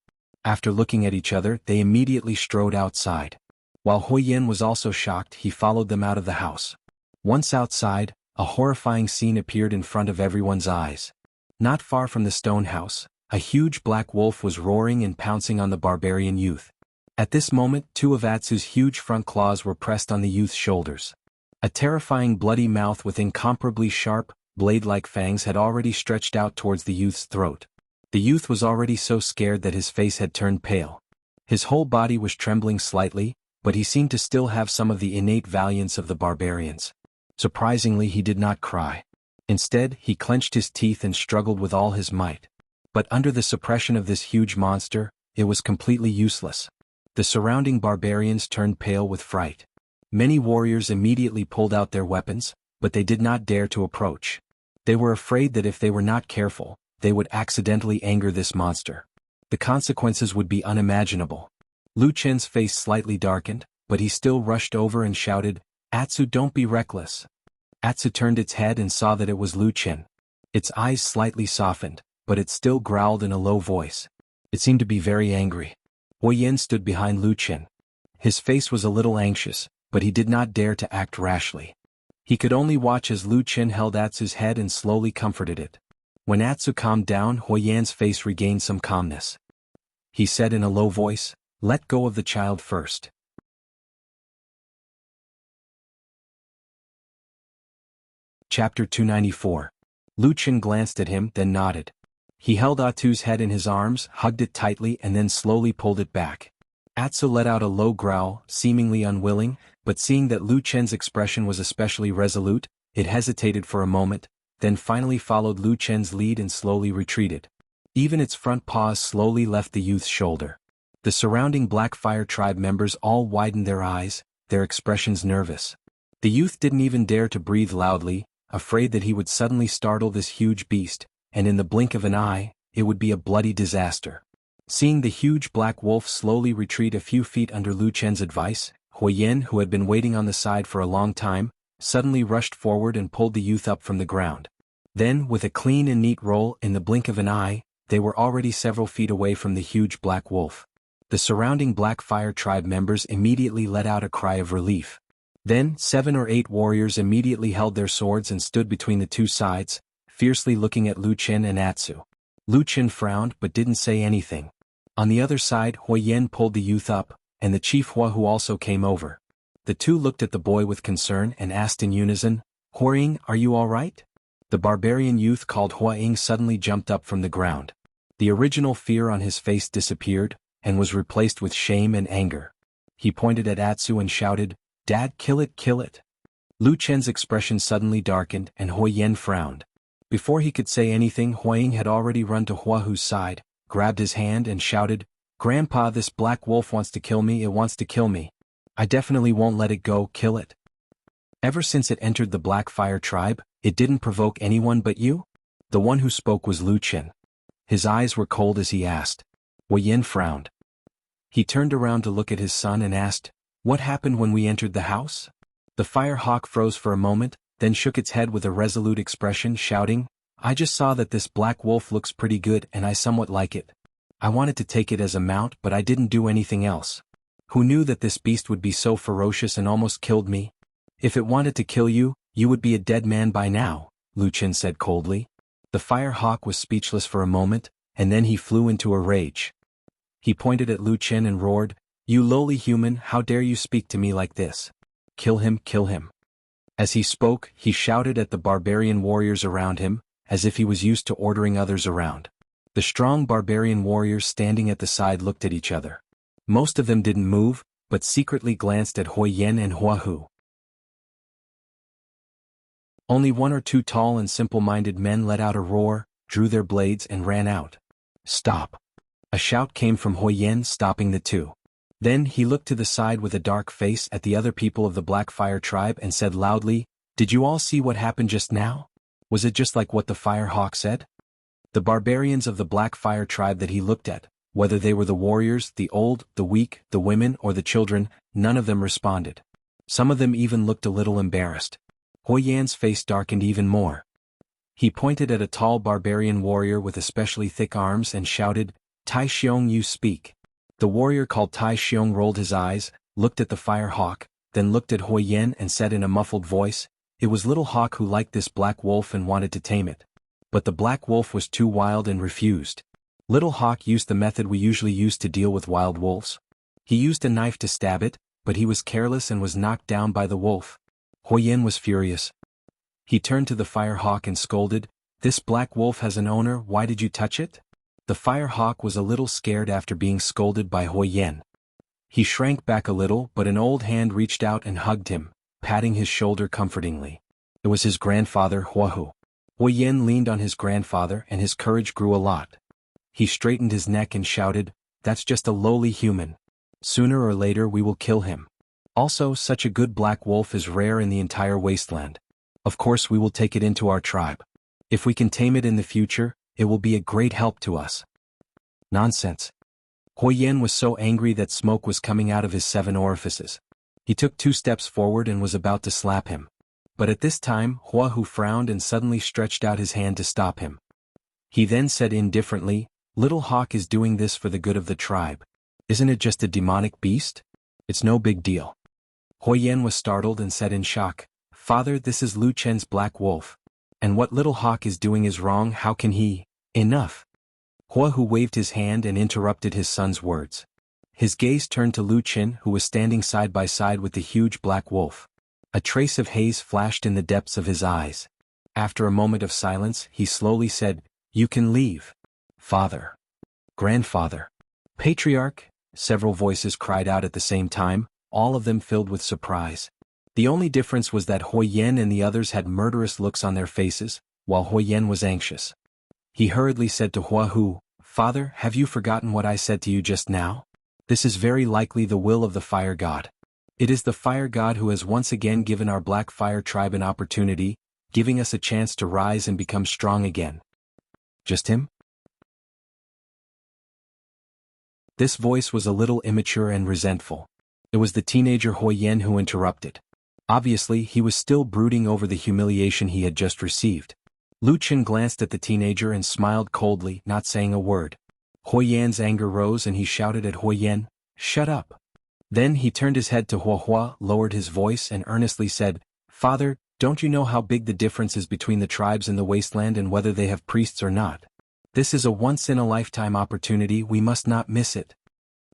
After looking at each other, they immediately strode outside. While Hui Yan was also shocked, he followed them out of the house. Once outside, a horrifying scene appeared in front of everyone's eyes. Not far from the stone house, a huge black wolf was roaring and pouncing on the barbarian youth. At this moment, two of Atsu's huge front claws were pressed on the youth's shoulders. A terrifying bloody mouth with incomparably sharp, blade-like fangs had already stretched out towards the youth's throat. The youth was already so scared that his face had turned pale. His whole body was trembling slightly, but he seemed to still have some of the innate valiance of the barbarians. Surprisingly, he did not cry. Instead, he clenched his teeth and struggled with all his might. But under the suppression of this huge monster, it was completely useless. The surrounding barbarians turned pale with fright. Many warriors immediately pulled out their weapons, but they did not dare to approach. They were afraid that if they were not careful, they would accidentally anger this monster. The consequences would be unimaginable. Lu Chen's face slightly darkened, but he still rushed over and shouted, "Atsu, don't be reckless." Atsu turned its head and saw that it was Lu Chen. Its eyes slightly softened, but it still growled in a low voice. It seemed to be very angry. Hui Yan stood behind Lu Chen. His face was a little anxious, but he did not dare to act rashly. He could only watch as Lu Chen held Atsu's head and slowly comforted it. When Atsu calmed down, Hui Yan's face regained some calmness. He said in a low voice, "Let go of the child first." Chapter 294. Lu Chen glanced at him, then nodded. He held Atsu's head in his arms, hugged it tightly and then slowly pulled it back. Atsu let out a low growl, seemingly unwilling, but seeing that Lu Chen's expression was especially resolute, it hesitated for a moment, then finally followed Lu Chen's lead and slowly retreated. Even its front paws slowly left the youth's shoulder. The surrounding Black Fire tribe members all widened their eyes, their expressions nervous. The youth didn't even dare to breathe loudly, afraid that he would suddenly startle this huge beast, and in the blink of an eye, it would be a bloody disaster. Seeing the huge black wolf slowly retreat a few feet under Lu Chen's advice, Hui Yan, who had been waiting on the side for a long time, suddenly rushed forward and pulled the youth up from the ground. Then, with a clean and neat roll, in the blink of an eye, they were already several feet away from the huge black wolf. The surrounding Black Fire tribe members immediately let out a cry of relief. Then, 7 or 8 warriors immediately held their swords and stood between the two sides, fiercely looking at Lu Chen and Atsu. Lu Chen frowned but didn't say anything. On the other side, Hua Yen pulled the youth up, and the chief Hua Hu also came over. The two looked at the boy with concern and asked in unison, "Hua Ying, are you all right?" The barbarian youth called Hua Ying suddenly jumped up from the ground. The original fear on his face disappeared, and was replaced with shame and anger. He pointed at Atsu and shouted, "Dad, kill it, kill it." Lu Chen's expression suddenly darkened and Hua Yen frowned. Before he could say anything, Hua Ying had already run to Hua Hu's side, grabbed his hand and shouted, "Grandpa, this black wolf wants to kill me, it wants to kill me. I definitely won't let it go, kill it." "Ever since it entered the Black Fire tribe, it didn't provoke anyone but you?" The one who spoke was Lu Chen. His eyes were cold as he asked. Hua Yen frowned. He turned around to look at his son and asked, "What happened when we entered the house?" The fire hawk froze for a moment, then shook its head with a resolute expression, shouting, "I just saw that this black wolf looks pretty good and I somewhat like it. I wanted to take it as a mount, but I didn't do anything else. Who knew that this beast would be so ferocious and almost killed me? If it wanted to kill you, you would be a dead man by now," Lu Chen said coldly. The fire hawk was speechless for a moment, and then he flew into a rage. He pointed at Lu Chen and roared, "You lowly human, how dare you speak to me like this? Kill him, kill him." As he spoke, he shouted at the barbarian warriors around him, as if he was used to ordering others around. The strong barbarian warriors standing at the side looked at each other. Most of them didn't move, but secretly glanced at Hua Yen and Hua Hu. Only one or two tall and simple-minded men let out a roar, drew their blades and ran out. "Stop!" A shout came from Hua Yen, stopping the two. Then he looked to the side with a dark face at the other people of the Black Fire tribe and said loudly, "Did you all see what happened just now? Was it just like what the Fire Hawk said?" The barbarians of the Black Fire tribe that he looked at, whether they were the warriors, the old, the weak, the women, or the children, none of them responded. Some of them even looked a little embarrassed. Hua Yan's face darkened even more. He pointed at a tall barbarian warrior with especially thick arms and shouted, "Tai Xiong, you speak." The warrior called Tai Xiong rolled his eyes, looked at the Fire Hawk, then looked at Hua Yen and said in a muffled voice, "It was Little Hawk who liked this black wolf and wanted to tame it. But the black wolf was too wild and refused. Little Hawk used the method we usually use to deal with wild wolves. He used a knife to stab it, but he was careless and was knocked down by the wolf." Hua Yen was furious. He turned to the Fire Hawk and scolded, "This black wolf has an owner, why did you touch it?" The Fire Hawk was a little scared after being scolded by Hua Yen. He shrank back a little, but an old hand reached out and hugged him, patting his shoulder comfortingly. It was his grandfather, Hua Hu. Hua Yen leaned on his grandfather and his courage grew a lot. He straightened his neck and shouted, "That's just a lowly human. Sooner or later we will kill him. Also, such a good black wolf is rare in the entire wasteland. Of course we will take it into our tribe. If we can tame it in the future, it will be a great help to us." Nonsense. Hua Yen was so angry that smoke was coming out of his 7 orifices. He took 2 steps forward and was about to slap him. But at this time, Hua Hu frowned and suddenly stretched out his hand to stop him. He then said indifferently, "Little Hawk is doing this for the good of the tribe. Isn't it just a demonic beast? It's no big deal." Hua Yen was startled and said in shock, "Father, this is Lu Chen's black wolf. And what Little Hawk is doing is wrong, how can he—" "Enough." Hua Hu waved his hand and interrupted his son's words. His gaze turned to Lu Chen, who was standing side by side with the huge black wolf. A trace of haze flashed in the depths of his eyes. After a moment of silence, he slowly said, "You can leave." "Father." "Grandfather." "Patriarch," several voices cried out at the same time, all of them filled with surprise. The only difference was that Hua Yen and the others had murderous looks on their faces, while Hua Yen was anxious. He hurriedly said to Hua Hu, "Father, have you forgotten what I said to you just now? This is very likely the will of the Fire God. It is the Fire God who has once again given our Black Fire tribe an opportunity, giving us a chance to rise and become strong again." "Just him?" This voice was a little immature and resentful. It was the teenager Hua Yen who interrupted. Obviously, he was still brooding over the humiliation he had just received. Lu Chen glanced at the teenager and smiled coldly, not saying a word. Hua Yan's anger rose and he shouted at Hua Yen, "Shut up." Then he turned his head to Hua Hua, lowered his voice and earnestly said, "Father, don't you know how big the difference is between the tribes in the wasteland and whether they have priests or not? This is a once-in-a-lifetime opportunity, we must not miss it.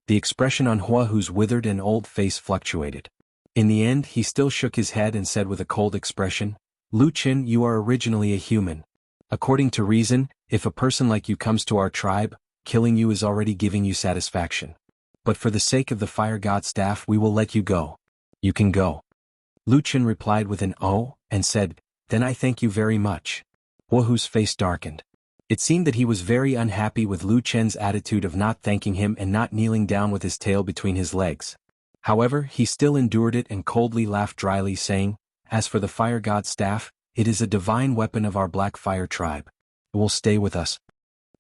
The expression on Hua Hu's withered and old face fluctuated. In the end he still shook his head and said with a cold expression, "Lu Qin, you are originally a human. According to reason, if a person like you comes to our tribe, killing you is already giving you satisfaction. But for the sake of the fire god staff we will let you go. You can go." Lu Qin replied with an "oh," and said, "Then I thank you very much." Hua Hu's face darkened. It seemed that he was very unhappy with Lu Chen's attitude of not thanking him and not kneeling down with his tail between his legs. However, he still endured it and coldly laughed dryly, saying, "As for the fire god staff, it is a divine weapon of our Black Fire tribe. It will stay with us."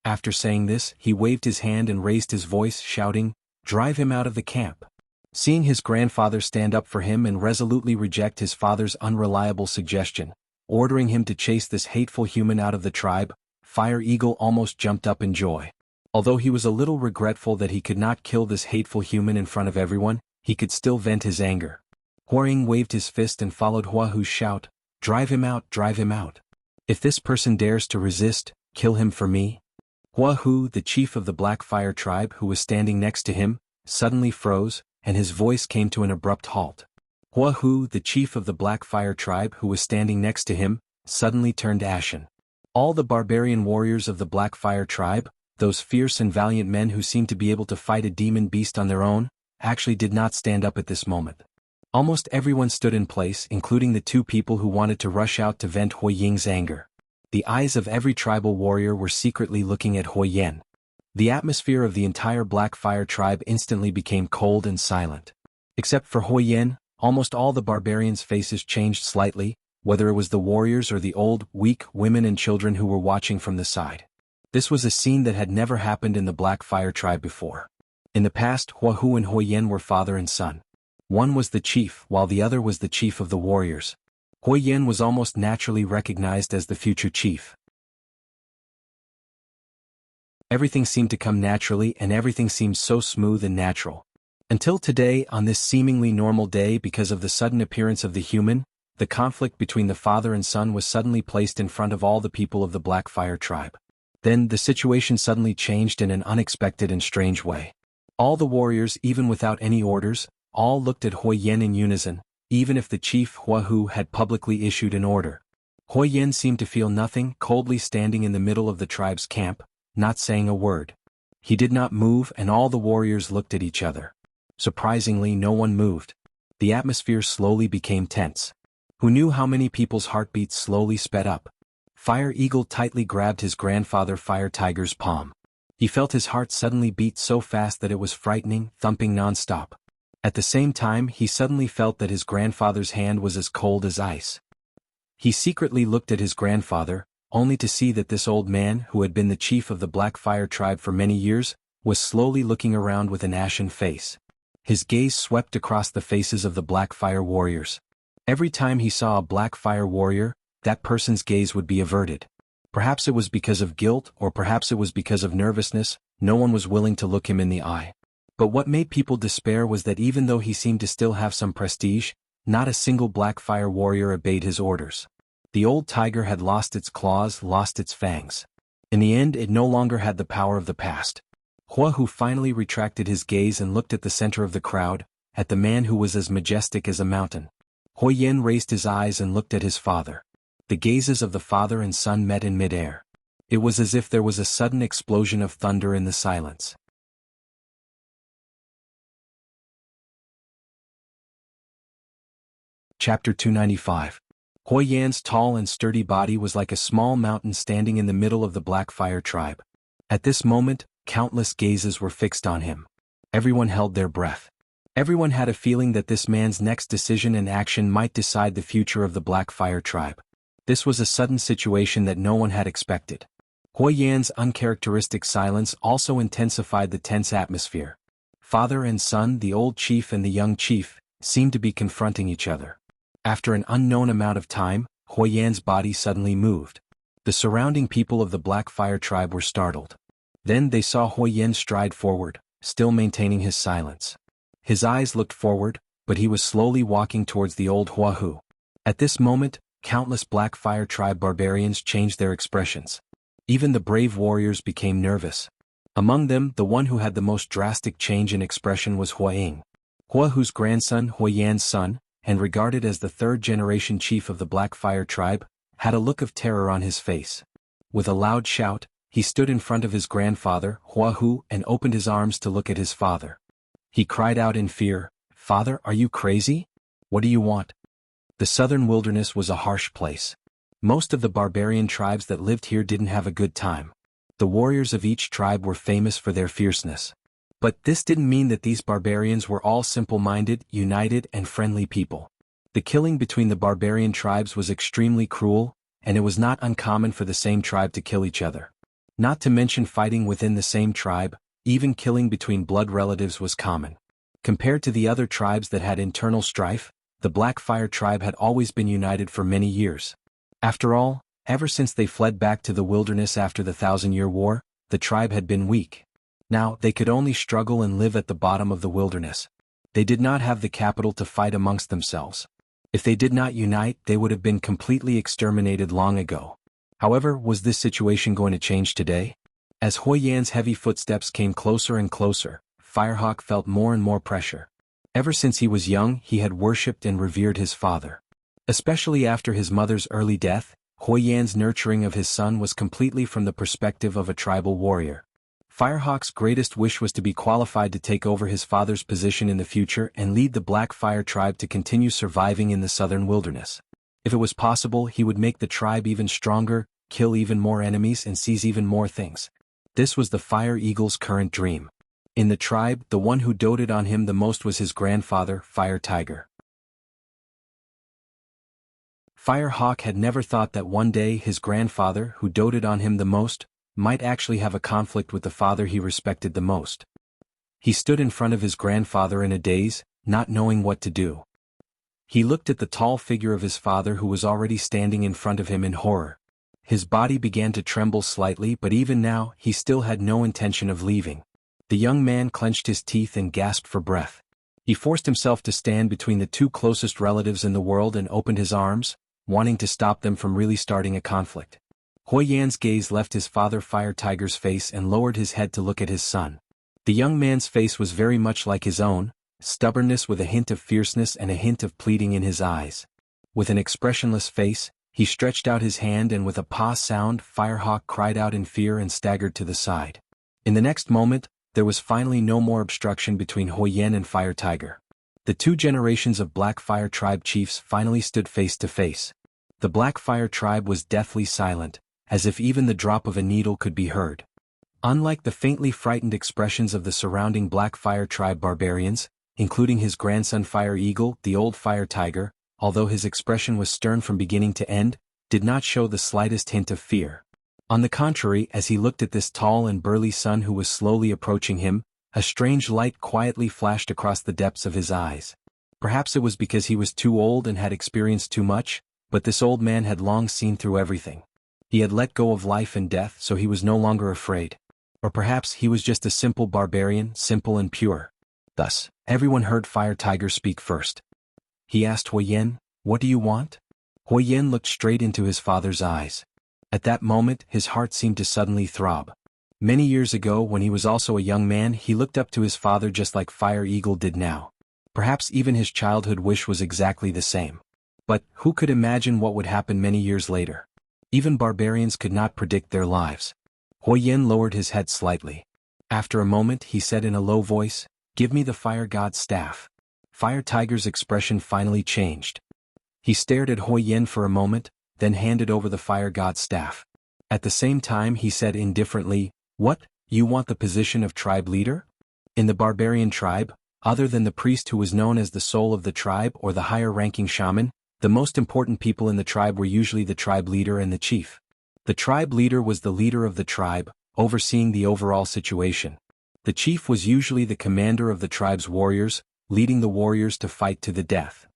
After saying this, he waved his hand and raised his voice, shouting, "Drive him out of the camp." Seeing his grandfather stand up for him and resolutely reject his father's unreliable suggestion, ordering him to chase this hateful human out of the tribe, Fire Eagle almost jumped up in joy. Although he was a little regretful that he could not kill this hateful human in front of everyone, he could still vent his anger. Huang waved his fist and followed Hua Hu's shout, "Drive him out, drive him out. If this person dares to resist, kill him for me." Hua Hu, the chief of the Black Fire tribe who was standing next to him, suddenly froze, and his voice came to an abrupt halt. Hua Hu, the chief of the Black Fire tribe who was standing next to him, suddenly turned ashen. All the barbarian warriors of the Black Fire tribe, those fierce and valiant men who seemed to be able to fight a demon beast on their own, actually did not stand up at this moment. Almost everyone stood in place, including the two people who wanted to rush out to vent Hui Ying's anger. The eyes of every tribal warrior were secretly looking at Hui Yen. The atmosphere of the entire Black Fire tribe instantly became cold and silent. Except for Hui Yen, almost all the barbarians' faces changed slightly, whether it was the warriors or the old, weak women and children who were watching from the side. This was a scene that had never happened in the Black Fire tribe before. In the past, Hua Hu and Hui Yen were father and son. One was the chief, while the other was the chief of the warriors. Hui Yen was almost naturally recognized as the future chief. Everything seemed to come naturally and everything seemed so smooth and natural. Until today, on this seemingly normal day, because of the sudden appearance of the human, the conflict between the father and son was suddenly placed in front of all the people of the Black Fire tribe. Then the situation suddenly changed in an unexpected and strange way. All the warriors, even without any orders, all looked at Hui Yen in unison, even if the chief Hua Hu had publicly issued an order. Hui Yen seemed to feel nothing, coldly standing in the middle of the tribe's camp, not saying a word. He did not move and all the warriors looked at each other. Surprisingly, no one moved. The atmosphere slowly became tense. Who knew how many people's heartbeats slowly sped up? Fire Eagle tightly grabbed his grandfather Fire Tiger's palm. He felt his heart suddenly beat so fast that it was frightening, thumping non-stop. At the same time, he suddenly felt that his grandfather's hand was as cold as ice. He secretly looked at his grandfather, only to see that this old man, who had been the chief of the Black Fire tribe for many years, was slowly looking around with an ashen face. His gaze swept across the faces of the Black Fire warriors. Every time he saw a Black Fire warrior, that person's gaze would be averted. Perhaps it was because of guilt, or perhaps it was because of nervousness, no one was willing to look him in the eye. But what made people despair was that even though he seemed to still have some prestige, not a single Black Fire warrior obeyed his orders. The old tiger had lost its claws, lost its fangs. In the end, it no longer had the power of the past. Hua Hu finally retracted his gaze and looked at the center of the crowd, at the man who was as majestic as a mountain. Hui Yen raised his eyes and looked at his father. The gazes of the father and son met in midair. It was as if there was a sudden explosion of thunder in the silence. Chapter 295. Hui Yan's tall and sturdy body was like a small mountain standing in the middle of the Black Fire tribe. At this moment, countless gazes were fixed on him. Everyone held their breath. Everyone had a feeling that this man's next decision and action might decide the future of the Black Fire tribe. This was a sudden situation that no one had expected. Hui Yan's uncharacteristic silence also intensified the tense atmosphere. Father and son, the old chief and the young chief, seemed to be confronting each other. After an unknown amount of time, Hui Yan's body suddenly moved. The surrounding people of the Black Fire tribe were startled. Then they saw Hui Yan stride forward, still maintaining his silence. His eyes looked forward, but he was slowly walking towards the old Hua Hu. At this moment, countless Black Fire tribe barbarians changed their expressions. Even the brave warriors became nervous. Among them, the one who had the most drastic change in expression was Huaying. Hua, whose grandson, Huayan's son, and regarded as the third-generation chief of the Black Fire tribe, had a look of terror on his face. With a loud shout, he stood in front of his grandfather, Huahu, and opened his arms to look at his father. He cried out in fear, "Father, are you crazy? What do you want?" The southern wilderness was a harsh place. Most of the barbarian tribes that lived here didn't have a good time. The warriors of each tribe were famous for their fierceness. But this didn't mean that these barbarians were all simple-minded, united, and friendly people. The killing between the barbarian tribes was extremely cruel, and it was not uncommon for the same tribe to kill each other. Not to mention fighting within the same tribe, even killing between blood relatives was common. Compared to the other tribes that had internal strife, the Black Fire tribe had always been united for many years. After all, ever since they fled back to the wilderness after the 1,000-Year War, the tribe had been weak. Now, they could only struggle and live at the bottom of the wilderness. They did not have the capital to fight amongst themselves. If they did not unite, they would have been completely exterminated long ago. However, was this situation going to change today? As Huayan's heavy footsteps came closer and closer, Firehawk felt more and more pressure. Ever since he was young, he had worshipped and revered his father. Especially after his mother's early death, Huayan's nurturing of his son was completely from the perspective of a tribal warrior. Firehawk's greatest wish was to be qualified to take over his father's position in the future and lead the Black Fire tribe to continue surviving in the southern wilderness. If it was possible, he would make the tribe even stronger, kill even more enemies, and seize even more things. This was the Fire Eagle's current dream. In the tribe, the one who doted on him the most was his grandfather, Fire Tiger. Firehawk had never thought that one day his grandfather, who doted on him the most, might actually have a conflict with the father he respected the most. He stood in front of his grandfather in a daze, not knowing what to do. He looked at the tall figure of his father who was already standing in front of him in horror. His body began to tremble slightly, but even now, he still had no intention of leaving. The young man clenched his teeth and gasped for breath. He forced himself to stand between the two closest relatives in the world and opened his arms, wanting to stop them from really starting a conflict. Huayan's gaze left his father Fire Tiger's face and lowered his head to look at his son. The young man's face was very much like his own, stubbornness with a hint of fierceness and a hint of pleading in his eyes. With an expressionless face, he stretched out his hand and with a "pa" sound, Firehawk cried out in fear and staggered to the side. In the next moment, there was finally no more obstruction between Huayan and Fire Tiger. The two generations of Black Fire tribe chiefs finally stood face to face. The Black Fire tribe was deathly silent, as if even the drop of a needle could be heard. Unlike the faintly frightened expressions of the surrounding Black Fire tribe barbarians, including his grandson Fire Eagle, the old Fire Tiger, although his expression was stern from beginning to end, did not show the slightest hint of fear. On the contrary, as he looked at this tall and burly son who was slowly approaching him, a strange light quietly flashed across the depths of his eyes. Perhaps it was because he was too old and had experienced too much, but this old man had long seen through everything. He had let go of life and death, so he was no longer afraid. Or perhaps he was just a simple barbarian, simple and pure. Thus, everyone heard Fire Tiger speak first. He asked Huayan, "What do you want?" Huayan looked straight into his father's eyes. At that moment, his heart seemed to suddenly throb. Many years ago, when he was also a young man, he looked up to his father just like Fire Eagle did now. Perhaps even his childhood wish was exactly the same. But who could imagine what would happen many years later? Even barbarians could not predict their lives. Huayan lowered his head slightly. After a moment, he said in a low voice, "Give me the Fire God's staff." Fire Tiger's expression finally changed. He stared at Huayan for a moment, then handed over the Fire God's staff. At the same time, he said indifferently, "What, you want the position of tribe leader?" In the barbarian tribe, other than the priest who was known as the soul of the tribe or the higher-ranking shaman, the most important people in the tribe were usually the tribe leader and the chief. The tribe leader was the leader of the tribe, overseeing the overall situation. The chief was usually the commander of the tribe's warriors, leading the warriors to fight to the death.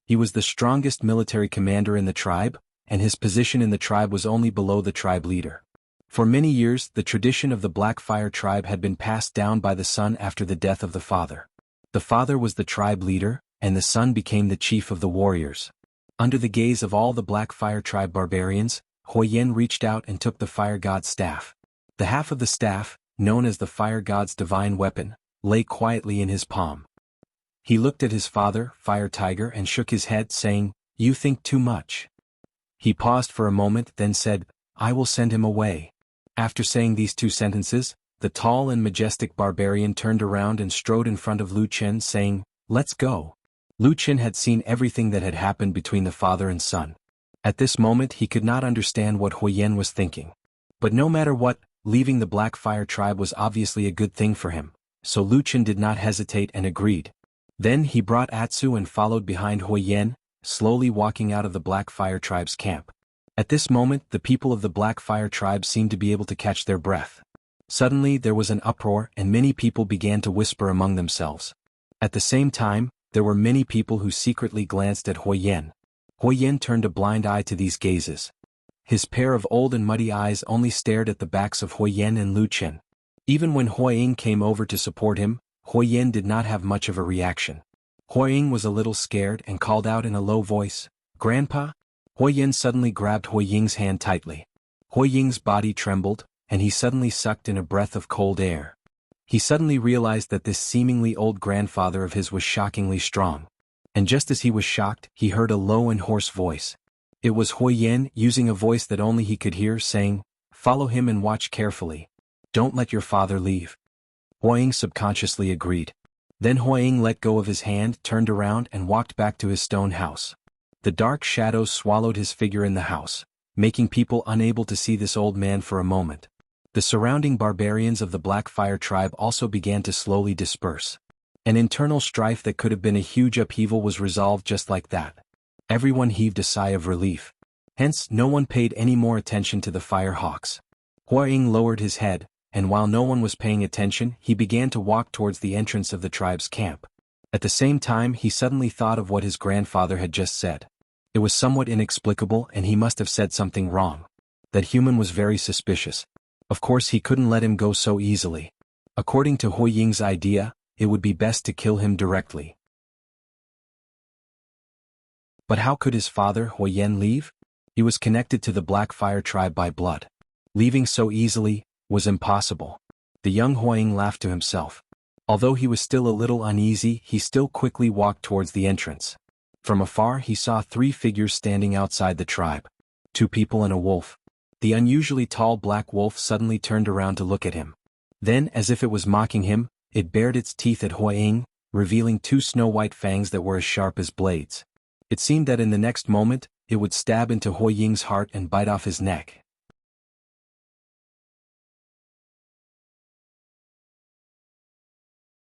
He was the strongest military commander in the tribe, and his position in the tribe was only below the tribe leader. For many years, the tradition of the Black Fire tribe had been passed down by the son after the death of the father. The father was the tribe leader, and the son became the chief of the warriors. Under the gaze of all the Black Fire Tribe barbarians, Huoyen reached out and took the Fire God's staff. The half of the staff, known as the Fire God's divine weapon, lay quietly in his palm. He looked at his father, Fire Tiger, and shook his head, saying, "You think too much." He paused for a moment, then said, "I will send him away." After saying these two sentences, the tall and majestic barbarian turned around and strode in front of Lu Chen, saying, "Let's go." Lu Chen had seen everything that had happened between the father and son. At this moment he could not understand what Huoyen was thinking. But no matter what, leaving the Black Fire Tribe was obviously a good thing for him, so Lu Chen did not hesitate and agreed. Then he brought Atsu and followed behind Huoyen, slowly walking out of the Black Fire Tribe's camp. At this moment the people of the Black Fire Tribe seemed to be able to catch their breath. Suddenly there was an uproar and many people began to whisper among themselves. At the same time, there were many people who secretly glanced at Huoyen. Huoyen turned a blind eye to these gazes. His pair of old and muddy eyes only stared at the backs of Huoyen and Lu Chen. Even when Huoying came over to support him, Huoyen did not have much of a reaction. Huoying was a little scared and called out in a low voice, "Grandpa?" Huoyen suddenly grabbed Huoying's hand tightly. Huoying's body trembled, and he suddenly sucked in a breath of cold air. He suddenly realized that this seemingly old grandfather of his was shockingly strong. And just as he was shocked, he heard a low and hoarse voice. It was Huoyen, using a voice that only he could hear, saying, "Follow him and watch carefully. Don't let your father leave." Huoying subconsciously agreed. Then Huoying let go of his hand, turned around and walked back to his stone house. The dark shadows swallowed his figure in the house, making people unable to see this old man for a moment. The surrounding barbarians of the Black Fire Tribe also began to slowly disperse. An internal strife that could have been a huge upheaval was resolved just like that. Everyone heaved a sigh of relief. Hence, no one paid any more attention to the Fire Hawks. Huoying lowered his head, and while no one was paying attention, he began to walk towards the entrance of the tribe's camp. At the same time, he suddenly thought of what his grandfather had just said. It was somewhat inexplicable, and he must have said something wrong. That human was very suspicious. Of course he couldn't let him go so easily. According to Huoying's idea, it would be best to kill him directly. But how could his father, Huoyen, leave? He was connected to the Black Fire Tribe by blood. Leaving so easily was impossible. The young Huoying laughed to himself. Although he was still a little uneasy, he still quickly walked towards the entrance. From afar he saw 3 figures standing outside the tribe. 2 people and a wolf. The unusually tall black wolf suddenly turned around to look at him. Then, as if it was mocking him, it bared its teeth at Huoying, revealing 2 snow-white fangs that were as sharp as blades. It seemed that in the next moment, it would stab into Huoying's heart and bite off his neck.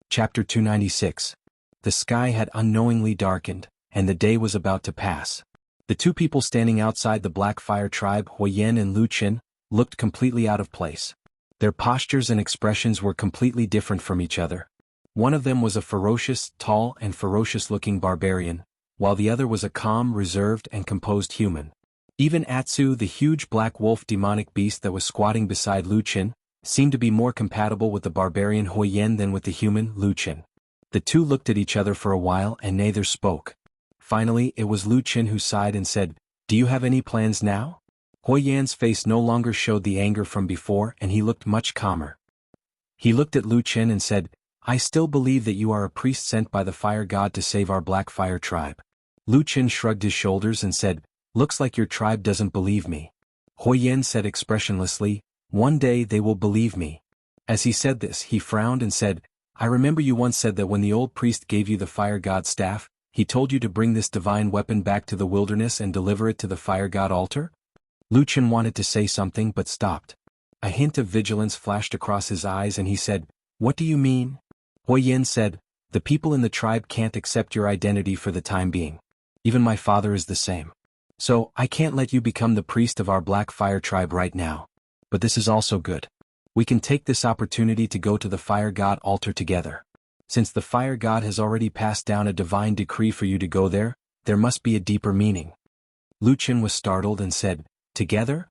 Chapter 296. The sky had unknowingly darkened, and the day was about to pass. The 2 people standing outside the Black Fire Tribe, Huoyen and Lu Chen, looked completely out of place. Their postures and expressions were completely different from each other. One of them was a ferocious, tall and ferocious-looking barbarian, while the other was a calm, reserved and composed human. Even Atsu, the huge black wolf demonic beast that was squatting beside Lu Chen, seemed to be more compatible with the barbarian Huoyen than with the human Lu Chen. The 2 looked at each other for a while and neither spoke. Finally, it was Lu Chen who sighed and said, "Do you have any plans now?" Huoyen's face no longer showed the anger from before and he looked much calmer. He looked at Lu Chen and said, "I still believe that you are a priest sent by the Fire God to save our Black Fire Tribe." Lu Chen shrugged his shoulders and said, "Looks like your tribe doesn't believe me." Huoyen said expressionlessly, "One day they will believe me." As he said this, he frowned and said, "I remember you once said that when the old priest gave you the Fire God's staff, he told you to bring this divine weapon back to the wilderness and deliver it to the Fire God altar?" Lu Chen wanted to say something but stopped. A hint of vigilance flashed across his eyes and he said, "What do you mean?" Huoyen said, "The people in the tribe can't accept your identity for the time being. Even my father is the same. So, I can't let you become the priest of our Black Fire Tribe right now. But this is also good. We can take this opportunity to go to the Fire God altar together. Since the Fire God has already passed down a divine decree for you to go there, there must be a deeper meaning." Lu Chen was startled and said, "Together?"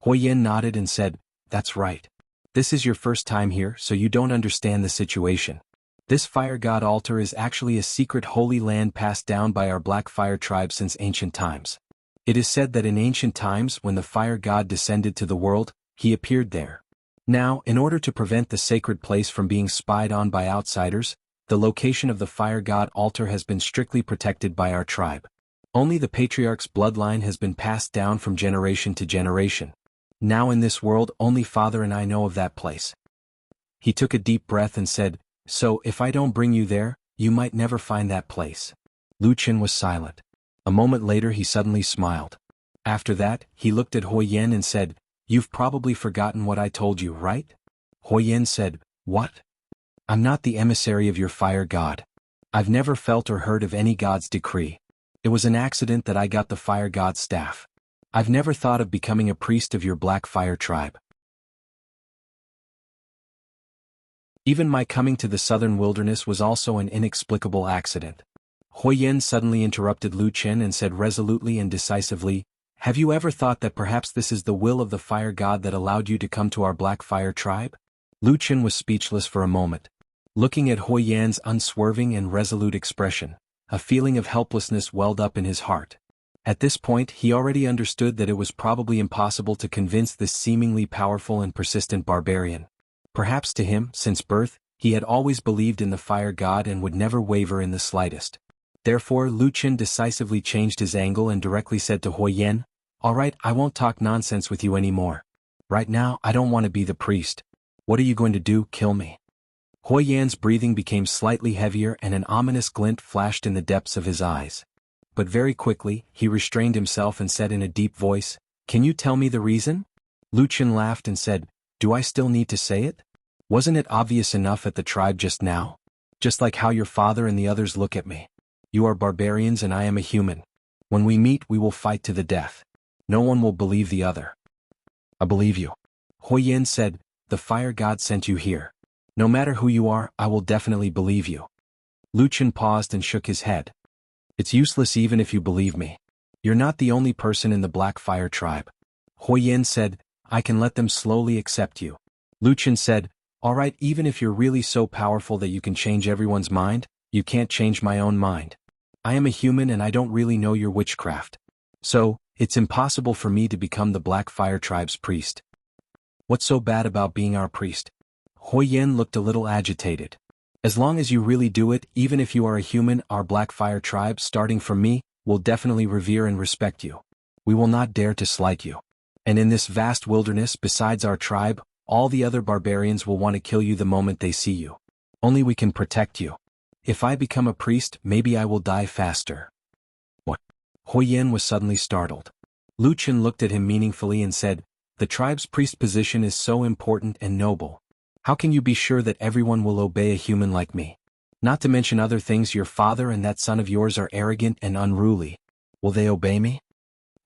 Huoyen nodded and said, "That's right. This is your first time here, so you don't understand the situation. This fire god altar is actually a secret holy land passed down by our Black Fire tribe since ancient times. It is said that in ancient times when the fire god descended to the world, he appeared there. Now, in order to prevent the sacred place from being spied on by outsiders, the location of the fire god altar has been strictly protected by our tribe. Only the patriarch's bloodline has been passed down from generation to generation. Now in this world only Father and I know of that place. He took a deep breath and said, "So if I don't bring you there, you might never find that place." Lu Chen was silent. A moment later he suddenly smiled. After that, he looked at Hou Yen and said, "You've probably forgotten what I told you, right?" Hou Yen said, "What? I'm not the emissary of your fire god. I've never felt or heard of any god's decree. It was an accident that I got the fire god's staff. I've never thought of becoming a priest of your Black Fire tribe. Even my coming to the southern wilderness was also an inexplicable accident." Hou Yen suddenly interrupted Lu Chen and said resolutely and decisively, "Have you ever thought that perhaps this is the will of the fire god that allowed you to come to our Black Fire tribe?" Lu Chen was speechless for a moment. Looking at Hou Yan's unswerving and resolute expression, a feeling of helplessness welled up in his heart. At this point he already understood that it was probably impossible to convince this seemingly powerful and persistent barbarian. Perhaps to him, since birth, he had always believed in the fire god and would never waver in the slightest. Therefore Lu Chen decisively changed his angle and directly said to Hou Yan, "All right, I won't talk nonsense with you anymore. Right now I don't want to be the priest. What are you going to do, kill me?" Hou Yan's breathing became slightly heavier and an ominous glint flashed in the depths of his eyes. But very quickly, he restrained himself and said in a deep voice, "Can you tell me the reason?" Lu Chen laughed and said, "Do I still need to say it? Wasn't it obvious enough at the tribe just now? Just like how your father and the others look at me. You are barbarians and I am a human. When we meet we will fight to the death. No one will believe the other." "I believe you." Hou Yan said, "The fire god sent you here. No matter who you are, I will definitely believe you." Lu Chen paused and shook his head. "It's useless even if you believe me. You're not the only person in the Black Fire tribe." Hou Yan said, "I can let them slowly accept you." Lu Chen said, "All right, even if you're really so powerful that you can change everyone's mind, you can't change my own mind. I am a human and I don't really know your witchcraft. So, it's impossible for me to become the Black Fire tribe's priest." "What's so bad about being our priest?" Hou Yan looked a little agitated. "As long as you really do it, even if you are a human, our Black Fire tribe, starting from me, will definitely revere and respect you. We will not dare to slight you. And in this vast wilderness besides our tribe, all the other barbarians will want to kill you the moment they see you. Only we can protect you. If I become a priest, maybe I will die faster." "What?" Hou Yan was suddenly startled. Lu Chen looked at him meaningfully and said, "The tribe's priest position is so important and noble. How can you be sure that everyone will obey a human like me? Not to mention other things, your father and that son of yours are arrogant and unruly. Will they obey me?"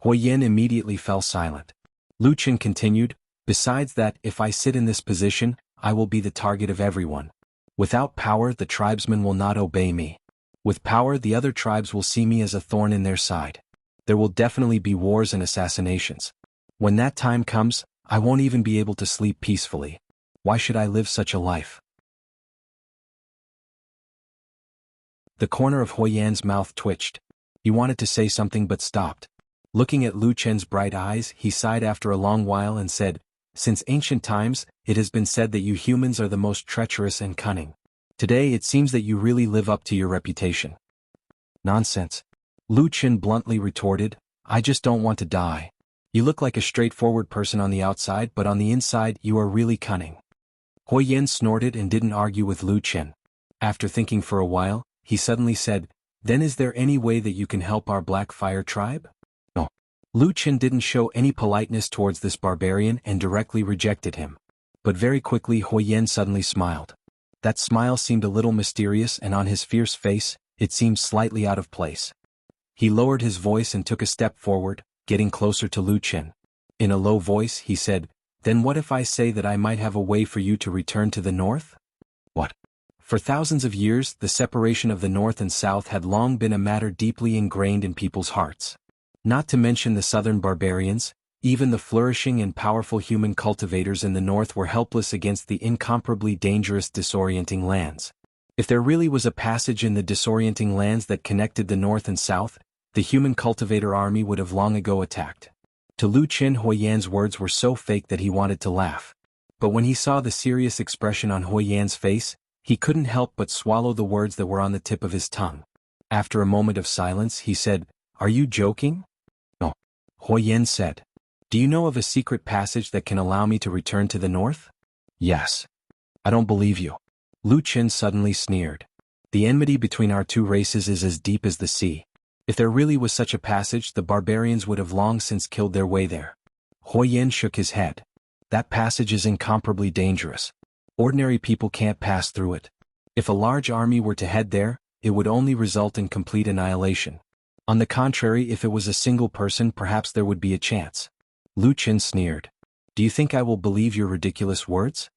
Hou Yan immediately fell silent. Lu Chen continued, "Besides that, if I sit in this position, I will be the target of everyone. Without power, the tribesmen will not obey me. With power, the other tribes will see me as a thorn in their side. There will definitely be wars and assassinations. When that time comes, I won't even be able to sleep peacefully. Why should I live such a life?" The corner of Hou Yan's mouth twitched. He wanted to say something but stopped. Looking at Lu Chen's bright eyes, he sighed after a long while and said, "Since ancient times, it has been said that you humans are the most treacherous and cunning. Today it seems that you really live up to your reputation." "Nonsense," Lu Chen bluntly retorted, "I just don't want to die. You look like a straightforward person on the outside, but on the inside you are really cunning." Hou Yan snorted and didn't argue with Lu Chen. After thinking for a while, he suddenly said, "Then is there any way that you can help our Black Fire tribe?" "No." Lu Chen didn't show any politeness towards this barbarian and directly rejected him. But very quickly Hou Yan suddenly smiled. That smile seemed a little mysterious, and on his fierce face, it seemed slightly out of place. He lowered his voice and took a step forward, getting closer to Lu Chen. In a low voice he said, "Then what if I say that I might have a way for you to return to the north?" "What?" For thousands of years, the separation of the north and south had long been a matter deeply ingrained in people's hearts. Not to mention the southern barbarians, even the flourishing and powerful human cultivators in the north were helpless against the incomparably dangerous disorienting lands. If there really was a passage in the disorienting lands that connected the north and south, the human cultivator army would have long ago attacked. To Lu Chen, Hou Yan's words were so fake that he wanted to laugh. But when he saw the serious expression on Hou Yan's face, he couldn't help but swallow the words that were on the tip of his tongue. After a moment of silence, he said, "Are you joking?" "No." Hou Yan said. "Do you know of a secret passage that can allow me to return to the north?" "Yes." "I don't believe you." Lu Chen suddenly sneered. "The enmity between our two races is as deep as the sea. If there really was such a passage, the barbarians would have long since killed their way there." Hou Yan shook his head. "That passage is incomparably dangerous. Ordinary people can't pass through it. If a large army were to head there, it would only result in complete annihilation. On the contrary, if it was a single person, perhaps there would be a chance." Lu Chen sneered. "Do you think I will believe your ridiculous words?"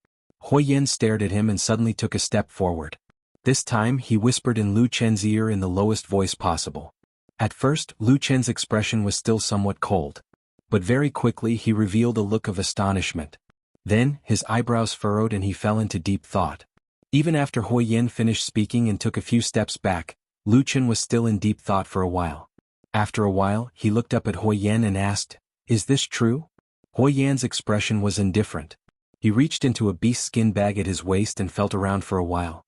Hou Yan stared at him and suddenly took a step forward. This time he whispered in Lu Chen's ear in the lowest voice possible. At first, Lu Chen's expression was still somewhat cold. But very quickly he revealed a look of astonishment. Then, his eyebrows furrowed and he fell into deep thought. Even after Hou Yan finished speaking and took a few steps back, Lu Chen was still in deep thought for a while. After a while, he looked up at Hou Yan and asked, "Is this true?" Hou Yan's expression was indifferent. He reached into a beast skin bag at his waist and felt around for a while.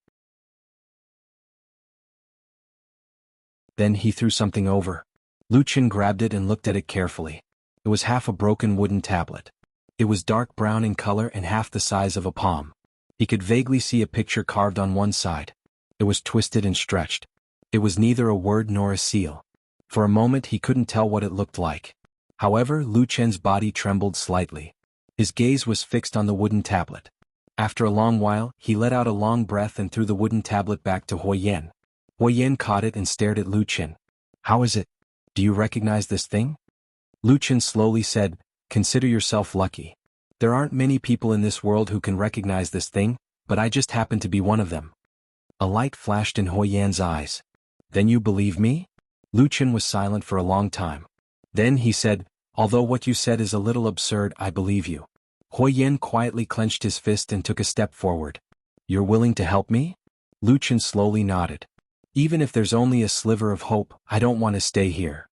Then he threw something over. Lu Chen grabbed it and looked at it carefully. It was half a broken wooden tablet. It was dark brown in color and half the size of a palm. He could vaguely see a picture carved on one side. It was twisted and stretched. It was neither a word nor a seal. For a moment he couldn't tell what it looked like. However, Lu Chen's body trembled slightly. His gaze was fixed on the wooden tablet. After a long while, he let out a long breath and threw the wooden tablet back to Hou Yan. Hou Yan caught it and stared at Lu Chen. "How is it? Do you recognize this thing?" Lu Chen slowly said, "Consider yourself lucky. There aren't many people in this world who can recognize this thing, but I just happen to be one of them." A light flashed in Hou Yan's eyes. "Then you believe me?" Lu Chen was silent for a long time. Then he said, "Although what you said is a little absurd, I believe you." Hou Yan quietly clenched his fist and took a step forward. "You're willing to help me?" Lu Chen slowly nodded. "Even if there's only a sliver of hope, I don't want to stay here."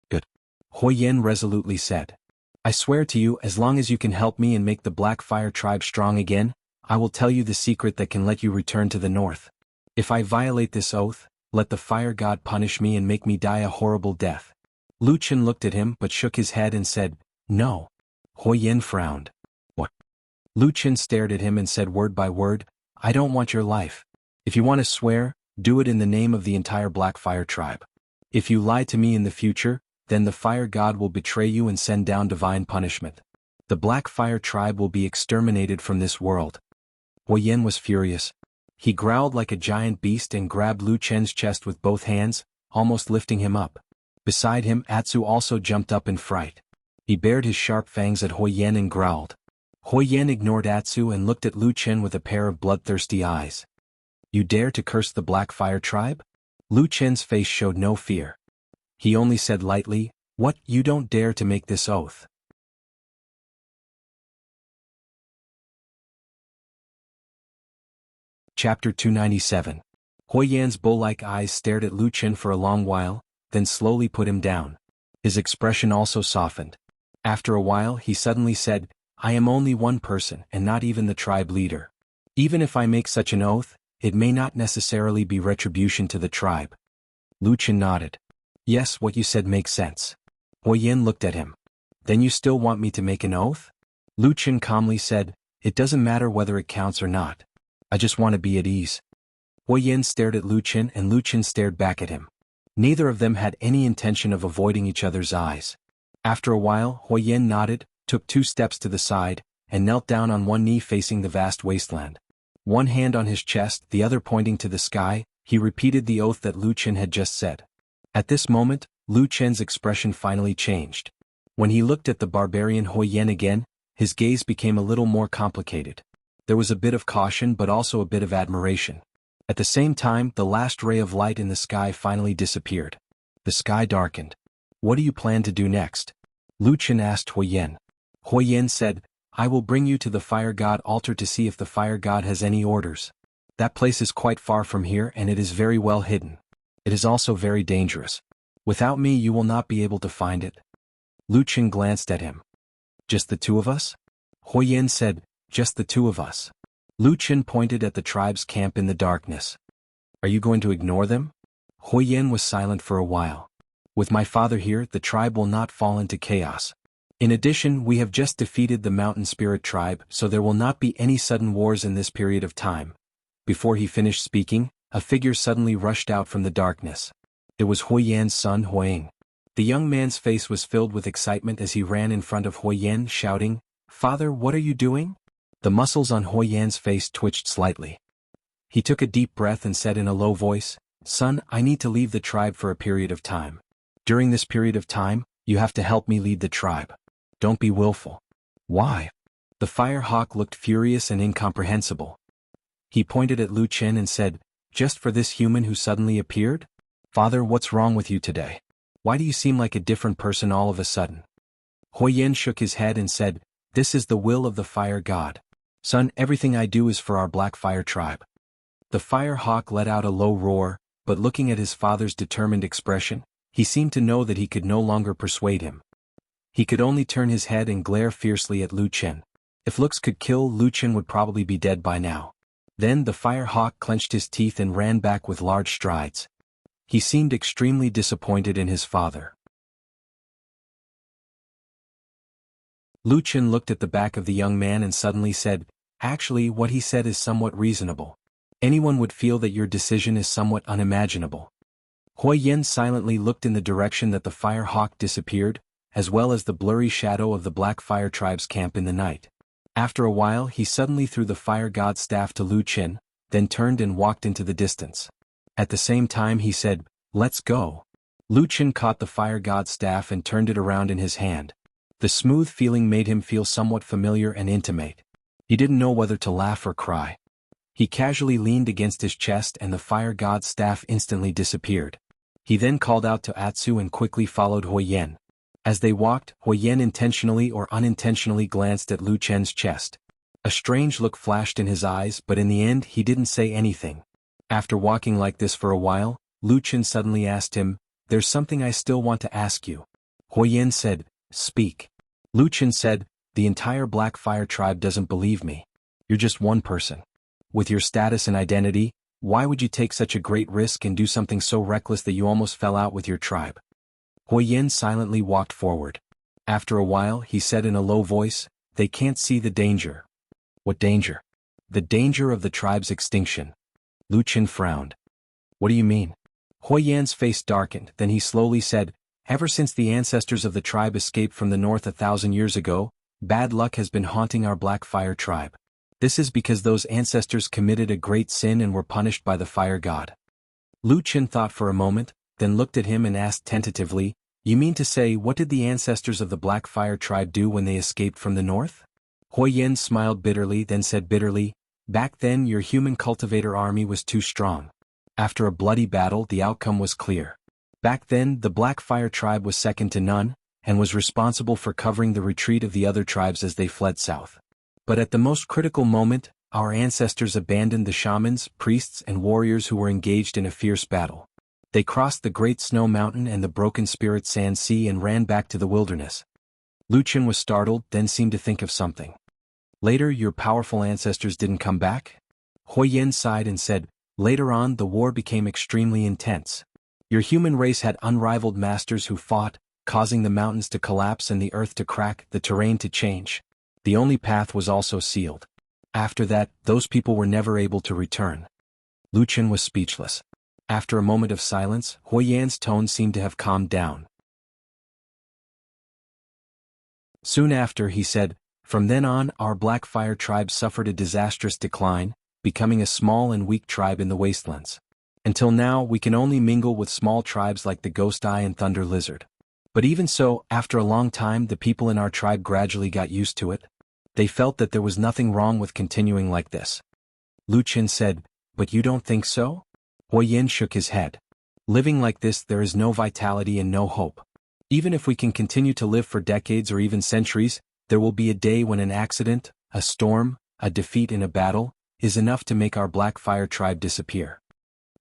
"Good," Hou Yan resolutely said. "I swear to you, as long as you can help me and make the Black Fire tribe strong again, I will tell you the secret that can let you return to the north. If I violate this oath, let the fire god punish me and make me die a horrible death." Lu Chen looked at him but shook his head and said, "No." Hou Yan frowned. "What?" Lu Chen stared at him and said word by word, "I don't want your life. If you want to swear, do it in the name of the entire Black Fire tribe. If you lie to me in the future, then the fire god will betray you and send down divine punishment. The Black Fire tribe will be exterminated from this world." Hou Yan was furious. He growled like a giant beast and grabbed Lu Chen's chest with both hands, almost lifting him up. Beside him, Atsu also jumped up in fright. He bared his sharp fangs at Hou Yan and growled. Hou Yan ignored Atsu and looked at Lu Chen with a pair of bloodthirsty eyes. "You dare to curse the Black Fire tribe?" Lu Chen's face showed no fear. He only said lightly, "What, you don't dare to make this oath?" Chapter 297. Hou Yan's bull-like eyes stared at Lu Chen for a long while, then slowly put him down. His expression also softened. After a while he suddenly said, "I am only one person and not even the tribe leader. Even if I make such an oath, it may not necessarily be retribution to the tribe." Lu Chen nodded. "Yes, what you said makes sense." Hou Yan looked at him. "Then you still want me to make an oath?" Lu Chen calmly said, "It doesn't matter whether it counts or not. I just want to be at ease." Hou Yan stared at Lu Chen and Lu Chen stared back at him. Neither of them had any intention of avoiding each other's eyes. After a while, Hou Yan nodded, took 2 steps to the side, and knelt down on one knee facing the vast wasteland. One hand on his chest, the other pointing to the sky, he repeated the oath that Lu Chen had just said. At this moment, Lu Chen's expression finally changed. When he looked at the barbarian Hou Yan again, his gaze became a little more complicated. There was a bit of caution but also a bit of admiration. At the same time, the last ray of light in the sky finally disappeared. The sky darkened. "What do you plan to do next?" Lu Chen asked Hou Yan. Hou Yan said, "I will bring you to the fire god altar to see if the fire god has any orders." That place is quite far from here and it is very well hidden. It is also very dangerous. Without me you will not be able to find it. Lu Chen glanced at him. Just the two of us? Huoyan said, just the two of us. Lu Chen pointed at the tribe's camp in the darkness. Are you going to ignore them? Huoyan was silent for a while. With my father here, the tribe will not fall into chaos. In addition, we have just defeated the mountain spirit tribe, so there will not be any sudden wars in this period of time. Before he finished speaking, a figure suddenly rushed out from the darkness. It was Huoyan's son Huoying. The young man's face was filled with excitement as he ran in front of Huoyan, shouting, "Father, what are you doing?" The muscles on Huoyan's face twitched slightly. He took a deep breath and said in a low voice, "Son, I need to leave the tribe for a period of time. During this period of time, you have to help me lead the tribe. Don't be willful." "Why?" The fire hawk looked furious and incomprehensible. He pointed at Lu Chen and said, "Just for this human who suddenly appeared? Father, what's wrong with you today? Why do you seem like a different person all of a sudden?" Huoyan shook his head and said, "This is the will of the fire god. Son, everything I do is for our black fire tribe." The fire hawk let out a low roar, but looking at his father's determined expression, he seemed to know that he could no longer persuade him. He could only turn his head and glare fiercely at Lu Chen. If looks could kill, Lu Chen would probably be dead by now. Then the fire hawk clenched his teeth and ran back with large strides. He seemed extremely disappointed in his father. Lu Chen looked at the back of the young man and suddenly said, "Actually, what he said is somewhat reasonable. Anyone would feel that your decision is somewhat unimaginable." Huoyan silently looked in the direction that the fire hawk disappeared, as well as the blurry shadow of the black fire tribe's camp in the night. After a while he suddenly threw the fire god's staff to Lu Chen, then turned and walked into the distance. At the same time he said, "Let's go." Lu Chen caught the fire god's staff and turned it around in his hand. The smooth feeling made him feel somewhat familiar and intimate. He didn't know whether to laugh or cry. He casually leaned against his chest and the fire god's staff instantly disappeared. He then called out to Atsu and quickly followed Huoyan. As they walked, Huoyan intentionally or unintentionally glanced at Lu Chen's chest. A strange look flashed in his eyes, but in the end he didn't say anything. After walking like this for a while, Lu Chen suddenly asked him, "There's something I still want to ask you." Huoyan said, "Speak." Lu Chen said, "The entire Black Fire tribe doesn't believe me. You're just one person. With your status and identity, why would you take such a great risk and do something so reckless that you almost fell out with your tribe?" Huoyan silently walked forward. After a while he said in a low voice, "They can't see the danger." "What danger?" "The danger of the tribe's extinction." Lu Chen frowned. "What do you mean?" Huoyan's face darkened, then he slowly said, "Ever since the ancestors of the tribe escaped from the north 1,000 years ago, bad luck has been haunting our Black Fire tribe. This is because those ancestors committed a great sin and were punished by the fire god." Lu Chen thought for a moment, then looked at him and asked tentatively, "You mean to say, what did the ancestors of the Black Fire tribe do when they escaped from the north?" Huoyan smiled bitterly, then said bitterly, "Back then your human cultivator army was too strong. After a bloody battle the outcome was clear. Back then the Black Fire tribe was second to none, and was responsible for covering the retreat of the other tribes as they fled south. But at the most critical moment, our ancestors abandoned the shamans, priests and warriors who were engaged in a fierce battle. They crossed the Great Snow Mountain and the Broken Spirit Sand Sea and ran back to the wilderness." Lu Chen was startled, then seemed to think of something. "Later your powerful ancestors didn't come back?" Huoyan sighed and said, "Later on the war became extremely intense. Your human race had unrivaled masters who fought, causing the mountains to collapse and the earth to crack, the terrain to change. The only path was also sealed. After that, those people were never able to return." Lu Chen was speechless. After a moment of silence, Huoyan's tone seemed to have calmed down. Soon after he said, "From then on our Black Fire tribe suffered a disastrous decline, becoming a small and weak tribe in the wastelands. Until now we can only mingle with small tribes like the Ghost Eye and Thunder Lizard. But even so, after a long time the people in our tribe gradually got used to it. They felt that there was nothing wrong with continuing like this." Lu Chen said, "But you don't think so?" Huoyan shook his head. "Living like this there is no vitality and no hope. Even if we can continue to live for decades or even centuries, there will be a day when an accident, a storm, a defeat in a battle, is enough to make our Black Fire tribe disappear.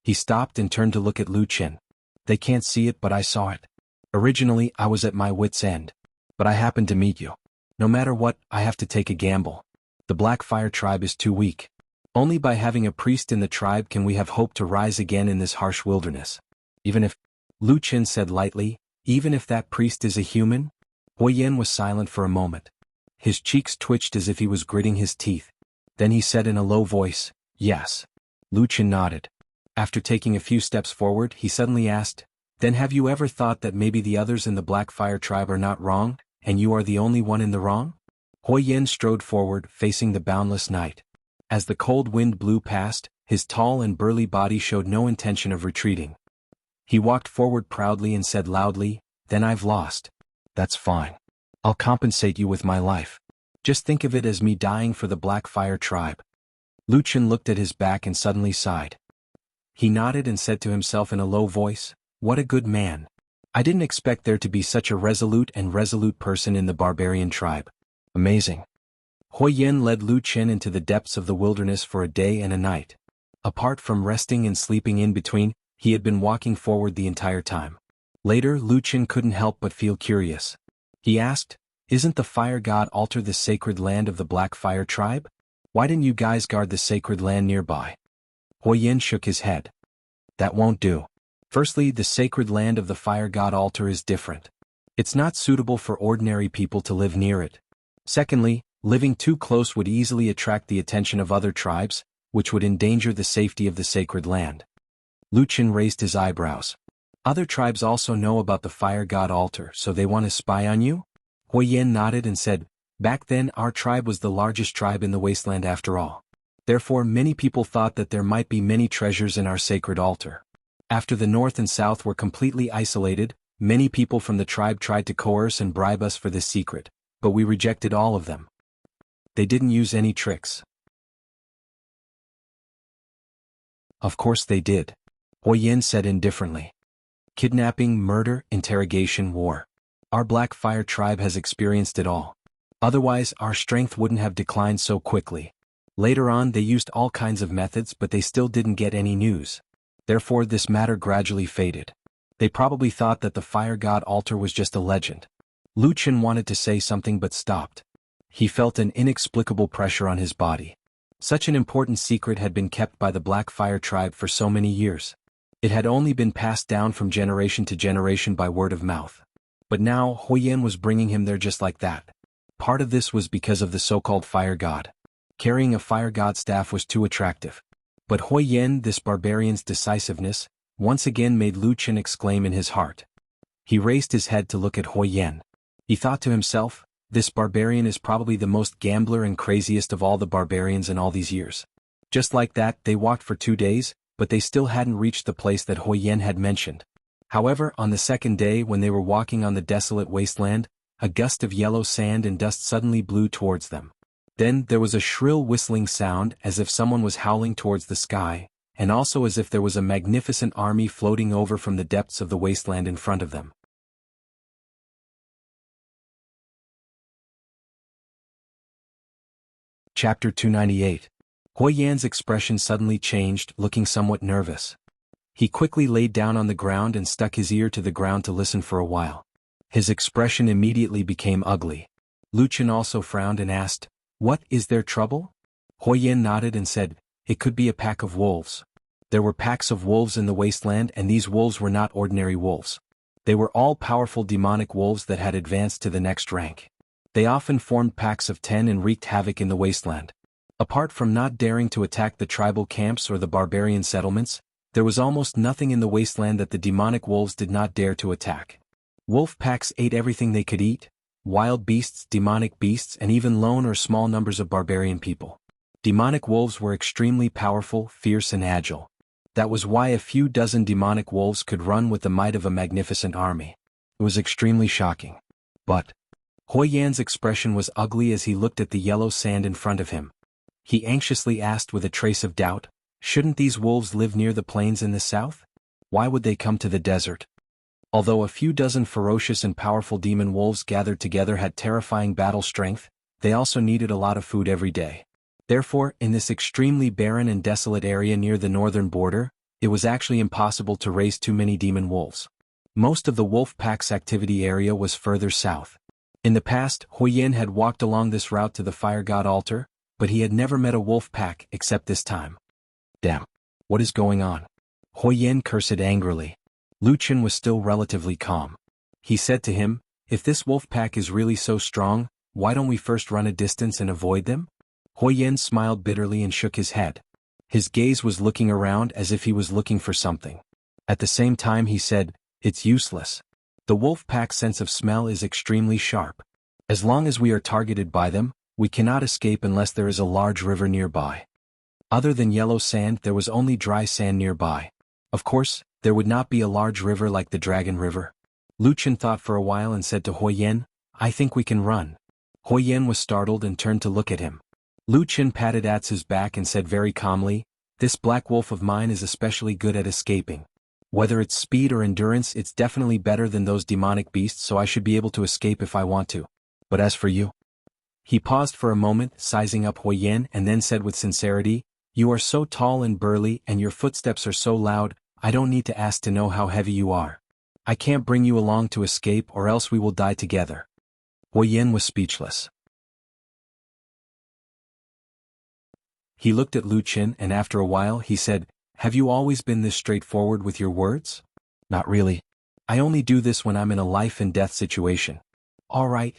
He stopped and turned to look at Lu Qin. They can't see it, but I saw it. Originally, I was at my wit's end. But I happened to meet you. No matter what, I have to take a gamble. The Black Fire tribe is too weak. Only by having a priest in the tribe can we have hope to rise again in this harsh wilderness. Even if, Lu Qin said lightly, even if that priest is a human? Huiyan was silent for a moment. His cheeks twitched as if he was gritting his teeth. Then he said in a low voice, yes. Lu Qin nodded. After taking a few steps forward, he suddenly asked, then have you ever thought that maybe the others in the Black Fire tribe are not wrong, and you are the only one in the wrong? Huiyan strode forward, facing the boundless night. As the cold wind blew past, his tall and burly body showed no intention of retreating. He walked forward proudly and said loudly, then I've lost. That's fine. I'll compensate you with my life. Just think of it as me dying for the Black Fire tribe. Lu Qin looked at his back and suddenly sighed. He nodded and said to himself in a low voice, what a good man. I didn't expect there to be such a resolute person in the barbarian tribe. Amazing. Huiyan led Lu Qin into the depths of the wilderness for a day and a night. Apart from resting and sleeping in between, he had been walking forward the entire time. Later, Lu Qin couldn't help but feel curious. He asked, isn't the fire god altar the sacred land of the Black Fire tribe? Why didn't you guys guard the sacred land nearby? Huiyan shook his head. That won't do. Firstly, the sacred land of the fire god altar is different. It's not suitable for ordinary people to live near it. Secondly, living too close would easily attract the attention of other tribes, which would endanger the safety of the sacred land. Lu Qin raised his eyebrows. Other tribes also know about the fire god altar, so they want to spy on you? Huiyan nodded and said, back then our tribe was the largest tribe in the wasteland after all. Therefore many people thought that there might be many treasures in our sacred altar. After the north and south were completely isolated, many people from the tribe tried to coerce and bribe us for this secret, but we rejected all of them. They didn't use any tricks. Of course they did. Huiyan said indifferently. Kidnapping, murder, interrogation, war. Our Black Fire tribe has experienced it all. Otherwise, our strength wouldn't have declined so quickly. Later on they used all kinds of methods, but they still didn't get any news. Therefore this matter gradually faded. They probably thought that the fire god altar was just a legend. Lu Qin wanted to say something but stopped. He felt an inexplicable pressure on his body. Such an important secret had been kept by the Black Fire tribe for so many years. It had only been passed down from generation to generation by word of mouth. But now Huiyan was bringing him there just like that. Part of this was because of the so-called fire god. Carrying a fire god staff was too attractive. But Huiyan, this barbarian's decisiveness, once again made Lu Qin exclaim in his heart. He raised his head to look at Huiyan. He thought to himself, this barbarian is probably the most gambler and craziest of all the barbarians in all these years. Just like that, they walked for 2 days, but they still hadn't reached the place that Huiyan had mentioned. However, on the second day when they were walking on the desolate wasteland, a gust of yellow sand and dust suddenly blew towards them. Then there was a shrill whistling sound as if someone was howling towards the sky, and also as if there was a magnificent army floating over from the depths of the wasteland in front of them. Chapter 298. Huiyan's expression suddenly changed, looking somewhat nervous. He quickly laid down on the ground and stuck his ear to the ground to listen for a while. His expression immediately became ugly. Lu Qin also frowned and asked, what, is there trouble? Huiyan nodded and said, it could be a pack of wolves. There were packs of wolves in the wasteland, and these wolves were not ordinary wolves. They were all powerful demonic wolves that had advanced to the next rank. They often formed packs of 10 and wreaked havoc in the wasteland. Apart from not daring to attack the tribal camps or the barbarian settlements, there was almost nothing in the wasteland that the demonic wolves did not dare to attack. Wolf packs ate everything they could eat: wild beasts, demonic beasts, and even lone or small numbers of barbarian people. Demonic wolves were extremely powerful, fierce and agile. That was why a few dozen demonic wolves could run with the might of a magnificent army. It was extremely shocking. But Huiyan's expression was ugly as he looked at the yellow sand in front of him. He anxiously asked with a trace of doubt, shouldn't these wolves live near the plains in the south? Why would they come to the desert? Although a few dozen ferocious and powerful demon wolves gathered together had terrifying battle strength, they also needed a lot of food every day. Therefore, in this extremely barren and desolate area near the northern border, it was actually impossible to raise too many demon wolves. Most of the wolf pack's activity area was further south. In the past, Huoyin had walked along this route to the fire god altar, but he had never met a wolf pack except this time. Damn. What is going on? Huoyin cursed angrily. Lu Chen was still relatively calm. He said to him, if this wolf pack is really so strong, why don't we first run a distance and avoid them? Huoyin smiled bitterly and shook his head. His gaze was looking around as if he was looking for something. At the same time he said, it's useless. The wolf pack's sense of smell is extremely sharp. As long as we are targeted by them, we cannot escape unless there is a large river nearby. Other than yellow sand, there was only dry sand nearby. Of course, there would not be a large river like the Dragon River. Lu Chen thought for a while and said to Huoyin, I think we can run. Huoyin was startled and turned to look at him. Lu Chen patted Atsu's back and said very calmly, this black wolf of mine is especially good at escaping. Whether it's speed or endurance, it's definitely better than those demonic beasts, so I should be able to escape if I want to. But as for you... He paused for a moment, sizing up Huoyin, and then said with sincerity, you are so tall and burly and your footsteps are so loud, I don't need to ask to know how heavy you are. I can't bring you along to escape or else we will die together. Huoyin was speechless. He looked at Lu Chen and after a while he said, have you always been this straightforward with your words? Not really. I only do this when I'm in a life and death situation. All right.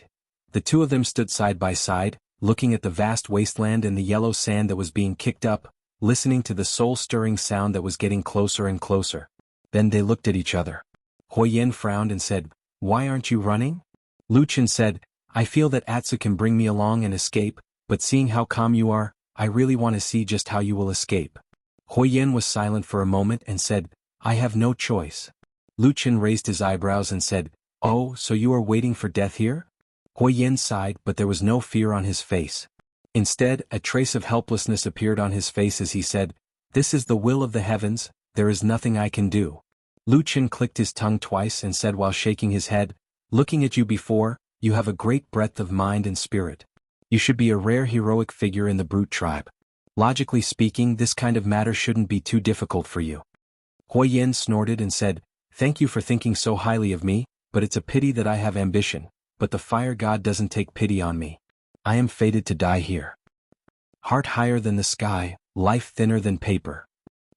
The two of them stood side by side, looking at the vast wasteland and the yellow sand that was being kicked up, listening to the soul-stirring sound that was getting closer and closer. Then they looked at each other. Huoyin frowned and said, why aren't you running? Lu Chen said, I feel that Atsu can bring me along and escape, but seeing how calm you are, I really want to see just how you will escape. Huoyin was silent for a moment and said, I have no choice. Lu Chen raised his eyebrows and said, oh, so you are waiting for death here? Huoyin sighed, but there was no fear on his face. Instead, a trace of helplessness appeared on his face as he said, this is the will of the heavens, there is nothing I can do. Lu Chen clicked his tongue twice and said while shaking his head, looking at you before, you have a great breadth of mind and spirit. You should be a rare heroic figure in the brute tribe. Logically speaking, this kind of matter shouldn't be too difficult for you. Huoyin snorted and said, thank you for thinking so highly of me, but it's a pity that I have ambition. But the fire god doesn't take pity on me. I am fated to die here. Heart higher than the sky, life thinner than paper.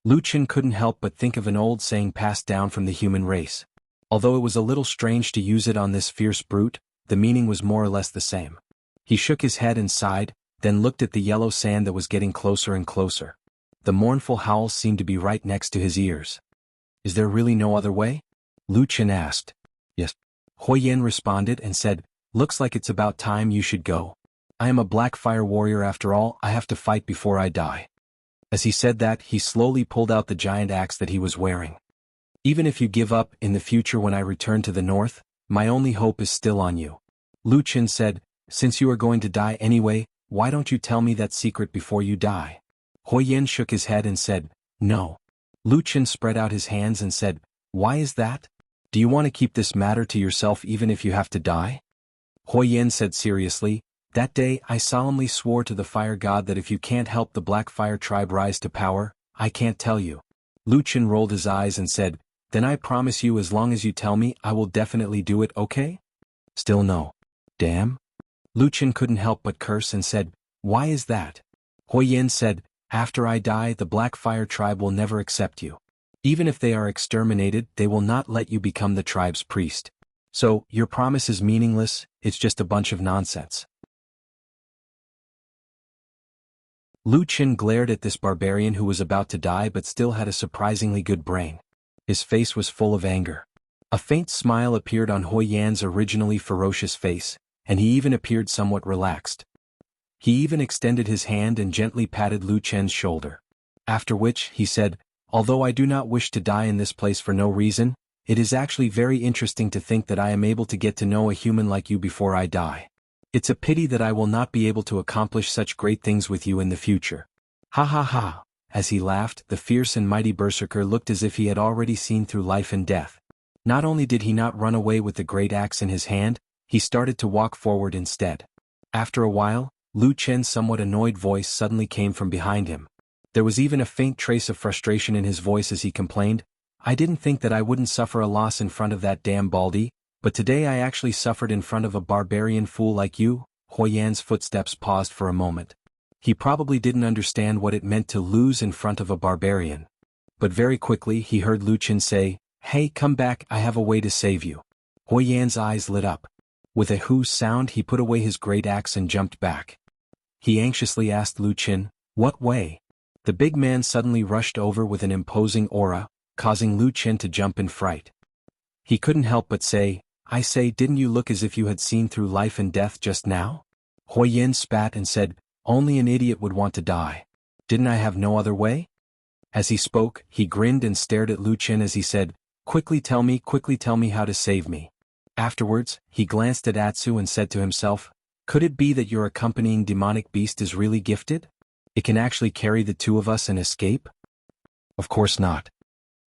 Lu Chen couldn't help but think of an old saying passed down from the human race. Although it was a little strange to use it on this fierce brute, the meaning was more or less the same. He shook his head and sighed, then looked at the yellow sand that was getting closer and closer. The mournful howls seemed to be right next to his ears. Is there really no other way? Lu Chen asked. Yes. Huoyin responded and said, looks like it's about time you should go. I am a black fire warrior after all, I have to fight before I die. As he said that, he slowly pulled out the giant axe that he was wearing. Even if you give up in the future when I return to the north, my only hope is still on you. Lu Chen said, since you are going to die anyway, why don't you tell me that secret before you die? Huoyin shook his head and said, no. Lu Chen spread out his hands and said, why is that? Do you want to keep this matter to yourself even if you have to die? Huoyin said seriously, that day I solemnly swore to the fire god that if you can't help the black fire tribe rise to power, I can't tell you. Lu Chen rolled his eyes and said, then I promise you as long as you tell me I will definitely do it, okay? Still no. Damn. Lu Chen couldn't help but curse and said, why is that? Huoyin said, after I die the black fire tribe will never accept you. Even if they are exterminated, they will not let you become the tribe's priest. So, your promise is meaningless, it's just a bunch of nonsense. Lu Chen glared at this barbarian who was about to die but still had a surprisingly good brain. His face was full of anger. A faint smile appeared on Huoyin's originally ferocious face, and he even appeared somewhat relaxed. He even extended his hand and gently patted Lu Chen's shoulder. After which, he said, although I do not wish to die in this place for no reason, it is actually very interesting to think that I am able to get to know a human like you before I die. It's a pity that I will not be able to accomplish such great things with you in the future. Ha ha ha. As he laughed, the fierce and mighty berserker looked as if he had already seen through life and death. Not only did he not run away with the great axe in his hand, he started to walk forward instead. After a while, Lu Chen's somewhat annoyed voice suddenly came from behind him. There was even a faint trace of frustration in his voice as he complained, "I didn't think that I wouldn't suffer a loss in front of that damn baldy, but today I actually suffered in front of a barbarian fool like you." Huoyan's footsteps paused for a moment. He probably didn't understand what it meant to lose in front of a barbarian. But very quickly he heard Lu Chen say, "Hey, come back, I have a way to save you." Huoyan's eyes lit up. With a hoo sound he put away his great axe and jumped back. He anxiously asked Lu Chen, "What way?" The big man suddenly rushed over with an imposing aura, causing Lu Chen to jump in fright. He couldn't help but say, "I say, didn't you look as if you had seen through life and death just now?" Huoyan spat and said, "Only an idiot would want to die. Didn't I have no other way?" As he spoke, he grinned and stared at Lu Chen as he said, quickly tell me how to save me." Afterwards, he glanced at Atsu and said to himself, "Could it be that your accompanying demonic beast is really gifted? It can actually carry the two of us and escape?" "Of course not."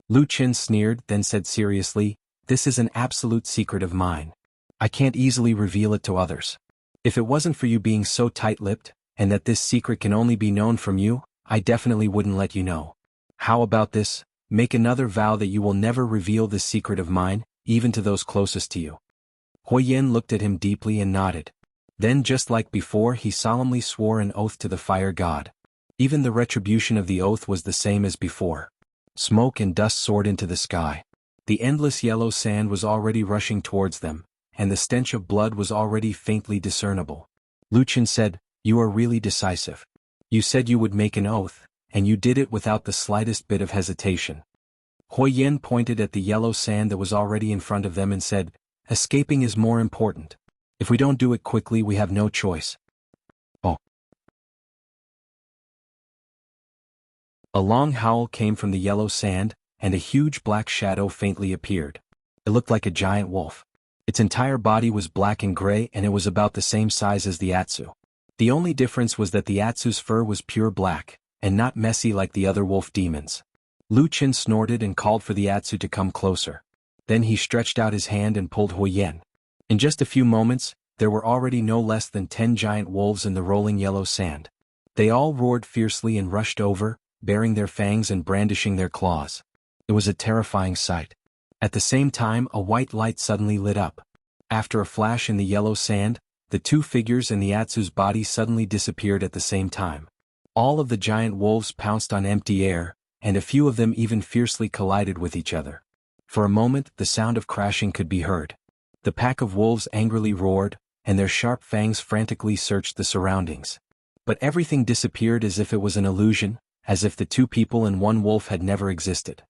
Lu Chen sneered, then said seriously, "This is an absolute secret of mine. I can't easily reveal it to others. If it wasn't for you being so tight-lipped, and that this secret can only be known from you, I definitely wouldn't let you know. How about this? Make another vow that you will never reveal this secret of mine, even to those closest to you." Huoyan looked at him deeply and nodded. Then just like before he solemnly swore an oath to the fire god. Even the retribution of the oath was the same as before. Smoke and dust soared into the sky. The endless yellow sand was already rushing towards them, and the stench of blood was already faintly discernible. Lu Chen said, "You are really decisive. You said you would make an oath, and you did it without the slightest bit of hesitation." Huoyan pointed at the yellow sand that was already in front of them and said, "Escaping is more important. If we don't do it quickly we have no choice." Oh. A long howl came from the yellow sand, and a huge black shadow faintly appeared. It looked like a giant wolf. Its entire body was black and gray and it was about the same size as the Atsu. The only difference was that the Atsu's fur was pure black, and not messy like the other wolf demons. Lu Chen snorted and called for the Atsu to come closer. Then he stretched out his hand and pulled Huoyan. In just a few moments, there were already no less than 10 giant wolves in the rolling yellow sand. They all roared fiercely and rushed over, baring their fangs and brandishing their claws. It was a terrifying sight. At the same time a white light suddenly lit up. After a flash in the yellow sand, the two figures in the Atsu's body suddenly disappeared at the same time. All of the giant wolves pounced on empty air, and a few of them even fiercely collided with each other. For a moment the sound of crashing could be heard. The pack of wolves angrily roared, and their sharp fangs frantically searched the surroundings. But everything disappeared as if it was an illusion, as if the two people and one wolf had never existed.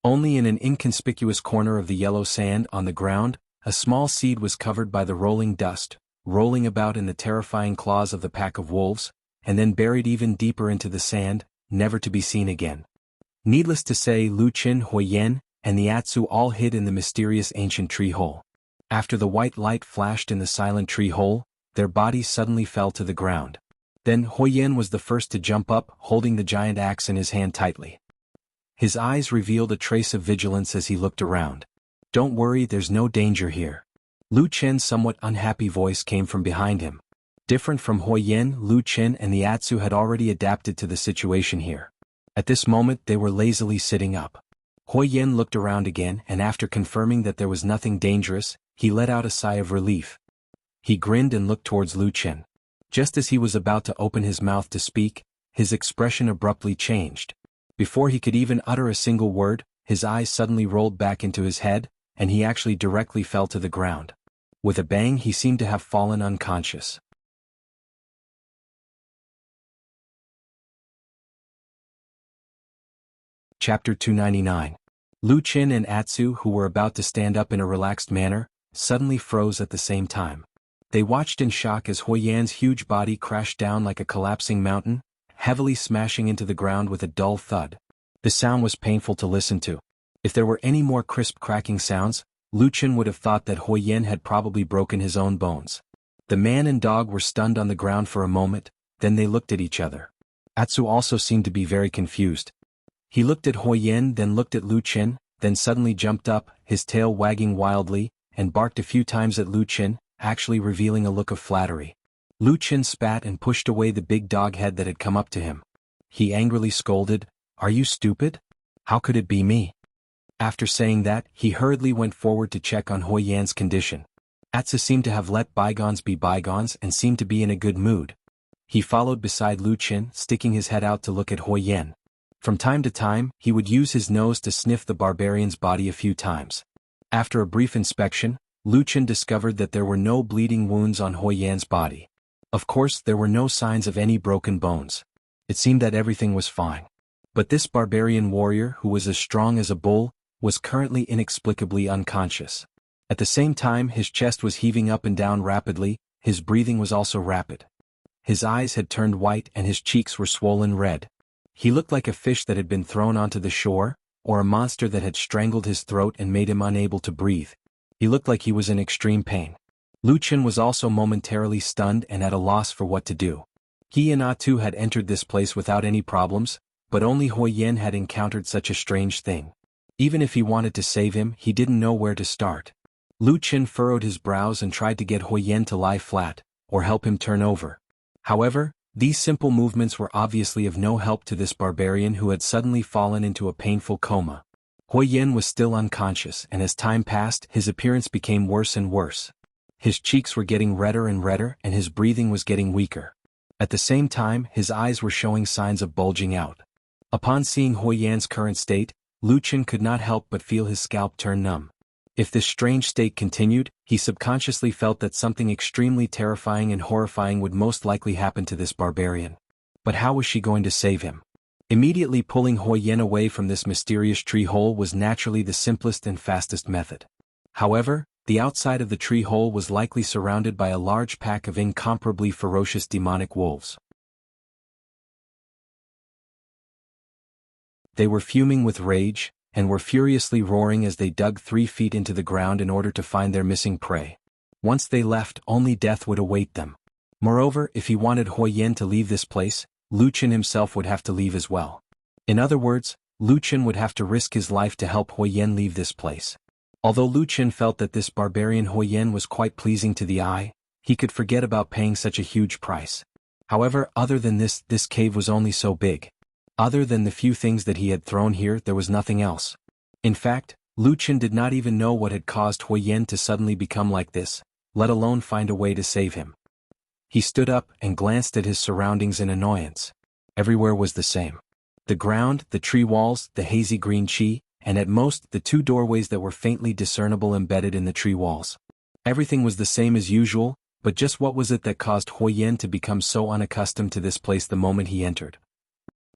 Only in an inconspicuous corner of the yellow sand on the ground, a small seed was covered by the rolling dust, rolling about in the terrifying claws of the pack of wolves, and then buried even deeper into the sand, never to be seen again. Needless to say, Lu Chen, Huoyan, and the Atsu all hid in the mysterious ancient tree hole. After the white light flashed in the silent tree hole, their bodies suddenly fell to the ground. Then Huoyan was the first to jump up, holding the giant axe in his hand tightly. His eyes revealed a trace of vigilance as he looked around. "Don't worry, there's no danger here." Lu Chen's somewhat unhappy voice came from behind him. Different from Huoyan, Lu Chen and the Atsu had already adapted to the situation here. At this moment they were lazily sitting up. Huoyan looked around again and after confirming that there was nothing dangerous, he let out a sigh of relief. He grinned and looked towards Lu Chen. Just as he was about to open his mouth to speak, his expression abruptly changed. Before he could even utter a single word, his eyes suddenly rolled back into his head, and he actually directly fell to the ground. With a bang he seemed to have fallen unconscious. Chapter 299. Lu Chen and Atsu, who were about to stand up in a relaxed manner, suddenly froze at the same time. They watched in shock as Huoyan's huge body crashed down like a collapsing mountain, heavily smashing into the ground with a dull thud. The sound was painful to listen to. If there were any more crisp cracking sounds, Lu Chen would have thought that Huoyan had probably broken his own bones. The man and dog were stunned on the ground for a moment, then they looked at each other. Atsu also seemed to be very confused. He looked at Huoyan, then looked at Lu Chen, then suddenly jumped up, his tail wagging wildly, and barked a few times at Lu Chen, actually revealing a look of flattery. Lu Chen spat and pushed away the big dog head that had come up to him. He angrily scolded, "Are you stupid? How could it be me?" After saying that, he hurriedly went forward to check on Hoi Yan's condition. Atsu seemed to have let bygones be bygones and seemed to be in a good mood. He followed beside Lu Chen, sticking his head out to look at Hoi Yan. From time to time, he would use his nose to sniff the barbarian's body a few times. After a brief inspection, Lu Chen discovered that there were no bleeding wounds on Hoi Yan's body. Of course, there were no signs of any broken bones. It seemed that everything was fine. But this barbarian warrior, who was as strong as a bull, was currently inexplicably unconscious. At the same time, his chest was heaving up and down rapidly, his breathing was also rapid. His eyes had turned white and his cheeks were swollen red. He looked like a fish that had been thrown onto the shore, or a monster that had strangled his throat and made him unable to breathe. He looked like he was in extreme pain. Lu Chen was also momentarily stunned and at a loss for what to do. He and Atu had entered this place without any problems, but only Hoi Yan had encountered such a strange thing. Even if he wanted to save him, he didn't know where to start. Lu Chen furrowed his brows and tried to get Hoi Yan to lie flat, or help him turn over. However, these simple movements were obviously of no help to this barbarian who had suddenly fallen into a painful coma. Hoi Yan was still unconscious, and as time passed, his appearance became worse and worse. His cheeks were getting redder and redder, and his breathing was getting weaker. At the same time, his eyes were showing signs of bulging out. Upon seeing Hoi Yan's current state, Lu Chen could not help but feel his scalp turn numb. If this strange state continued, he subconsciously felt that something extremely terrifying and horrifying would most likely happen to this barbarian. But how was she going to save him? Immediately pulling Hoi Yan away from this mysterious tree hole was naturally the simplest and fastest method. However, the outside of the tree hole was likely surrounded by a large pack of incomparably ferocious demonic wolves. They were fuming with rage, and were furiously roaring as they dug 3 feet into the ground in order to find their missing prey. Once they left, only death would await them. Moreover, if he wanted Hoi Yan to leave this place, Lu Chen himself would have to leave as well. In other words, Lu Chen would have to risk his life to help Hoi Yan leave this place. Although Lu Chen felt that this barbarian Hoi Yan was quite pleasing to the eye, he could forget about paying such a huge price. However, other than this cave was only so big. Other than the few things that he had thrown here, there was nothing else. In fact, Lu Chen did not even know what had caused Hoi Yan to suddenly become like this, let alone find a way to save him. He stood up and glanced at his surroundings in annoyance. Everywhere was the same. The ground, the tree walls, the hazy green chi, and at most the 2 doorways that were faintly discernible embedded in the tree walls. Everything was the same as usual, but just what was it that caused Hoi Yan to become so unaccustomed to this place the moment he entered?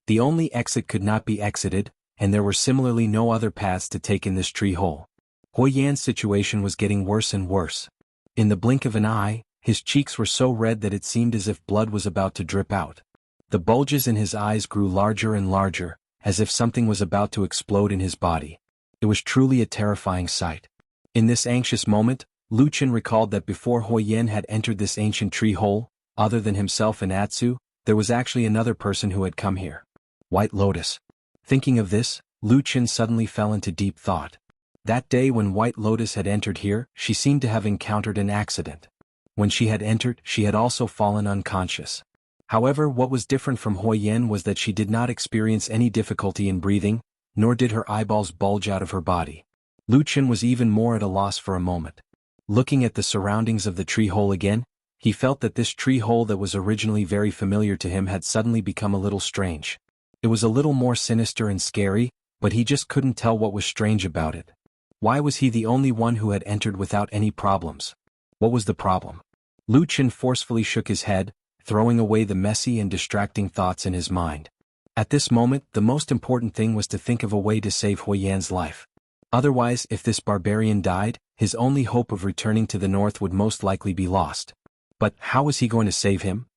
The only exit could not be exited, and there were similarly no other paths to take in this tree hole. Hoi Yan's situation was getting worse and worse. In the blink of an eye, his cheeks were so red that it seemed as if blood was about to drip out. The bulges in his eyes grew larger and larger, as if something was about to explode in his body. It was truly a terrifying sight. In this anxious moment, Lu Chen recalled that before Hoi Yan had entered this ancient tree hole, other than himself and Atsu, there was actually another person who had come here. White Lotus. Thinking of this, Lu Chen suddenly fell into deep thought. That day when White Lotus had entered here, she seemed to have encountered an accident. When she had entered, she had also fallen unconscious. However, what was different from Hoi Yan was that she did not experience any difficulty in breathing, nor did her eyeballs bulge out of her body. Lu Chen was even more at a loss for a moment. Looking at the surroundings of the tree hole again, he felt that this tree hole that was originally very familiar to him had suddenly become a little strange. It was a little more sinister and scary, but he just couldn't tell what was strange about it. Why was he the only one who had entered without any problems? What was the problem? Lu Chen forcefully shook his head, throwing away the messy and distracting thoughts in his mind. At this moment, the most important thing was to think of a way to save Hoi Yan's life. Otherwise, if this barbarian died, his only hope of returning to the north would most likely be lost. But how was he going to save him?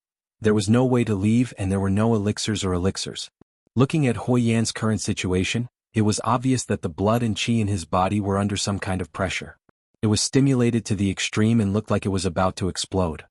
There was no way to leave and there were no elixirs. Looking at Hoi Yan's current situation, it was obvious that the blood and chi in his body were under some kind of pressure. It was stimulated to the extreme and looked like it was about to explode.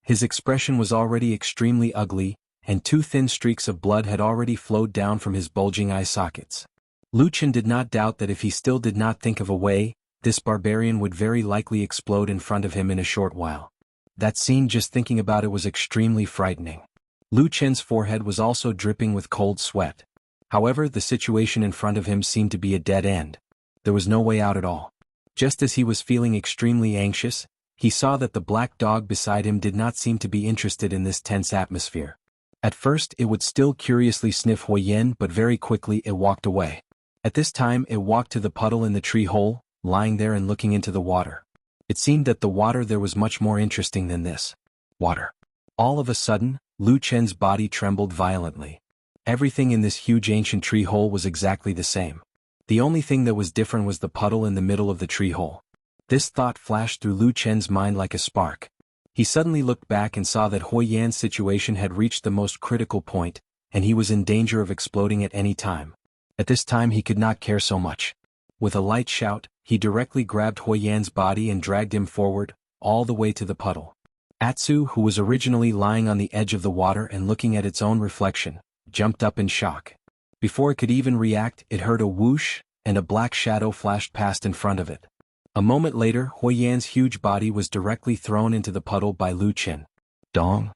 His expression was already extremely ugly, and 2 thin streaks of blood had already flowed down from his bulging eye sockets. Lu Chen did not doubt that if he still did not think of a way, this barbarian would very likely explode in front of him in a short while. That scene, just thinking about it, was extremely frightening. Lu Chen's forehead was also dripping with cold sweat. However, the situation in front of him seemed to be a dead end. There was no way out at all. Just as he was feeling extremely anxious, he saw that the black dog beside him did not seem to be interested in this tense atmosphere. At first it would still curiously sniff Huoyan, but very quickly it walked away. At this time it walked to the puddle in the tree hole, lying there and looking into the water. It seemed that the water there was much more interesting than this. Water. All of a sudden, Lu Chen's body trembled violently. Everything in this huge ancient tree hole was exactly the same. The only thing that was different was the puddle in the middle of the tree hole. This thought flashed through Lu Chen's mind like a spark. He suddenly looked back and saw that Huoyan's situation had reached the most critical point, and he was in danger of exploding at any time. At this time he could not care so much. With a light shout, he directly grabbed Huoyan's body and dragged him forward, all the way to the puddle. Atsu, who was originally lying on the edge of the water and looking at its own reflection, jumped up in shock. Before it could even react, it heard a whoosh, and a black shadow flashed past in front of it. A moment later, Huoyan's huge body was directly thrown into the puddle by Lu Chen. Dong!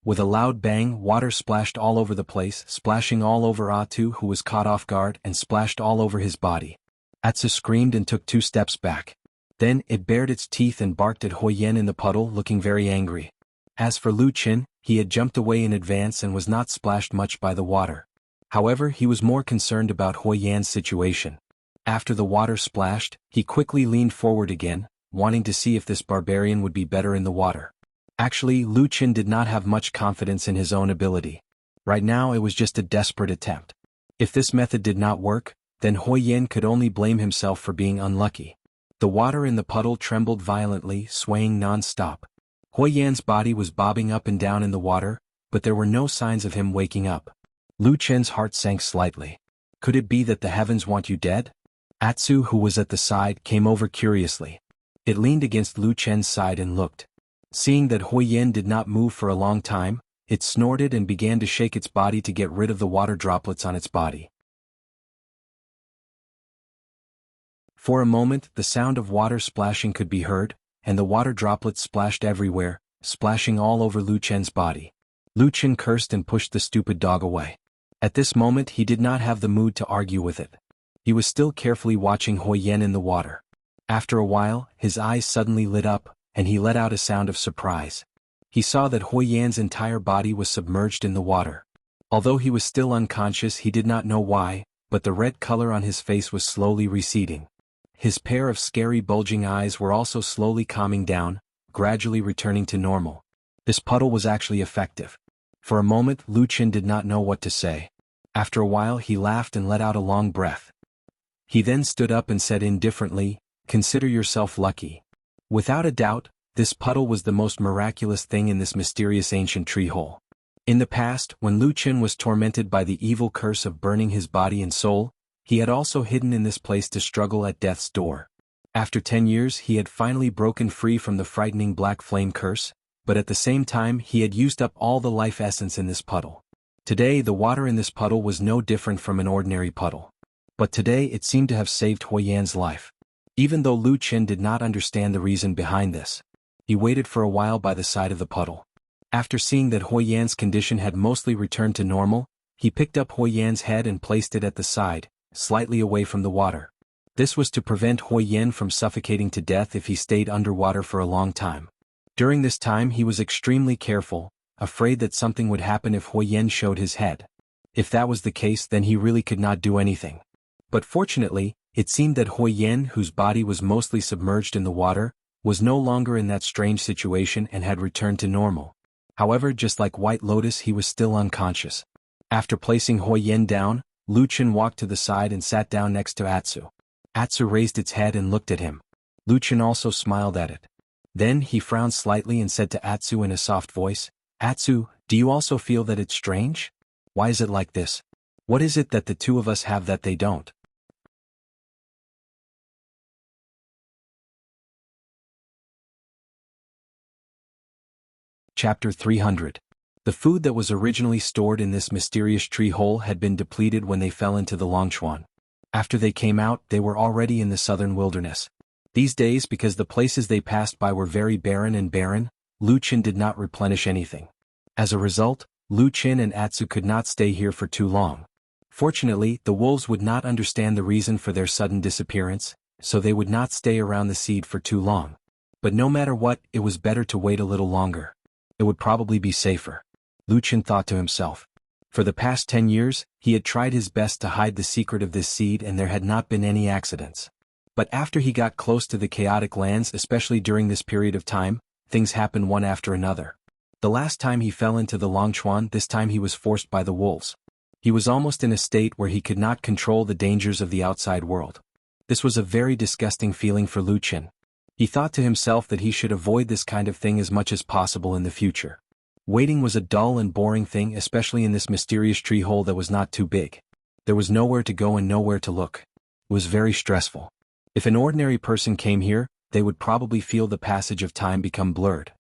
With a loud bang, water splashed all over the place, splashing all over Atsu, who was caught off guard, and splashed all over his body. Atsu screamed and took 2 steps back. Then it bared its teeth and barked at Huoyan in the puddle, looking very angry. As for Lu Chen, he had jumped away in advance and was not splashed much by the water. However, he was more concerned about Huoyan's situation. After the water splashed, he quickly leaned forward again, wanting to see if this barbarian would be better in the water. Actually, Lu Chen did not have much confidence in his own ability. Right now it was just a desperate attempt. If this method did not work, then Huoyan could only blame himself for being unlucky. The water in the puddle trembled violently, swaying non-stop. Huoyan's body was bobbing up and down in the water, but there were no signs of him waking up. Lu Chen's heart sank slightly. Could it be that the heavens want you dead? Atsu, who was at the side, came over curiously. It leaned against Lu Chen's side and looked. Seeing that Huoyan did not move for a long time, it snorted and began to shake its body to get rid of the water droplets on its body. For a moment, the sound of water splashing could be heard, and the water droplets splashed everywhere, splashing all over Lu Chen's body. Lu Chen cursed and pushed the stupid dog away. At this moment he did not have the mood to argue with it. He was still carefully watching Huoyan in the water. After a while, his eyes suddenly lit up, and he let out a sound of surprise. He saw that Huoyan's entire body was submerged in the water. Although he was still unconscious, he did not know why, but the red color on his face was slowly receding. His pair of scary bulging eyes were also slowly calming down, gradually returning to normal. This puddle was actually effective. For a moment, Lu Chen did not know what to say. After a while he laughed and let out a long breath. He then stood up and said indifferently, "Consider yourself lucky." Without a doubt, this puddle was the most miraculous thing in this mysterious ancient tree hole. In the past, when Lu Chen was tormented by the evil curse of burning his body and soul, he had also hidden in this place to struggle at death's door. After 10 years he had finally broken free from the frightening black flame curse, but at the same time he had used up all the life essence in this puddle. Today the water in this puddle was no different from an ordinary puddle. But today it seemed to have saved Huoyan's life. Even though Lu Chen did not understand the reason behind this, he waited for a while by the side of the puddle. After seeing that Huoyan's condition had mostly returned to normal, he picked up Huoyan's head and placed it at the side, slightly away from the water. This was to prevent Huoyan from suffocating to death if he stayed underwater for a long time. During this time he was extremely careful, afraid that something would happen if Huoyan showed his head. If that was the case, then he really could not do anything. But fortunately, it seemed that Huoyan, whose body was mostly submerged in the water, was no longer in that strange situation and had returned to normal. However, just like White Lotus, he was still unconscious. After placing Huoyan down, Lu Chen walked to the side and sat down next to Atsu. Atsu raised its head and looked at him. Lu Chen also smiled at it. Then he frowned slightly and said to Atsu in a soft voice, "Atsu, do you also feel that it's strange? Why is it like this? What is it that the two of us have that they don't?" Chapter 300. The food that was originally stored in this mysterious tree hole had been depleted when they fell into the Longchuan. After they came out, they were already in the southern wilderness. These days, because the places they passed by were very barren, Lu Qin did not replenish anything. As a result, Lu Qin and Atsu could not stay here for too long. Fortunately, the wolves would not understand the reason for their sudden disappearance, so they would not stay around the seed for too long. But no matter what, it was better to wait a little longer. It would probably be safer. Lu Qin thought to himself. For the past 10 years, he had tried his best to hide the secret of this seed and there had not been any accidents. But after he got close to the chaotic lands, especially during this period of time, things happened one after another. The last time he fell into the Longchuan, this time he was forced by the wolves. He was almost in a state where he could not control the dangers of the outside world. This was a very disgusting feeling for Lu Qin. He thought to himself that he should avoid this kind of thing as much as possible in the future. Waiting was a dull and boring thing, especially in this mysterious tree hole that was not too big. There was nowhere to go and nowhere to look. It was very stressful. If an ordinary person came here, they would probably feel the passage of time become blurred.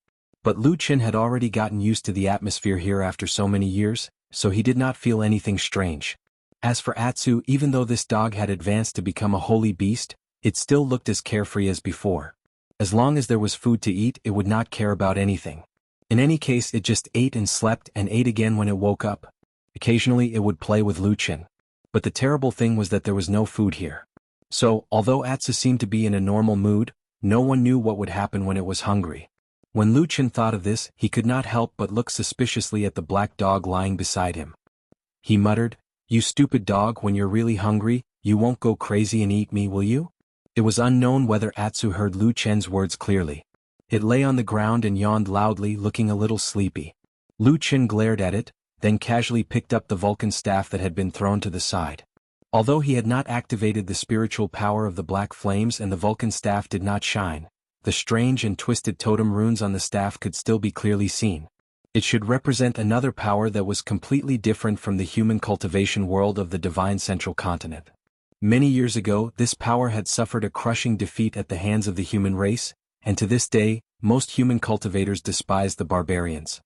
But Lu Qin had already gotten used to the atmosphere here after so many years, so he did not feel anything strange. As for Atsu, even though this dog had advanced to become a holy beast, it still looked as carefree as before. As long as there was food to eat, it would not care about anything. In any case, it just ate and slept and ate again when it woke up. Occasionally it would play with Lu Qin. But the terrible thing was that there was no food here. So, although Atsu seemed to be in a normal mood, no one knew what would happen when it was hungry. When Lu Qin thought of this, he could not help but look suspiciously at the black dog lying beside him. He muttered, "You stupid dog, when you're really hungry, you won't go crazy and eat me, will you?" It was unknown whether Atsu heard Lu Qin's words clearly. It lay on the ground and yawned loudly, looking a little sleepy. Lu Qin glared at it, then casually picked up the Vulcan staff that had been thrown to the side. Although he had not activated the spiritual power of the black flames and the Vulcan staff did not shine, the strange and twisted totem runes on the staff could still be clearly seen. It should represent another power that was completely different from the human cultivation world of the divine central continent. Many years ago, this power had suffered a crushing defeat at the hands of the human race, and to this day, most human cultivators despise the barbarians.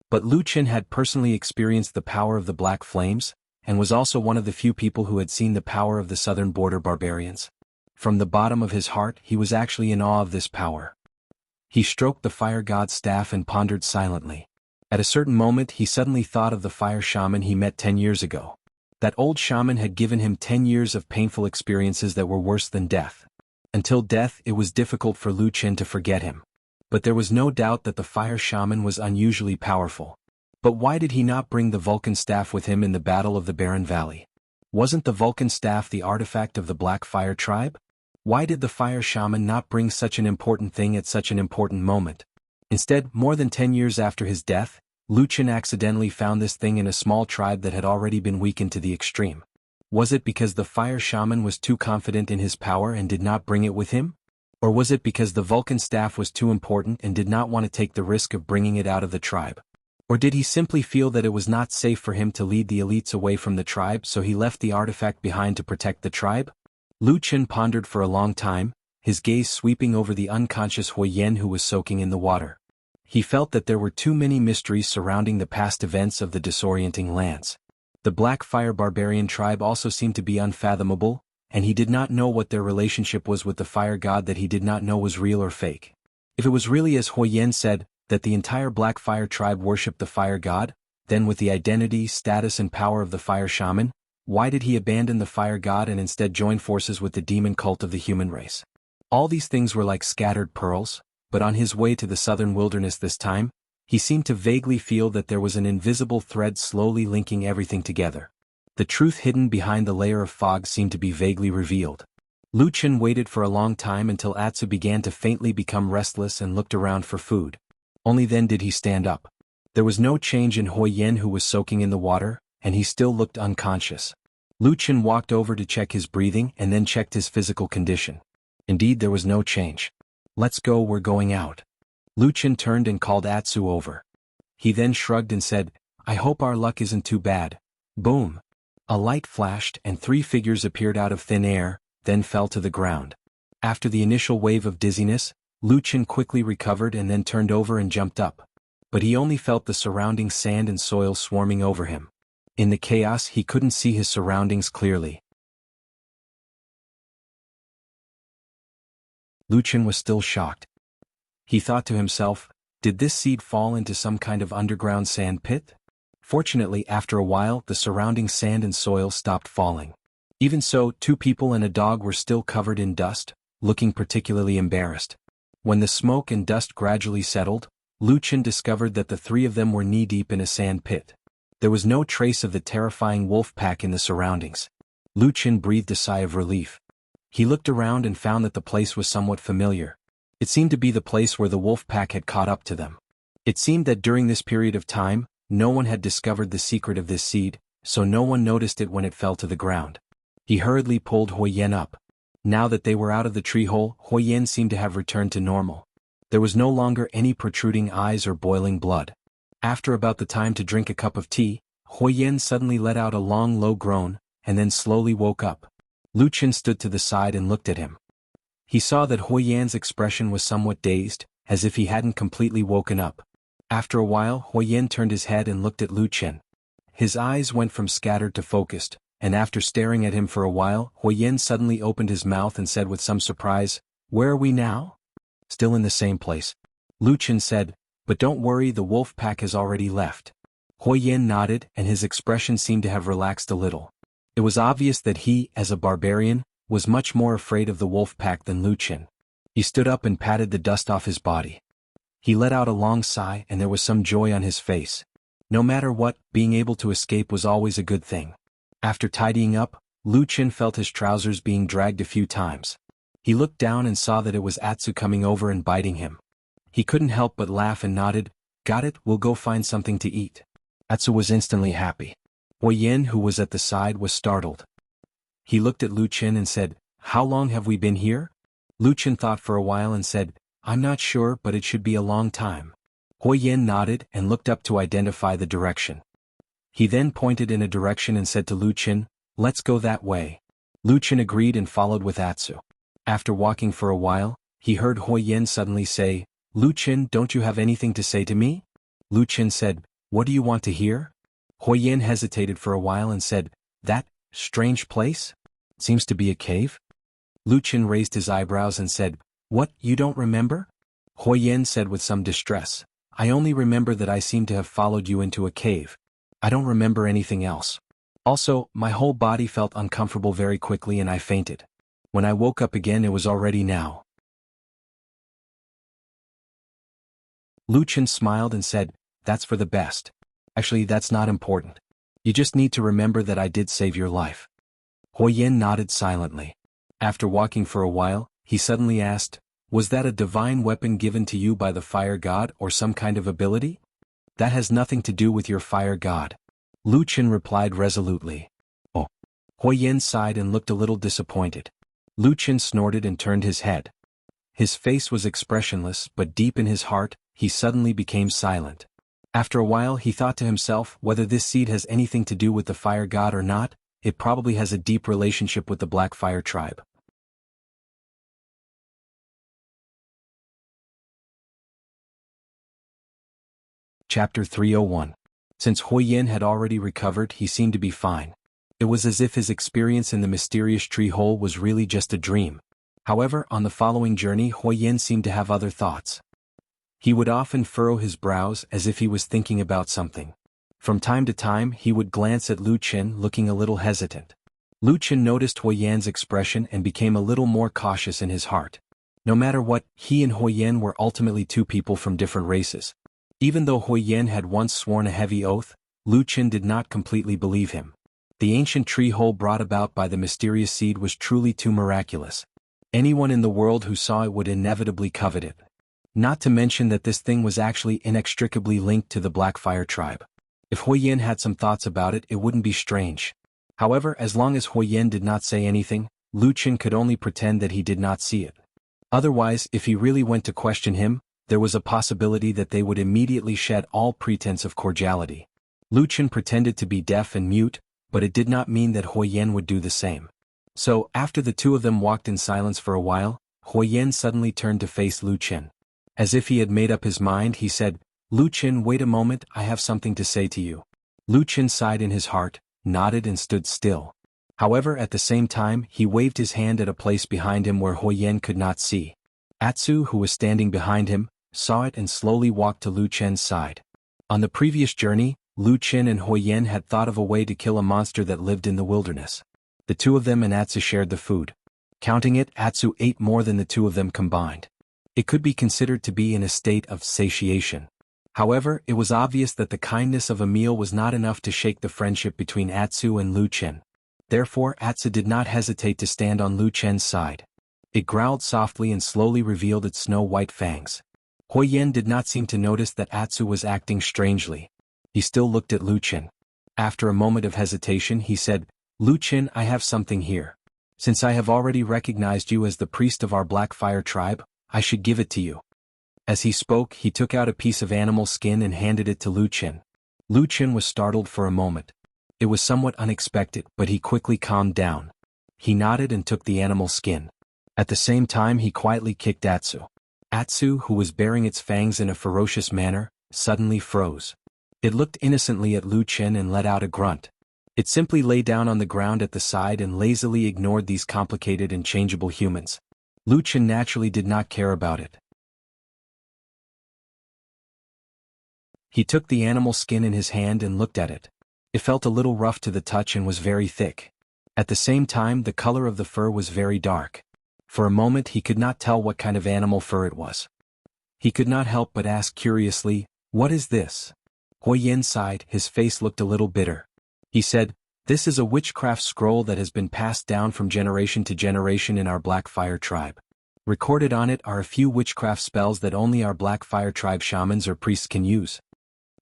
But Lu Qin had personally experienced the power of the black flames, and was also one of the few people who had seen the power of the southern border barbarians. From the bottom of his heart, he was actually in awe of this power. He stroked the fire god's staff and pondered silently. At a certain moment, he suddenly thought of the fire shaman he met 10 years ago. That old shaman had given him 10 years of painful experiences that were worse than death. Until death, it was difficult for Lu Qin to forget him. But there was no doubt that the fire shaman was unusually powerful. But why did he not bring the Vulcan staff with him in the Battle of the Barren Valley? Wasn't the Vulcan staff the artifact of the Black Fire tribe? Why did the fire shaman not bring such an important thing at such an important moment? Instead, more than 10 years after his death, Lu Qin accidentally found this thing in a small tribe that had already been weakened to the extreme. Was it because the fire shaman was too confident in his power and did not bring it with him? Or was it because the Vulcan staff was too important and did not want to take the risk of bringing it out of the tribe? Or did he simply feel that it was not safe for him to lead the elites away from the tribe, so he left the artifact behind to protect the tribe? Lu Qin pondered for a long time, his gaze sweeping over the unconscious Huoyen who was soaking in the water. He felt that there were too many mysteries surrounding the past events of the disorienting lands. The Black Fire barbarian tribe also seemed to be unfathomable, and he did not know what their relationship was with the fire god that he did not know was real or fake. If it was really as Huoyen said, that the entire Black Fire tribe worshipped the fire god, then with the identity, status and power of the fire shaman, why did he abandon the fire god and instead join forces with the demon cult of the human race? All these things were like scattered pearls, but on his way to the southern wilderness this time, he seemed to vaguely feel that there was an invisible thread slowly linking everything together. The truth hidden behind the layer of fog seemed to be vaguely revealed. Lu Qin waited for a long time until Atsu began to faintly become restless and looked around for food. Only then did he stand up. There was no change in Huoyen who was soaking in the water, and he still looked unconscious. Lu Qin walked over to check his breathing and then checked his physical condition. Indeed, there was no change. "Let's go, we're going out." Lu Qin turned and called Atsu over. He then shrugged and said, "I hope our luck isn't too bad." Boom! A light flashed and 3 figures appeared out of thin air, then fell to the ground. After the initial wave of dizziness, Lu Qin quickly recovered and then turned over and jumped up. But he only felt the surrounding sand and soil swarming over him. In the chaos, he couldn't see his surroundings clearly. Lu Chen was still shocked. He thought to himself, did this seed fall into some kind of underground sand pit? Fortunately, after a while, the surrounding sand and soil stopped falling. Even so, 2 people and a dog were still covered in dust, looking particularly embarrassed. When the smoke and dust gradually settled, Lu Chen discovered that the 3 of them were knee-deep in a sand pit. There was no trace of the terrifying wolf pack in the surroundings. Lu Chen breathed a sigh of relief. He looked around and found that the place was somewhat familiar. It seemed to be the place where the wolf pack had caught up to them. It seemed that during this period of time, no one had discovered the secret of this seed, so no one noticed it when it fell to the ground. He hurriedly pulled Huoyan up. Now that they were out of the tree hole, Huoyan seemed to have returned to normal. There was no longer any protruding eyes or boiling blood. After about the time to drink a cup of tea, Huoyan suddenly let out a long low groan, and then slowly woke up. Lu Chen stood to the side and looked at him. He saw that Huoyan's expression was somewhat dazed, as if he hadn't completely woken up. After a while, Huoyan turned his head and looked at Lu Chen. His eyes went from scattered to focused, and after staring at him for a while, Huoyan suddenly opened his mouth and said with some surprise, "Where are we now?" "Still in the same place." Lu Chen said, "But don't worry, the wolf pack has already left." Huoyan nodded and his expression seemed to have relaxed a little. It was obvious that he, as a barbarian, was much more afraid of the wolf pack than Lu Chen. He stood up and patted the dust off his body. He let out a long sigh and there was some joy on his face. No matter what, being able to escape was always a good thing. After tidying up, Lu Chen felt his trousers being dragged a few times. He looked down and saw that it was Atsu coming over and biting him. He couldn't help but laugh and nodded, "Got it, we'll go find something to eat." Atsu was instantly happy. Huoyan, who was at the side, was startled. He looked at Lu Chen and said, "How long have we been here?" Lu Chen thought for a while and said, "I'm not sure, but it should be a long time." Huoyan nodded and looked up to identify the direction. He then pointed in a direction and said to Lu Chen, "Let's go that way." Lu Chen agreed and followed with Atsu. After walking for a while, he heard Huoyan suddenly say, "Lu Chen, don't you have anything to say to me?" Lu Chen said, "What do you want to hear?" Huoyan hesitated for a while and said, "That strange place? Seems to be a cave?" Lu Chen raised his eyebrows and said, "What, you don't remember?" Huoyan said with some distress, "I only remember that I seem to have followed you into a cave. I don't remember anything else. Also, my whole body felt uncomfortable very quickly and I fainted. When I woke up again it was already now." Lu Chen smiled and said, "That's for the best. Actually, that's not important. You just need to remember that I did save your life." Huoyan nodded silently. After walking for a while, he suddenly asked, "Was that a divine weapon given to you by the fire god or some kind of ability?" "That has nothing to do with your fire god." Lu Chen replied resolutely. "Oh." Huoyan sighed and looked a little disappointed. Lu Chen snorted and turned his head. His face was expressionless, but deep in his heart, he suddenly became silent. After a while he thought to himself, whether this seed has anything to do with the fire god or not, it probably has a deep relationship with the Black Fire tribe. Chapter 301. Since Huoyan had already recovered, he seemed to be fine. It was as if his experience in the mysterious tree hole was really just a dream. However, on the following journey Huoyan seemed to have other thoughts. He would often furrow his brows as if he was thinking about something. From time to time he would glance at Lu Chen looking a little hesitant. Lu Chen noticed Huoyan's expression and became a little more cautious in his heart. No matter what, he and Huoyan were ultimately 2 people from different races. Even though Huoyan had once sworn a heavy oath, Lu Chen did not completely believe him. The ancient tree hole brought about by the mysterious seed was truly too miraculous. Anyone in the world who saw it would inevitably covet it. Not to mention that this thing was actually inextricably linked to the Black Fire tribe. If Huoyan had some thoughts about it, it wouldn't be strange. However, as long as Huoyan did not say anything, Lu Chen could only pretend that he did not see it. Otherwise, if he really went to question him, there was a possibility that they would immediately shed all pretense of cordiality. Lu Chen pretended to be deaf and mute, but it did not mean that Huoyan would do the same. So, after the 2 of them walked in silence for a while, Huoyan suddenly turned to face Lu Chen. As if he had made up his mind, he said, "Lu Chen, wait a moment, I have something to say to you." Lu Chen sighed in his heart, nodded and stood still. However, at the same time, he waved his hand at a place behind him where Huoyan could not see. Atsu, who was standing behind him, saw it and slowly walked to Lu Chen's side. On the previous journey, Lu Chen and Huoyen had thought of a way to kill a monster that lived in the wilderness. The two of them and Atsu shared the food. Counting it, Atsu ate more than the two of them combined. It could be considered to be in a state of satiation. However, it was obvious that the kindness of a meal was not enough to shake the friendship between Atsu and Lu Chen. Therefore, Atsu did not hesitate to stand on Lu Chen's side. It growled softly and slowly revealed its snow-white fangs. Huoyen did not seem to notice that Atsu was acting strangely. He still looked at Lu Chen. After a moment of hesitation, he said, "Lu Chen, I have something here. Since I have already recognized you as the priest of our Black Fire tribe, I should give it to you." As he spoke, he took out a piece of animal skin and handed it to Lu Chen. Lu Chen was startled for a moment. It was somewhat unexpected, but he quickly calmed down. He nodded and took the animal skin. At the same time, he quietly kicked Atsu. Atsu, who was baring its fangs in a ferocious manner, suddenly froze. It looked innocently at Lu Chen and let out a grunt. It simply lay down on the ground at the side and lazily ignored these complicated and changeable humans. Lu Chen naturally did not care about it. He took the animal skin in his hand and looked at it. It felt a little rough to the touch and was very thick. At the same time, the color of the fur was very dark. For a moment he could not tell what kind of animal fur it was. He could not help but ask curiously, "What is this?" Huoyen sighed, his face looked a little bitter. He said, "This is a witchcraft scroll that has been passed down from generation to generation in our Black Fire tribe. Recorded on it are a few witchcraft spells that only our Black Fire tribe shamans or priests can use."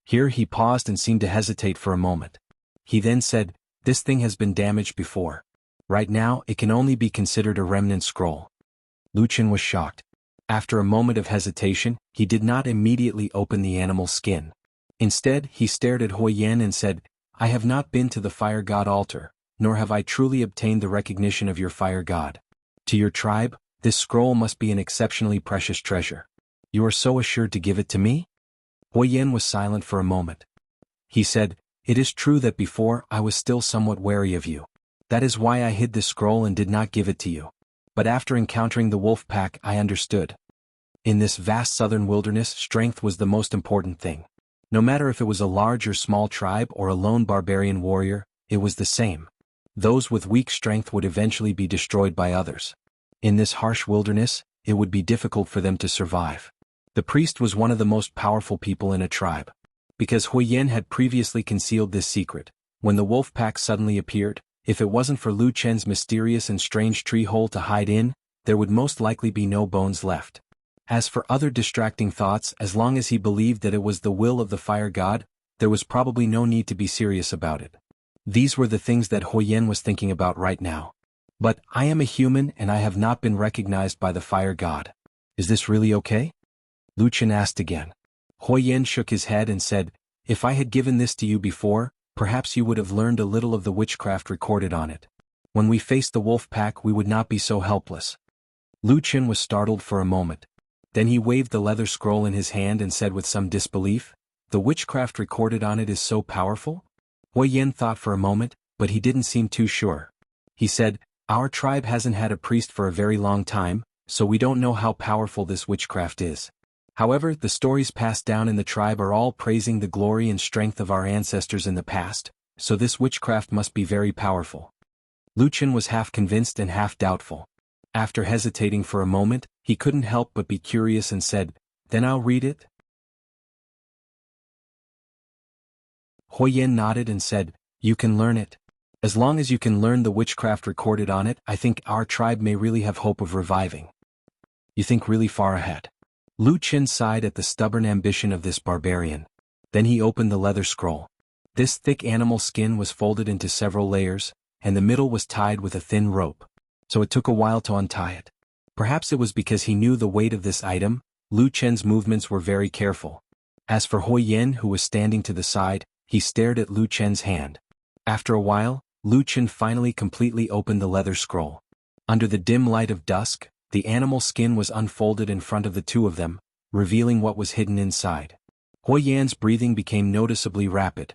Here he paused and seemed to hesitate for a moment. He then said, "This thing has been damaged before. Right now, it can only be considered a remnant scroll." Lu Chen was shocked. After a moment of hesitation, he did not immediately open the animal skin. Instead, he stared at Huoyen and said, "I have not been to the fire god altar, nor have I truly obtained the recognition of your fire god. To your tribe, this scroll must be an exceptionally precious treasure. You are so assured to give it to me?" Huoyen was silent for a moment. He said, "It is true that before I was still somewhat wary of you. That is why I hid this scroll and did not give it to you. But after encountering the wolf pack, I understood. In this vast southern wilderness, strength was the most important thing. No matter if it was a large or small tribe or a lone barbarian warrior, it was the same. Those with weak strength would eventually be destroyed by others. In this harsh wilderness, it would be difficult for them to survive. The priest was one of the most powerful people in a tribe. Because Huoyen had previously concealed this secret, when the wolf pack suddenly appeared, if it wasn't for Lu Chen's mysterious and strange tree hole to hide in, there would most likely be no bones left. As for other distracting thoughts, as long as he believed that it was the will of the fire god, there was probably no need to be serious about it. These were the things that Huoyen was thinking about right now. "But I am a human and I have not been recognized by the fire god. Is this really okay?" Lu Chen asked again. Huoyen shook his head and said, "If I had given this to you before, perhaps you would have learned a little of the witchcraft recorded on it. When we faced the wolf pack, we would not be so helpless." Lu Chen was startled for a moment. Then he waved the leather scroll in his hand and said with some disbelief, "The witchcraft recorded on it is so powerful?" Huoyen thought for a moment, but he didn't seem too sure. He said, "Our tribe hasn't had a priest for a very long time, so we don't know how powerful this witchcraft is. However, the stories passed down in the tribe are all praising the glory and strength of our ancestors in the past, so this witchcraft must be very powerful." Lu Chen was half convinced and half doubtful. After hesitating for a moment, he couldn't help but be curious and said, "Then I'll read it?" Huoyen nodded and said, "You can learn it. As long as you can learn the witchcraft recorded on it, I think our tribe may really have hope of reviving." "You think really far ahead." Lu Chen sighed at the stubborn ambition of this barbarian. Then he opened the leather scroll. This thick animal skin was folded into several layers, and the middle was tied with a thin rope. So it took a while to untie it. Perhaps it was because he knew the weight of this item, Lu Chen's movements were very careful. As for Huoyen, who was standing to the side, he stared at Lu Chen's hand. After a while, Lu Chen finally completely opened the leather scroll. Under the dim light of dusk, the animal skin was unfolded in front of the two of them, revealing what was hidden inside. Huoyen's breathing became noticeably rapid.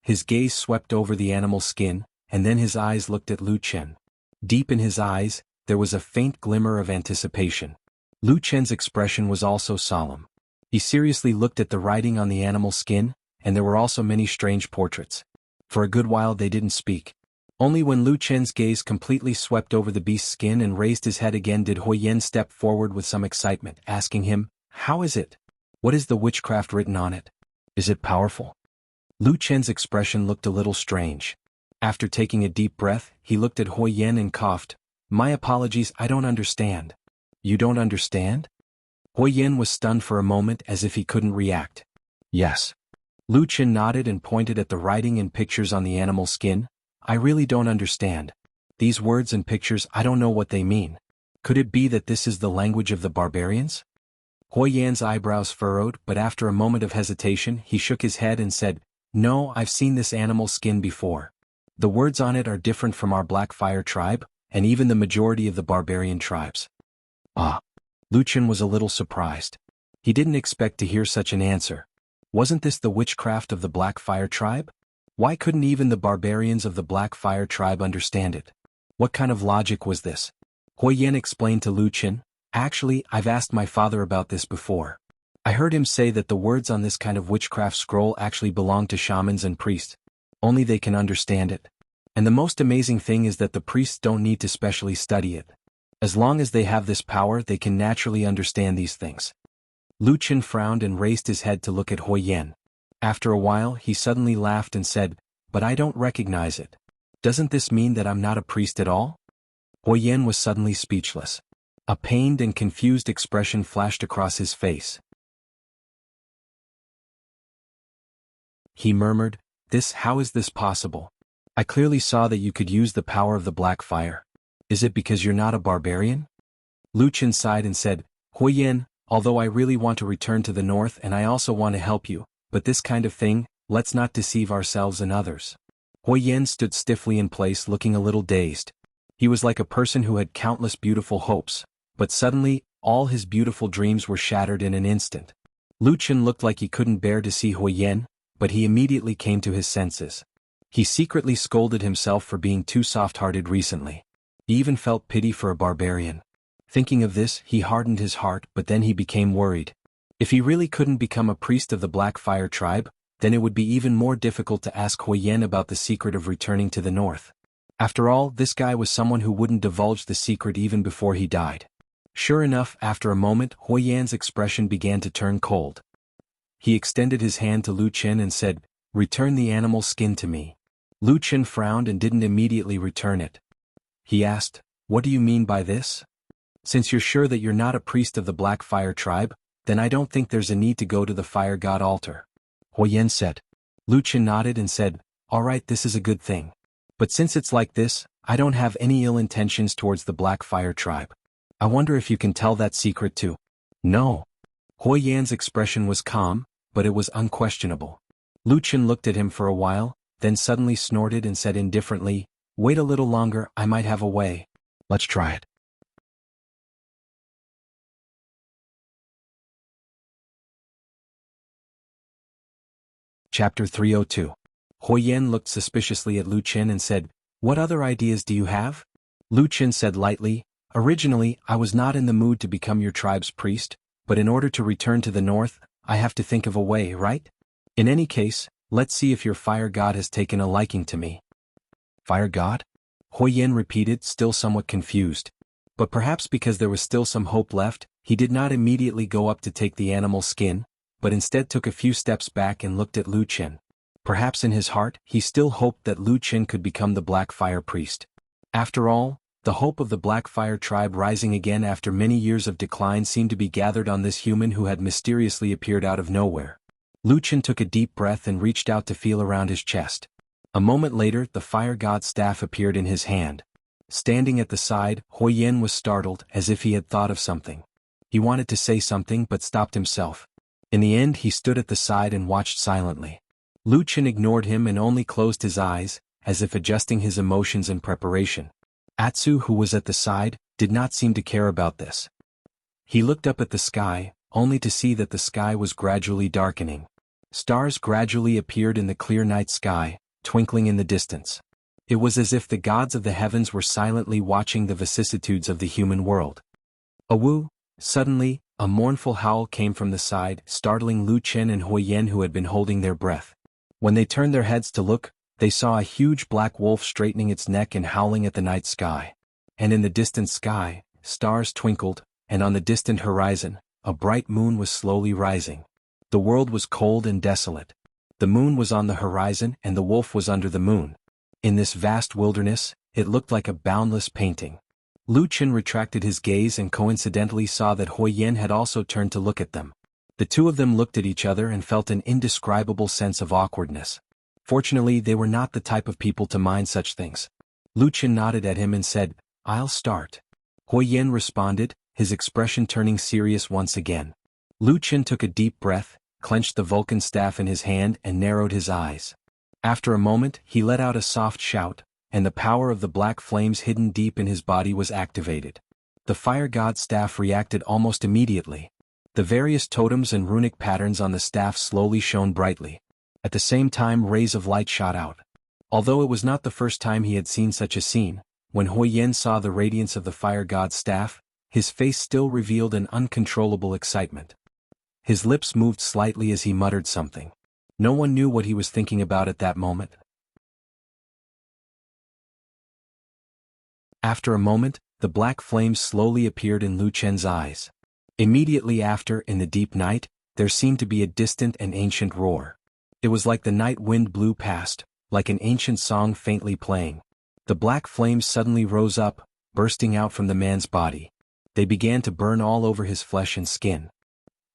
His gaze swept over the animal skin, and then his eyes looked at Lu Chen. Deep in his eyes, there was a faint glimmer of anticipation. Lu Chen's expression was also solemn. He seriously looked at the writing on the animal skin, and there were also many strange portraits. For a good while they didn't speak. Only when Lu Chen's gaze completely swept over the beast's skin and raised his head again did Huyen step forward with some excitement, asking him, "How is it? What is the witchcraft written on it? Is it powerful?" Lu Chen's expression looked a little strange. After taking a deep breath, he looked at Huyen and coughed, "My apologies, I don't understand." "You don't understand?" Huyen was stunned for a moment as if he couldn't react. "Yes." Lu Chen nodded and pointed at the writing and pictures on the animal skin. "I really don't understand. These words and pictures, I don't know what they mean. Could it be that this is the language of the barbarians?" Huyen's eyebrows furrowed, but after a moment of hesitation he shook his head and said, "No, I've seen this animal skin before. The words on it are different from our Black Fire tribe, and even the majority of the barbarian tribes." Ah. Lu Chen was a little surprised. He didn't expect to hear such an answer. Wasn't this the witchcraft of the Black Fire tribe? Why couldn't even the barbarians of the Black Fire tribe understand it? What kind of logic was this? Huyen explained to Lu Chen, "Actually, I've asked my father about this before. I heard him say that the words on this kind of witchcraft scroll actually belong to shamans and priests. Only they can understand it. And the most amazing thing is that the priests don't need to specially study it. As long as they have this power, they can naturally understand these things." Lu Chen frowned and raised his head to look at Huyen. After a while, he suddenly laughed and said, "But I don't recognize it. Doesn't this mean that I'm not a priest at all?" Huyen was suddenly speechless. A pained and confused expression flashed across his face. He murmured, How is this possible? I clearly saw that you could use the power of the Black Fire. Is it because you're not a barbarian?" Lu Chen sighed and said, "Huyen, although I really want to return to the north and I also want to help you, but this kind of thing, let's not deceive ourselves and others." Huyen stood stiffly in place looking a little dazed. He was like a person who had countless beautiful hopes, but suddenly, all his beautiful dreams were shattered in an instant. Lu Chen looked like he couldn't bear to see Huyen, but he immediately came to his senses. He secretly scolded himself for being too soft-hearted recently. He even felt pity for a barbarian. Thinking of this, he hardened his heart, but then he became worried. If he really couldn't become a priest of the Black Fire tribe, then it would be even more difficult to ask Huyen about the secret of returning to the north. After all, this guy was someone who wouldn't divulge the secret even before he died. Sure enough, after a moment, Huyen's expression began to turn cold. He extended his hand to Lu Chen and said, "Return the animal skin to me." Lu Chen frowned and didn't immediately return it. He asked, "What do you mean by this? Since you're sure that you're not a priest of the Black Fire tribe, then I don't think there's a need to go to the fire god altar." Huyen said. Lu Chen nodded and said, "All right, this is a good thing. But since it's like this, I don't have any ill intentions towards the Black Fire tribe. I wonder if you can tell that secret too." "No." Huyen's expression was calm, but it was unquestionable. Lu Chen looked at him for a while, then suddenly snorted and said indifferently, "Wait a little longer, I might have a way. Let's try it." Chapter 302. Huyen looked suspiciously at Lu Chen and said, "What other ideas do you have?" Lu Chen said lightly, "Originally, I was not in the mood to become your tribe's priest, but in order to return to the north, I have to think of a way, right? In any case, let's see if your fire god has taken a liking to me." "Fire god?" Huyen repeated, still somewhat confused. But perhaps because there was still some hope left, he did not immediately go up to take the animal skin, but instead took a few steps back and looked at Lu Chen. Perhaps in his heart, he still hoped that Lu Chen could become the Black Fire priest. After all, the hope of the Black Fire tribe rising again after many years of decline seemed to be gathered on this human who had mysteriously appeared out of nowhere. Lu Chen took a deep breath and reached out to feel around his chest. A moment later, the fire god's staff appeared in his hand. Standing at the side, Huyen was startled, as if he had thought of something. He wanted to say something but stopped himself. In the end, he stood at the side and watched silently. Lu Chen ignored him and only closed his eyes, as if adjusting his emotions in preparation. Atsu, who was at the side, did not seem to care about this. He looked up at the sky, only to see that the sky was gradually darkening. Stars gradually appeared in the clear night sky, twinkling in the distance. It was as if the gods of the heavens were silently watching the vicissitudes of the human world. "Awu, Suddenly, a mournful howl came from the side, startling Lu Chen and Hui Yen, who had been holding their breath. When they turned their heads to look, they saw a huge black wolf straightening its neck and howling at the night sky. And in the distant sky, stars twinkled, and on the distant horizon, a bright moon was slowly rising. The world was cold and desolate. The moon was on the horizon and the wolf was under the moon. In this vast wilderness, it looked like a boundless painting. Lu Chen retracted his gaze and coincidentally saw that Hui Yen had also turned to look at them. The two of them looked at each other and felt an indescribable sense of awkwardness. Fortunately, they were not the type of people to mind such things. Lu Chen nodded at him and said, "I'll start." Hui Yen responded, his expression turning serious once again. Lu Chen took a deep breath, clenched the Vulcan staff in his hand and narrowed his eyes. After a moment, he let out a soft shout, and the power of the black flames hidden deep in his body was activated. The fire god staff reacted almost immediately. The various totems and runic patterns on the staff slowly shone brightly. At the same time, rays of light shot out. Although it was not the first time he had seen such a scene, when Hui Yen saw the radiance of the fire god's staff, his face still revealed an uncontrollable excitement. His lips moved slightly as he muttered something. No one knew what he was thinking about at that moment. After a moment, the black flames slowly appeared in Lu Chen's eyes. Immediately after, in the deep night, there seemed to be a distant and ancient roar. It was like the night wind blew past, like an ancient song faintly playing. The black flames suddenly rose up, bursting out from the man's body. They began to burn all over his flesh and skin.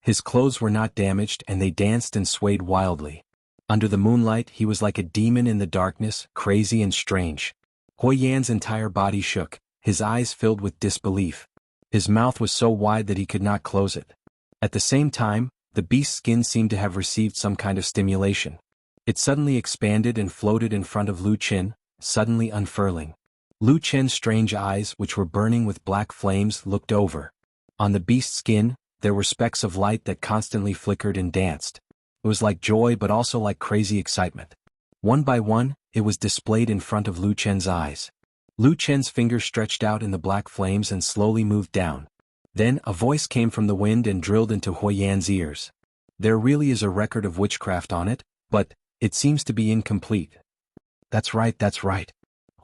His clothes were not damaged and they danced and swayed wildly. Under the moonlight he was like a demon in the darkness, crazy and strange. Hui Yan's entire body shook, his eyes filled with disbelief. His mouth was so wide that he could not close it. At the same time, the beast's skin seemed to have received some kind of stimulation. It suddenly expanded and floated in front of Lu Chen, suddenly unfurling. Lu Chen's strange eyes, which were burning with black flames, looked over. On the beast's skin, there were specks of light that constantly flickered and danced. It was like joy but also like crazy excitement. One by one, it was displayed in front of Lu Chen's eyes. Lu Chen's fingers stretched out in the black flames and slowly moved down. Then a voice came from the wind and drilled into Hui Yan's ears. "There really is a record of witchcraft on it, but it seems to be incomplete." That's right, that's right,"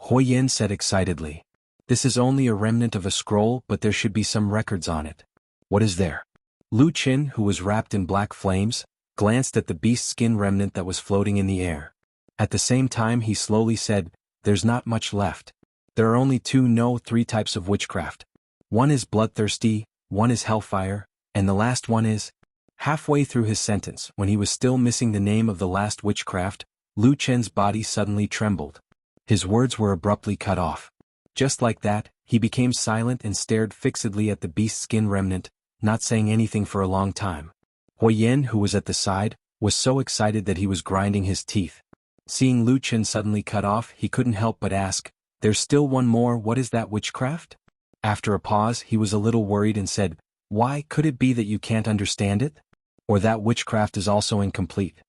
Hui Yan said excitedly. "This is only a remnant of a scroll, but there should be some records on it." "What is there?" Lu Chen, who was wrapped in black flames, glanced at the beast skin remnant that was floating in the air. At the same time he slowly said, "There's not much left. There are only three types of witchcraft. One is bloodthirsty, one is hellfire, and the last one is—" Halfway through his sentence, when he was still missing the name of the last witchcraft, Lu Chen's body suddenly trembled. His words were abruptly cut off. Just like that, he became silent and stared fixedly at the beast skin remnant, not saying anything for a long time. Hui Yan, who was at the side, was so excited that he was grinding his teeth. Seeing Lu Chen suddenly cut off, he couldn't help but ask, "There's still one more, what is that witchcraft?" After a pause, he was a little worried and said, "Why, could it be that you can't understand it? Or that witchcraft is also incomplete?"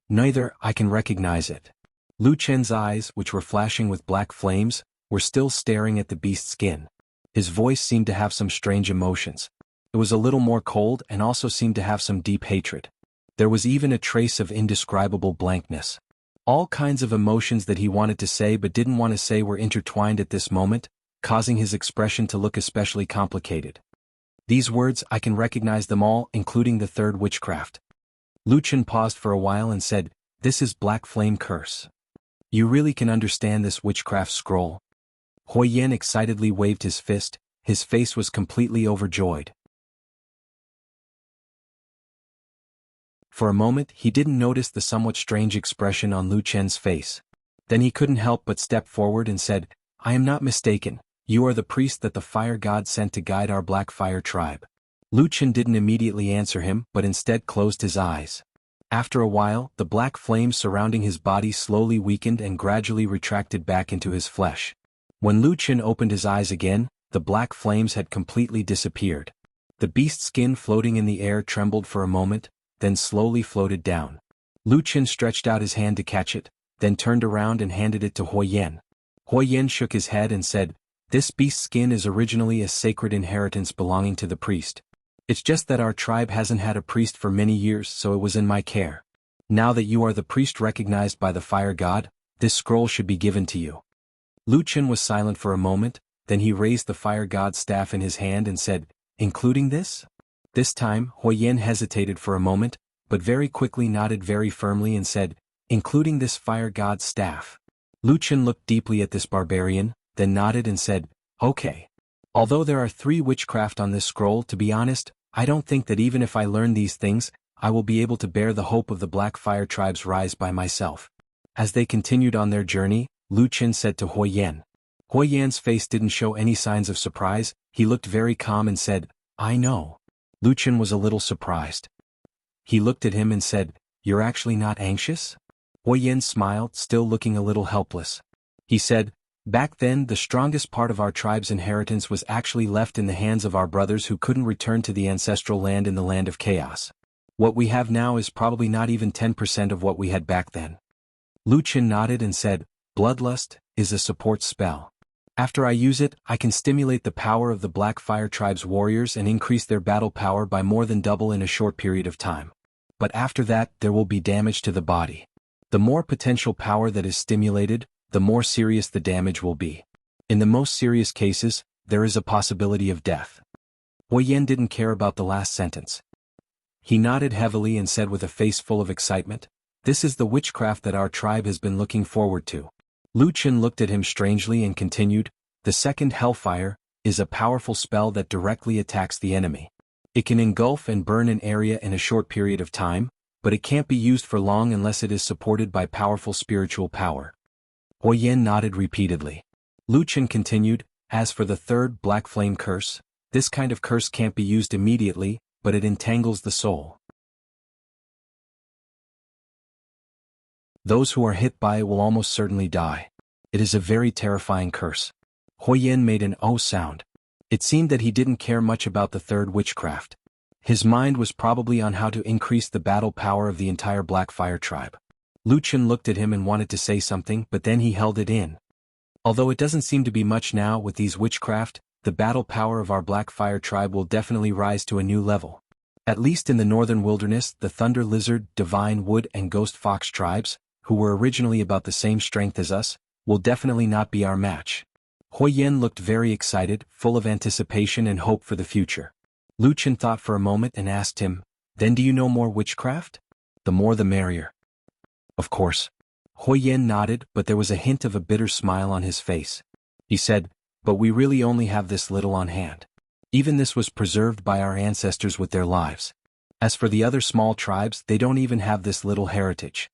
"Neither, I can recognize it." Lu Chen's eyes, which were flashing with black flames, were still staring at the beast's skin. His voice seemed to have some strange emotions. It was a little more cold and also seemed to have some deep hatred. There was even a trace of indescribable blankness. All kinds of emotions that he wanted to say but didn't want to say were intertwined at this moment, causing his expression to look especially complicated. "These words, I can recognize them all, including the third witchcraft." Lu Chen paused for a while and said, "This is Black Flame Curse. You really can understand this witchcraft scroll?" Hui Yan excitedly waved his fist, his face was completely overjoyed. For a moment he didn't notice the somewhat strange expression on Lu Chen's face. Then he couldn't help but step forward and said, "I am not mistaken, you are the priest that the fire god sent to guide our Black Fire tribe." Lu Chen didn't immediately answer him but instead closed his eyes. After a while, the black flames surrounding his body slowly weakened and gradually retracted back into his flesh. When Lu Chen opened his eyes again, the black flames had completely disappeared. The beast's skin floating in the air trembled for a moment, then slowly floated down. Lu Chen stretched out his hand to catch it, then turned around and handed it to Hui Yan. Hui Yan shook his head and said, This beast's skin is originally a sacred inheritance belonging to the priest. It's just that our tribe hasn't had a priest for many years, so it was in my care. Now that you are the priest recognized by the fire god, this scroll should be given to you." Lu Chen was silent for a moment, then he raised the fire god's staff in his hand and said, "Including this?" This time, Huoyan hesitated for a moment, but very quickly nodded very firmly and said, "Including this fire god's staff." Lu Chen looked deeply at this barbarian, then nodded and said, "Okay. Although there are 3 witchcraft on this scroll, to be honest, I don't think that even if I learn these things, I will be able to bear the hope of the Black Fire Tribe's rise by myself." As they continued on their journey, Lu Chen said to Huoyan. Huoyan's face didn't show any signs of surprise, he looked very calm and said, "I know." Lu Chen was a little surprised. He looked at him and said, "You're actually not anxious?" Huoyan smiled, still looking a little helpless. He said, "Back then the strongest part of our tribe's inheritance was actually left in the hands of our brothers who couldn't return to the ancestral land in the land of chaos. What we have now is probably not even 10% of what we had back then." Lu Chen nodded and said, "Bloodlust is a support spell. After I use it, I can stimulate the power of the Black Fire Tribe's warriors and increase their battle power by more than double in a short period of time. But after that, there will be damage to the body. The more potential power that is stimulated, the more serious the damage will be. In the most serious cases, there is a possibility of death." Huoyan didn't care about the last sentence. He nodded heavily and said with a face full of excitement, "This is the witchcraft that our tribe has been looking forward to." Lu Chen looked at him strangely and continued, "The second Hellfire is a powerful spell that directly attacks the enemy. It can engulf and burn an area in a short period of time, but it can't be used for long unless it is supported by powerful spiritual power." Huoyan nodded repeatedly. Lu Chen continued, "As for the third Black Flame Curse, this kind of curse can't be used immediately, but it entangles the soul. Those who are hit by it will almost certainly die. It is a very terrifying curse." Huoyan made an "oh" sound. It seemed that he didn't care much about the third witchcraft. His mind was probably on how to increase the battle power of the entire Black Fire Tribe. Lu Chen looked at him and wanted to say something, but then he held it in. "Although it doesn't seem to be much now with these witchcraft, the battle power of our Black Fire Tribe will definitely rise to a new level. At least in the northern wilderness, the Thunder Lizard, Divine Wood and Ghost Fox tribes, who were originally about the same strength as us, will definitely not be our match." Huoyan looked very excited, full of anticipation and hope for the future. Lu Chen thought for a moment and asked him, "Then do you know more witchcraft?" "The more the merrier." "Of course." Huoyan nodded, but there was a hint of a bitter smile on his face. He said, "But we really only have this little on hand. Even this was preserved by our ancestors with their lives. As for the other small tribes, they don't even have this little heritage."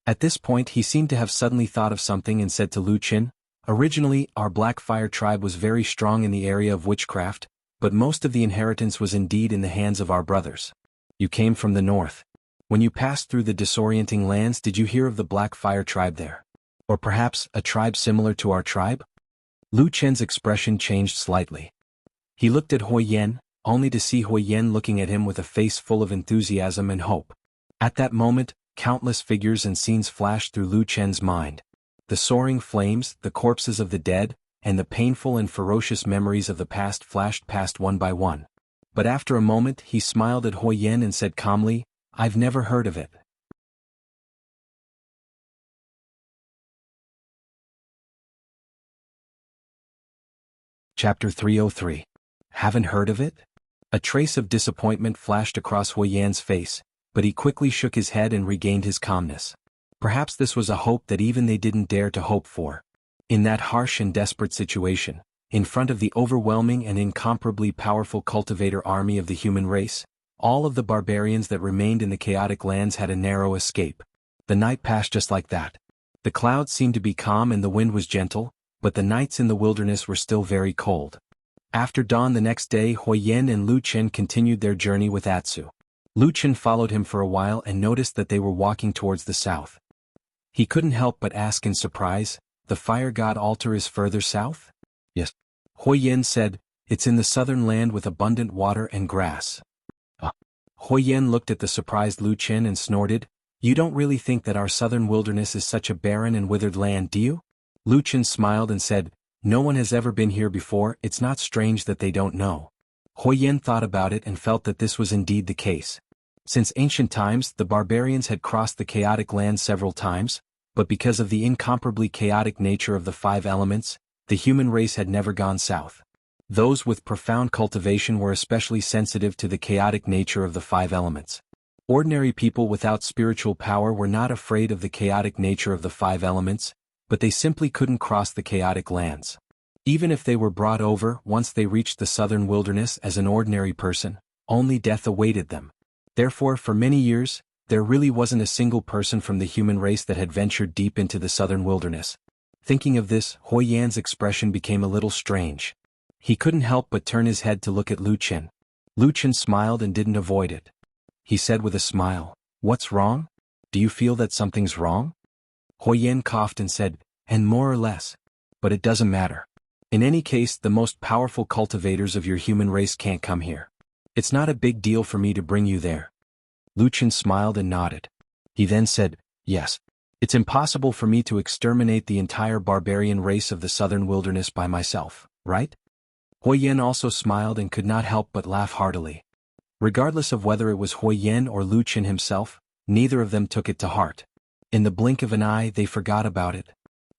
At this point he seemed to have suddenly thought of something and said to Lu Chen, "Originally, our Black Fire Tribe was very strong in the area of witchcraft, but most of the inheritance was indeed in the hands of our brothers. You came from the north. When you passed through the disorienting lands, did you hear of the Black Fire Tribe there? Or perhaps a tribe similar to our tribe?" Lu Chen's expression changed slightly. He looked at Huoyan, only to see Huoyan looking at him with a face full of enthusiasm and hope. At that moment, countless figures and scenes flashed through Lu Chen's mind. The soaring flames, the corpses of the dead, and the painful and ferocious memories of the past flashed past one by one. But after a moment he smiled at Huoyan and said calmly, "I've never heard of it." Chapter 303. Haven't heard of it? A trace of disappointment flashed across Huoyan's face, but he quickly shook his head and regained his calmness. Perhaps this was a hope that even they didn't dare to hope for. In that harsh and desperate situation, in front of the overwhelming and incomparably powerful cultivator army of the human race, all of the barbarians that remained in the chaotic lands had a narrow escape. The night passed just like that. The clouds seemed to be calm and the wind was gentle, but the nights in the wilderness were still very cold. After dawn the next day, Huoyan and Lu Chen continued their journey with Atsu. Lu Chen followed him for a while and noticed that they were walking towards the south. He couldn't help but ask in surprise, "The fire god altar is further south?" "Yes." Huoyan said, "It's in the southern land with abundant water and grass." Huoyan looked at the surprised Lu Chen and snorted, "You don't really think that our southern wilderness is such a barren and withered land, do you?" Lu Chen smiled and said, No one has ever been here before, it's not strange that they don't know. Huoyan thought about it and felt that this was indeed the case. Since ancient times, the barbarians had crossed the chaotic land several times, but because of the incomparably chaotic nature of the five elements, the human race had never gone south. Those with profound cultivation were especially sensitive to the chaotic nature of the five elements. Ordinary people without spiritual power were not afraid of the chaotic nature of the five elements, but they simply couldn't cross the chaotic lands. Even if they were brought over once they reached the southern wilderness as an ordinary person, only death awaited them. Therefore, for many years, there really wasn't a single person from the human race that had ventured deep into the southern wilderness. Thinking of this, Huoyan's expression became a little strange. He couldn't help but turn his head to look at Lu Chen. Lu Chen smiled and didn't avoid it. He said with a smile, "What's wrong? Do you feel that something's wrong?" Huoyan coughed and said, "And more or less. But it doesn't matter. In any case, the most powerful cultivators of your human race can't come here. It's not a big deal for me to bring you there." Lu Chen smiled and nodded. He then said, "Yes. It's impossible for me to exterminate the entire barbarian race of the southern wilderness by myself, right?" Huoyan also smiled and could not help but laugh heartily. Regardless of whether it was Huoyan or Lu Chen himself, neither of them took it to heart. In the blink of an eye, they forgot about it.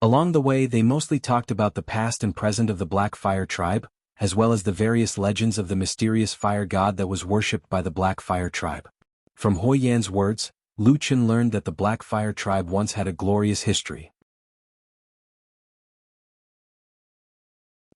Along the way, they mostly talked about the past and present of the Black Fire tribe, as well as the various legends of the mysterious fire god that was worshipped by the Black Fire tribe. From Huoyan's words, Lu Chen learned that the Black Fire tribe once had a glorious history.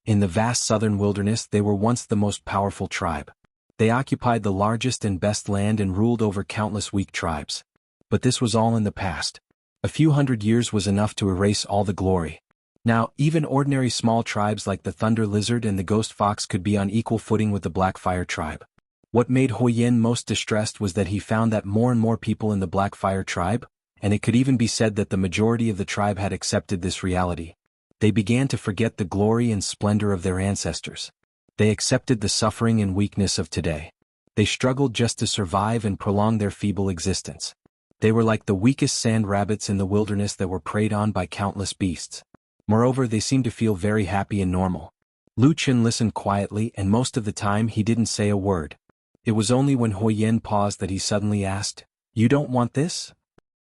In the vast southern wilderness, they were once the most powerful tribe. They occupied the largest and best land and ruled over countless weak tribes. But this was all in the past. A few hundred years was enough to erase all the glory. Now, even ordinary small tribes like the Thunder Lizard and the Ghost Fox could be on equal footing with the Black Fire tribe. What made Huoyan most distressed was that he found that more and more people in the Black Fire tribe, and it could even be said that the majority of the tribe had accepted this reality. They began to forget the glory and splendor of their ancestors. They accepted the suffering and weakness of today. They struggled just to survive and prolong their feeble existence. They were like the weakest sand rabbits in the wilderness that were preyed on by countless beasts. Moreover, they seemed to feel very happy and normal. Lu Chen listened quietly, and most of the time he didn't say a word. It was only when Huoyan paused that he suddenly asked, "You don't want this?"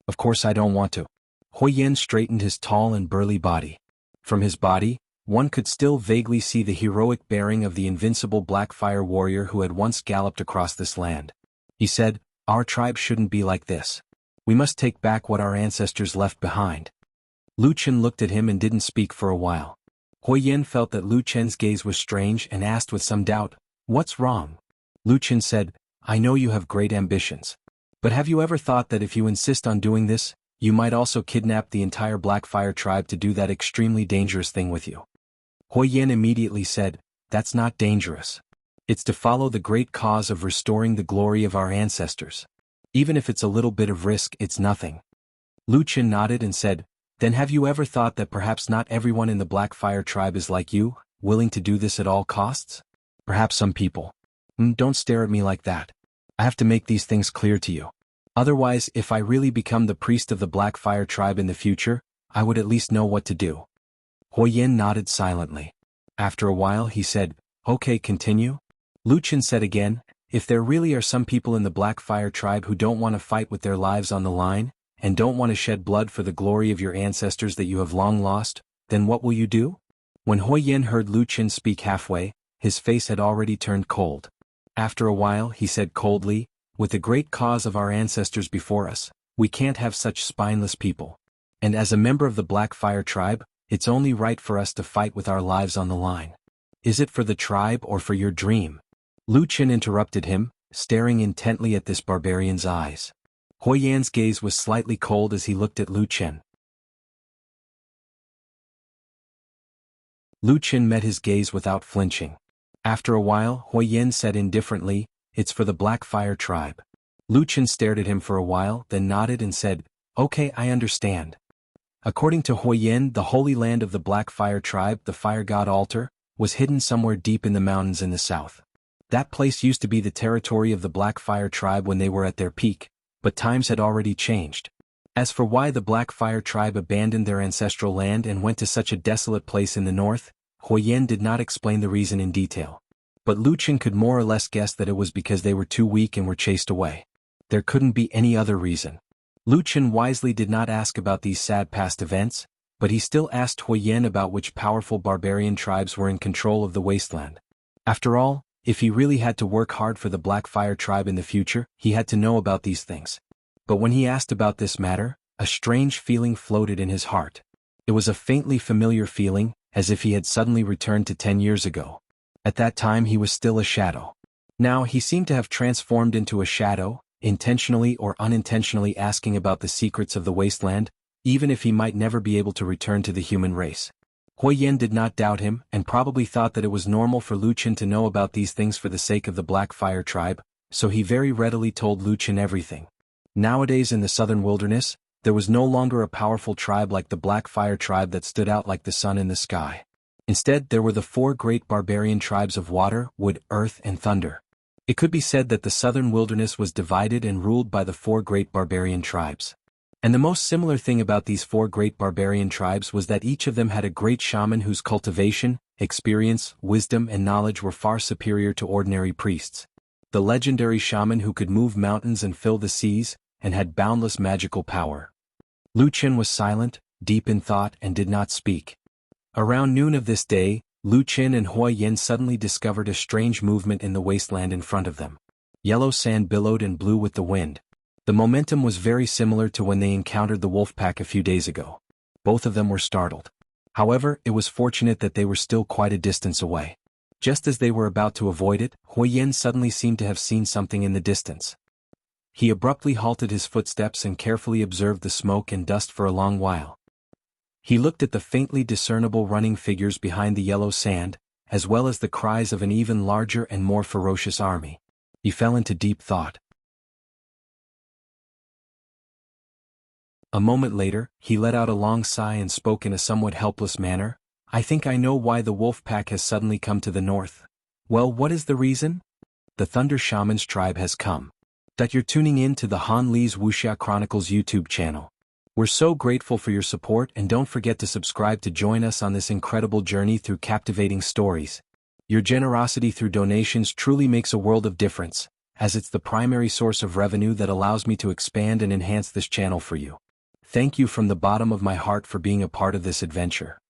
"Of course I don't want to." Huoyan straightened his tall and burly body. From his body, one could still vaguely see the heroic bearing of the invincible Black Fire warrior who had once galloped across this land. He said, "Our tribe shouldn't be like this. We must take back what our ancestors left behind." Lu Chen looked at him and didn't speak for a while. Huoyan felt that Lu Chen's gaze was strange and asked with some doubt, "What's wrong?" Lu Chen said, "I know you have great ambitions. But have you ever thought that if you insist on doing this, you might also kidnap the entire Black Fire tribe to do that extremely dangerous thing with you?" Huoyan immediately said, "That's not dangerous. It's to follow the great cause of restoring the glory of our ancestors. Even if it's a little bit of risk, it's nothing." Lu Chen nodded and said, "Then have you ever thought that perhaps not everyone in the Black Fire tribe is like you, willing to do this at all costs? Perhaps some people." Don't stare at me like that. I have to make these things clear to you. Otherwise, if I really become the priest of the Black Fire tribe in the future, I would at least know what to do." Huoyan nodded silently. After a while he said, "Okay, continue." Lu Chen said again, "If there really are some people in the Black Fire tribe who don't want to fight with their lives on the line, and don't want to shed blood for the glory of your ancestors that you have long lost, then what will you do?" When Huoyan heard Lu Chen speak halfway, his face had already turned cold. After a while he said coldly, "With the great cause of our ancestors before us, we can't have such spineless people. And as a member of the Black Fire tribe, it's only right for us to fight with our lives on the line. Is it for the tribe or for your dream?" Lu Chen interrupted him, staring intently at this barbarian's eyes. Huoyan's gaze was slightly cold as he looked at Lu Chen. Lu Chen met his gaze without flinching. After a while, Huoyan said indifferently, "It's for the Black Fire tribe." Lu Chen stared at him for a while, then nodded and said, "Okay, I understand." According to Huoyan, the holy land of the Black Fire tribe, the fire god altar, was hidden somewhere deep in the mountains in the south. That place used to be the territory of the Black Fire tribe when they were at their peak, but times had already changed. As for why the Black Fire tribe abandoned their ancestral land and went to such a desolate place in the north, Yen did not explain the reason in detail. But Lu Chen could more or less guess that it was because they were too weak and were chased away. There couldn't be any other reason. Lu Chen wisely did not ask about these sad past events, but he still asked Yen about which powerful barbarian tribes were in control of the wasteland. After all, if he really had to work hard for the Black Fire tribe in the future, he had to know about these things. But when he asked about this matter, a strange feeling floated in his heart. It was a faintly familiar feeling, as if he had suddenly returned to 10 years ago. At that time he was still a shadow. Now he seemed to have transformed into a shadow, intentionally or unintentionally asking about the secrets of the wasteland, even if he might never be able to return to the human race. Yen did not doubt him, and probably thought that it was normal for Lu Chen to know about these things for the sake of the Black Fire tribe, so he very readily told Lu Chen everything. Nowadays in the southern wilderness, there was no longer a powerful tribe like the Black Fire tribe that stood out like the sun in the sky. Instead, there were the 4 great barbarian tribes of water, wood, earth, and thunder. It could be said that the southern wilderness was divided and ruled by the 4 great barbarian tribes. And the most similar thing about these 4 great barbarian tribes was that each of them had a great shaman whose cultivation, experience, wisdom, and knowledge were far superior to ordinary priests. The legendary shaman who could move mountains and fill the seas, and had boundless magical power. Lu Chen was silent, deep in thought, and did not speak. Around noon of this day, Lu Chen and Yen suddenly discovered a strange movement in the wasteland in front of them. Yellow sand billowed and blew with the wind. The momentum was very similar to when they encountered the wolf pack a few days ago. Both of them were startled. However, it was fortunate that they were still quite a distance away. Just as they were about to avoid it, Yen suddenly seemed to have seen something in the distance. He abruptly halted his footsteps and carefully observed the smoke and dust for a long while. He looked at the faintly discernible running figures behind the yellow sand, as well as the cries of an even larger and more ferocious army. He fell into deep thought. A moment later, he let out a long sigh and spoke in a somewhat helpless manner. "I think I know why the wolf pack has suddenly come to the north." "Well, what is the reason?" "The Thunder Shaman's tribe has come." "That you're tuning in to the Han Li's Wuxia Chronicles YouTube channel. We're so grateful for your support, and don't forget to subscribe to join us on this incredible journey through captivating stories. Your generosity through donations truly makes a world of difference, as it's the primary source of revenue that allows me to expand and enhance this channel for you. Thank you from the bottom of my heart for being a part of this adventure.